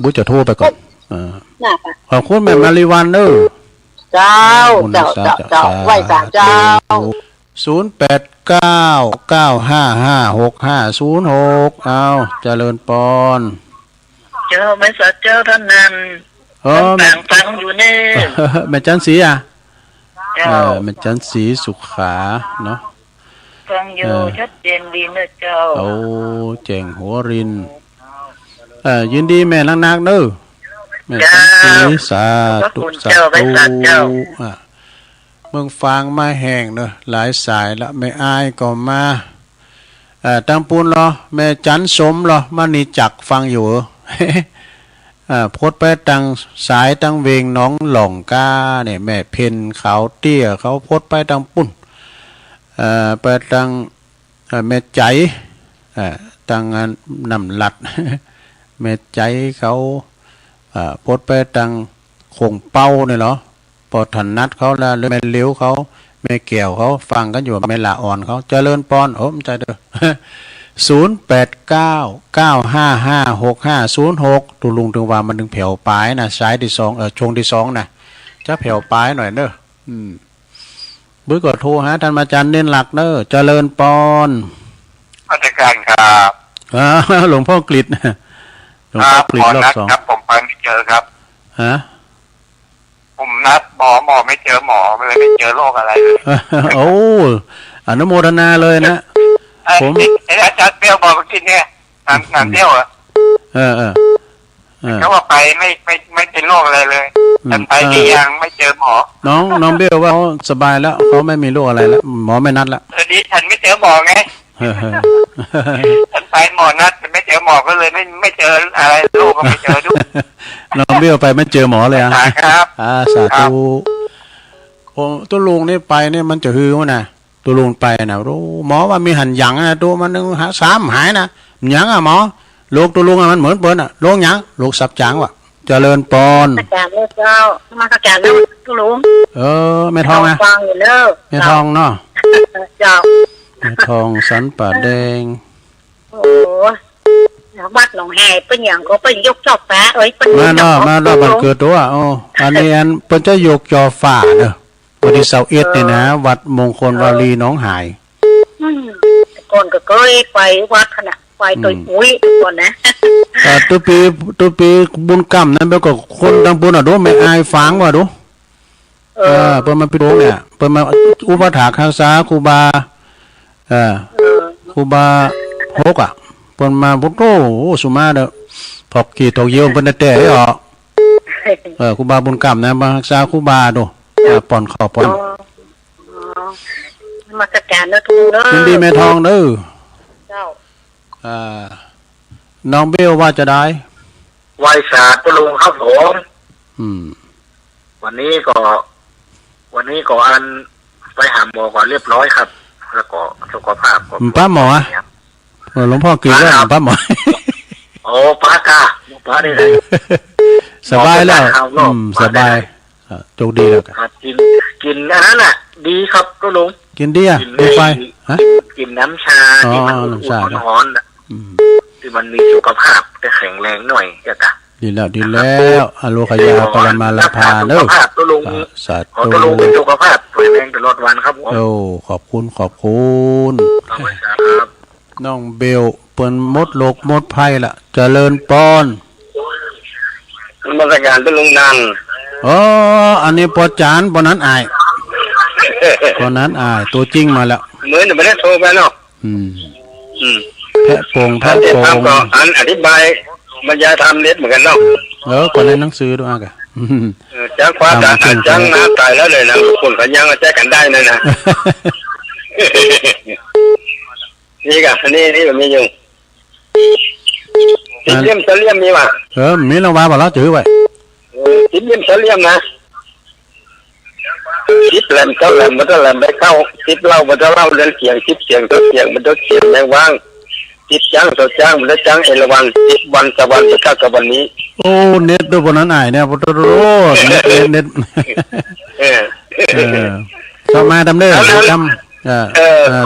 Speaker 1: บุจะโทรไปก่อนขอบคุณแม่มาริวันเจ้า
Speaker 3: ไหว้ศาลเจ้า
Speaker 1: 0899556506เอาเจริญปอน
Speaker 3: เจอไม่สักเจอเท่านั้นต่างฟังอยู่นี่
Speaker 1: แม่จันสีอ่ะ
Speaker 3: เจ้า
Speaker 1: แม่จันสีสุขาเนาะ
Speaker 3: ฟังอยู่ชัดเจนดีนะเจ้า
Speaker 1: โอ้เจ๋งหัวรินยินดีแม่นักๆเด้อแม่จันสีสาธุสาธุเมืองฟางมาแห้งเนอะหลายสายละแม่อายก็มาตั้งปูนรอแม่จันสมรอมานี่จักฟังอยู่พดไปตั้งสายตั้งเวงน้องหล่องก้าเนี่ยแม่เพนเขาเตี้ยเขาพดไปตั้งปุ่นไปตั้งแม่ใจตั้งนำหลัดแม่ใจเขาพดไปตั้งคงเป้าเนี่ยเหรอพอถันนัดเขาแล้วแม่เลี้ยวเขาแม่เกี่ยวเขาฟังกันอยู่แม่ละอ่อนเขาเจริญปอนโอ้มใจเด้อ0899556506ตุลุงถึงว่ามันถึงแผ่วปลายนะสายที่2ชงที่2นะจะแผ่วปลายหน่อยเด้อบื้อก็โทรหาท่านอาจารย์เน้นหลักเด้อเจริญปอน
Speaker 2: ราชการครับ
Speaker 1: หลวงพ่อกฤษหลวงพ่อกฤษรอบ2
Speaker 2: ครับผมไปไม่เจอครับ
Speaker 1: ฮะ
Speaker 2: ผมนัดหมอไม่เจอหมอเลยไม่เจอโรคอะไรเลย
Speaker 1: โอ้อนุโมทนาเลยนะผม
Speaker 2: อาจารย์เปี้ยวบอกเมื่อกี้เนี่ยงานเปี้ยวอ่ะเขาว่าไปไม่เป็นโรคอะไรเลยฉันไปที่ยังไม่เจอหมอ
Speaker 1: น้องเบี้ยวว่าเขาสบายแล้วเขาไม่มีโรคอะไรแล้วหมอไม่นัดแล้ว
Speaker 2: ตอนนี้ฉันไม่เจอหมอไงฉันไปหมอนัดไม่เจอหมอก็เลยไม่เจออะไรโรคก็ไม่เจอด้วย
Speaker 1: น้องเบี้ยวไปไม่เจอหมอเลยอ่ะ
Speaker 2: ครับ
Speaker 1: สาธุผมตัวลุงนี่ไปเนี่ยมันจะฮือวะนะตัวลุงไปนะรู้หมอว่ามีหันหยังนะตัวมัน3หายนะหยังอ่ะหมอโรคตัวลุงอ่ะมันเหมือนเปิ้นอ่ะโรคหยังโรคสับจางว่ะเจริญปอน
Speaker 3: อาจารย์เจ้ามาอาจารย์แล้วตัวลุง
Speaker 1: แม่ทองนะ
Speaker 3: ฟังอยู่เด้อ
Speaker 1: แม่ทองเนาะ
Speaker 3: เจ้า
Speaker 1: แม่ทองสันป่าแดง
Speaker 3: โอ้วัดหนองแห่เป็นอย่างก็เป็นยกจอบฟ้าเป็น
Speaker 1: มาเนาะบันเกิดตัวอันนี้เปิ้นจะยกจอฟ้าเด้อวันที่21นี่นะวัดมงคลวารีน้องหาย
Speaker 3: ก่อนก็เคยไปวัดขนาดไปตัวอุ้ยก่อนนะ
Speaker 1: ตัวปีบุญกรรมนั้นแบบก็คนดังบุญอ่ะดูไม่อายฟังว่ะดูเปิ้นมาไปดูเนี่ยเปิ้นมาอุปถากรักษาครูบาครูบาฮกอ่ะเปิ้นมาพุทโธสุมาเด้อพอกกี่ตกเยี่ยมเปิ้นแต่ให้ออกครูบาบุญกรรมนะมารักษาครูบาดูป่อนขอป่อน
Speaker 3: มาจัดการเด้อทูเด้อ
Speaker 1: ยินดีแม่ทองเด้อ
Speaker 3: เจ้า
Speaker 1: น้องเบลว่าจะได้
Speaker 2: ไหว้ศาสตร์ตุลุงครับผมวันนี้ก็อันไปหาหมอก่อนเรียบร้อยครับแล้วก็สุขภาพก็
Speaker 1: ป้าหมอหลวงพ่อกินแล้วป้าหมอ
Speaker 2: โอ้ป้ากาป้าได้เลย
Speaker 1: สบายแล้วสบายโชคดีแล้วกัน
Speaker 2: กินอันนั้นน่ะดีครับตุลุง
Speaker 1: กินดีอ่ะดีไป
Speaker 2: กินน้ำชาที่มันร้อนที่มันมีสุขภาพแต่แข็งแรงหน่อยจ้ะจ้ะ
Speaker 1: ดีแล้วอโลคยาปรมาลาภาเนอะ
Speaker 2: สาธุตุลุงเป็นสุขภาพแข็งแรงตลอดวันครับผม
Speaker 1: ขอบคุณน้องเบลเปิ้นมดโลกมดภัยล่ะเจริญปอน
Speaker 2: มาตรการตุลุงนัน
Speaker 1: อันนี้ปอจานปอนั้นอายตัวจริงมาแล้ว
Speaker 2: เหมือนไม่ได้โทรไปเนาะ
Speaker 1: แพะโป่ง
Speaker 2: ก็อธิบายบรรยายธรรมเน็ตเหมือนกันเนาะ
Speaker 1: ก่อนในหนังสือด้วยกัน
Speaker 2: จ้างความจ้างน้ำตายแล้วเลยนะคนกันยังแจ้กันได้นะนี่กันนี่แบบนี้อยู่สิเลี่ยมเสลี่ยมมีป่ะ
Speaker 1: มีเราว่าบอกแล้วจื้อไว้
Speaker 2: สิเลี่ยมเสลี่ยมนะสิบแหลมเท่าแหลมมันเท่าแหลมไปเข้าสิบเล่ามันเท่าเล่าเรื่องเสียงสิบเสียงตัวเสียงมันตัวเสียงแรงว่างสิบจ้างตัวจ้างมันจะจ้างเอราวัณสิบวันกับวันกับกับวันนี้
Speaker 1: โอ้เน็ตด้วยบนนั้นอ่ะเนี่ยพุทธโรสเน็ตชอบมาทำเด้อจ
Speaker 2: ำ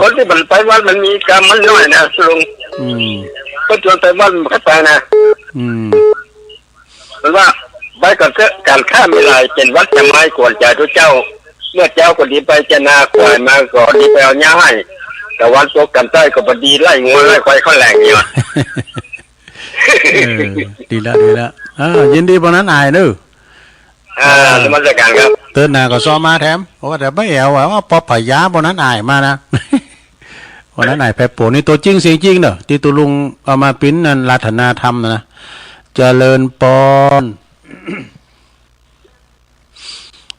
Speaker 2: คนที่มันไปวัดมันมีกรรมมันน้อยนะลุงก็ชวนไปวัดมันก็ไปนะเพราะว่าไปกับการฆ่าไม่ลายเป็นวัดจะไม่กวนใจทุกเจ้า เมื่อเจ้าก็ดีไปจะนาควายมาก็ดีไปเอาหญ้าให้แต่วันตัวกันใต้ก็บดีไล่งูไล่ควายเขาแหลงอยู่
Speaker 1: ดีละยินดีบนนั้นอายเด้อ
Speaker 2: สมัครการครับ
Speaker 1: เตือนหน้าก็ซ้อมมาแถมเพราะว่าแต่ไม่แอวว่าปอผายาบนนั้นอายมานะ วันนั้นอายแพรโปนี่ตัวจริงเสียงจริงเด้อที่ตุลุงเอามาปิ้นนั่นราธนาธรรมนะเจริญปอน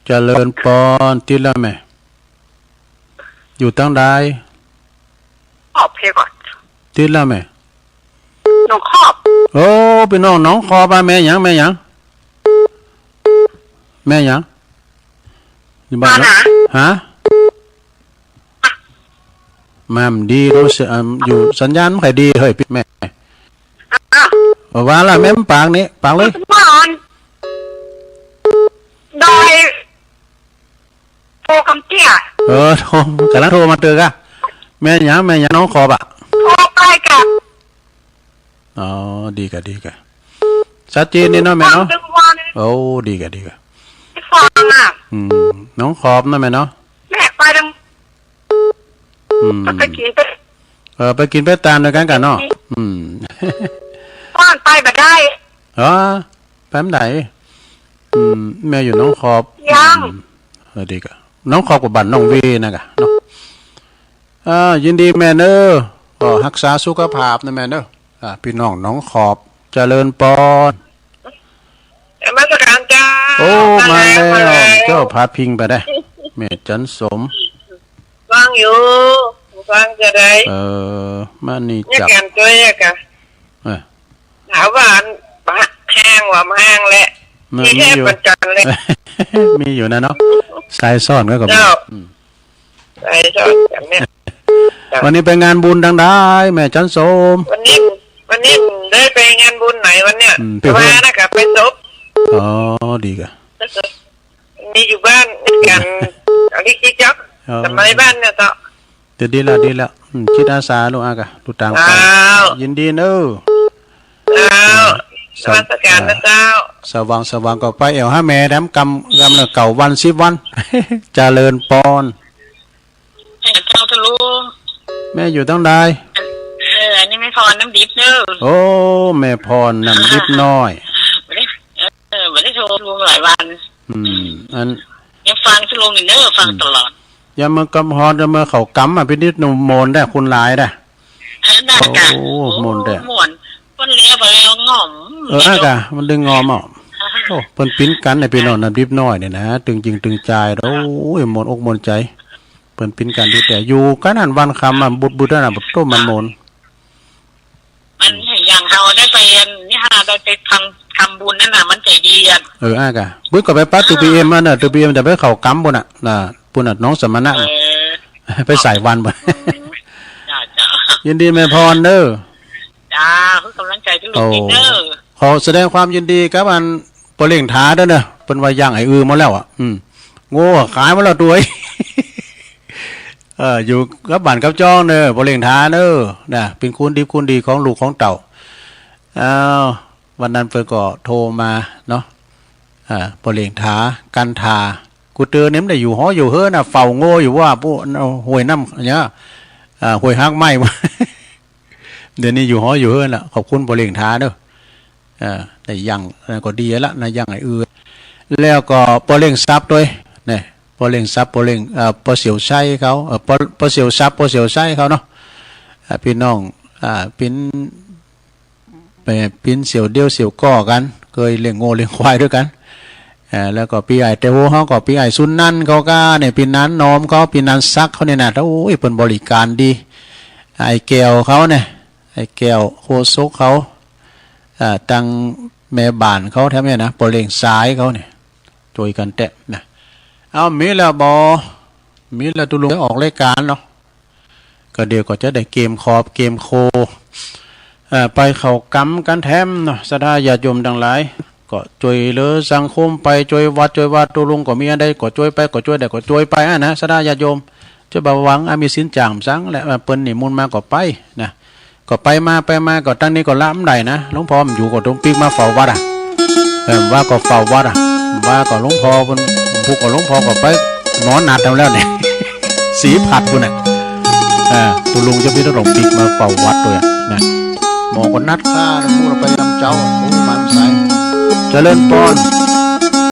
Speaker 1: เจริญปอนติดแล้วไหมอยู่ตั้งใด
Speaker 3: ขอบเพก่อน
Speaker 1: ติดแล้วไหม
Speaker 3: น้องขอบ
Speaker 1: โอ้เป็นน้องคอบ้านแม่หยังอยู่บ้านฮะแม่ดีรู้สึกอยู่สัญญาณไม่ค่อยดีเฮ้ยพี่แม่ว่าละแม่ปากนี้ปากเลย
Speaker 3: บ้านดอยโทรคำเตี้ย
Speaker 1: โทรกำลังโทรมาเจอกะแม่หยังน้องคอบะ
Speaker 3: โทรไปกับ
Speaker 1: อ๋อดีกะชัดเจนนี่เนาะแม่เนาะโอ้ดีกะ
Speaker 3: ฟังอ่ะ
Speaker 1: น้องขอบนะแม่เนาะ
Speaker 3: แม่ไปดังไปกิน
Speaker 1: ไปกินไปตามด้วยกันเนาะ
Speaker 3: บ้านไปมาได้
Speaker 1: แป๊บไหนแม่อยู่น้องขอบ
Speaker 3: ยัง
Speaker 1: ดีกะน้องขอบกับบัตรน้องวีนะกะเนาะยินดีแม่เนอก็รักษาสุขภาพนะแม่เนอพี่น้องขอบเจริญปอน
Speaker 3: มาสักการจ้า
Speaker 1: โอ้มาแล้วเจ้าพาพิงไปได้แม่จันสม
Speaker 3: ฟังอยู่ฟังจะได้
Speaker 1: มานี่
Speaker 3: จับกันตัวเนี่ยกะถามว่าแห้งว่าแห้งแหละมีแค่ปัจจันเลย
Speaker 1: มีอยู่นะเนาะสายซ่อนก็กับ
Speaker 3: สายซ่อนอย่างเนี้ย
Speaker 1: วันนี้ไปงานบุญดังได้แม่จันสม
Speaker 3: วันนี้ได้ไปงานบุญไหนวันเนี้ยมานะกับไปศพ
Speaker 1: อ๋อดีกะ
Speaker 3: มีอยู่บ้านกันอะไรกิ๊กจับทำไมบ้านเนี่ยต่อ
Speaker 1: ดีแล้วคิดอาสาลูกอากะลูกต่างไปยินดีเนอะ
Speaker 3: สวัสดิการนะเจ้า
Speaker 1: สว่างก็ไปเอวห้าแม่แดมกำเนเก่าวัน10 วันเจริญปอน
Speaker 3: เจ้าทะลุ
Speaker 1: แม่อยู่ตั้งใด
Speaker 3: อันนี้แม่พรน้ำดิบเนอะ
Speaker 1: โอ้แม่พรน้ำดิบน้อย
Speaker 3: ไม่ได้โทรลุงหลายวัน
Speaker 1: อัน
Speaker 3: ยังฟังชั่วโมงหนึ่งเนอะฟังตลอด
Speaker 1: อย่ามือกำฮอนอย่ามือเขากำพินิจหนุ่มโมนได้คุณหลายได้โอ้โมนได้
Speaker 3: ม่วนคนเลี้ยไปเอาง่อม
Speaker 1: กะมันดึงงอมอ่ะโอ้เปิ้นปิ้นกันในพี่น้องน้ำดิบน้อยเนี่ยนะตึงจริงตึงใจแล้วโอ้ยมนอกมนใจเปิ้นปิ้นกันดีแต่อยู่กันนั่นวันคำบุดน่ะบุดโตมันโมน
Speaker 3: มันอย่างเขาได้ไปนี่ฮะได้ไปทำบุญนั่นน่ะมันใจดีอ่ะ
Speaker 1: กะบึ้งก็ไปปัดตูพีเอ็มมาน่ะตูพีเอ็มจะไปเข้ากำบ่น่ะปุ่นน่ะน้องสมณะไปใส่วันบ่ยินดีแม่พรเด้อ
Speaker 3: จ้าคือกำลังใจที่ลูกกินเด้อ
Speaker 1: ขอแสดงความยินดีกับอันปเล่งท้าเด้อเนอะเปิ้นว่าย่างไอ้มาแล้วอ่ะโง่ขายมาแล้วตัวอยู่กับบ้านกับจ้องเด้อปเล่งท้าเด้อน่ะเป็นคุณดีของลูกของเต่าวันนั้นเพิ่นก็โทรมาเนาะปเล่งท้ากันทากูเตือนเนี่ยมันได้อยู่หออยู่เฮ้อน่ะเฝ้าโง่อยู่ว่าผู้ห้วยน้ำเนี่ยห้วยฮักไม้เดี๋ยวนี้อยู่หออยู่เฮ้อน่ะขอบคุณปเล่งท้าเด้อได้ยังก็ดีแล้วนะยังไอ้แล้วก็ปเล่งซับด้วยเนี่ยปเล่งซับปเล่งปเสียวไส้เขาปเสียวซับปเสียวไส้เขาเนาะพี่น้องปิ้นเสียวเดียวเสียวก่อกันเคยเลี้ยงโง่เลี้ยงควายด้วยกันแล้วก็ปีไอเตโวเขาก็ปีไอซุนนั่นเขาก็เนี่ยปีนั้นนอมเขาปีนั้นซักเขาเนี่ยนะโอ้ยเป็นบริการดีไอแก้วเขาเนี่ยไอแก้วโคซกเขาตังแม่บ้านเขาแทบเนี่ยนะปเล่งซ้ายเขาเนี่ยช่วยกันแตะนะเอามีแล้วมีแล้วตุลุงได้ออกรายการเนาะก็เดี๋ยวก็จะได้เกมขอบเกมโคไปเข้ากำกันแถมเนาะศรัทธาญาติโยมทั้งหลายก็ช่วยเหลือสังคมไปช่วยวัดตุลุงก็มีอะไรก็ช่วยไปก็ช่วยได้ก็ช่วยไปนะศรัทธาญาติโยมจะบ่หวังมีสินจางสังและเปิ้นนิมนต์มาก็ไปนะก็ไปมาก็ตั้งนี้ก็ละมได้นะหลวงพ่ออยู่ก็ตรงปีกมาเฝ้าวัดว่าก็เฝ้าวัดว่าก็หลวงพ่อเพิ่นผู้ก็หลวงพ่อก็ไป หมอนัดเอาแล้วเนี่ยสีผัดกูเนี่ยตุลุงจะพี่ต้องหลงปีกมาเป่าวัดด้วยนะหมอก็นัดข้ามูเราไปนำเจ้าโอ้มันใส่เจริญพร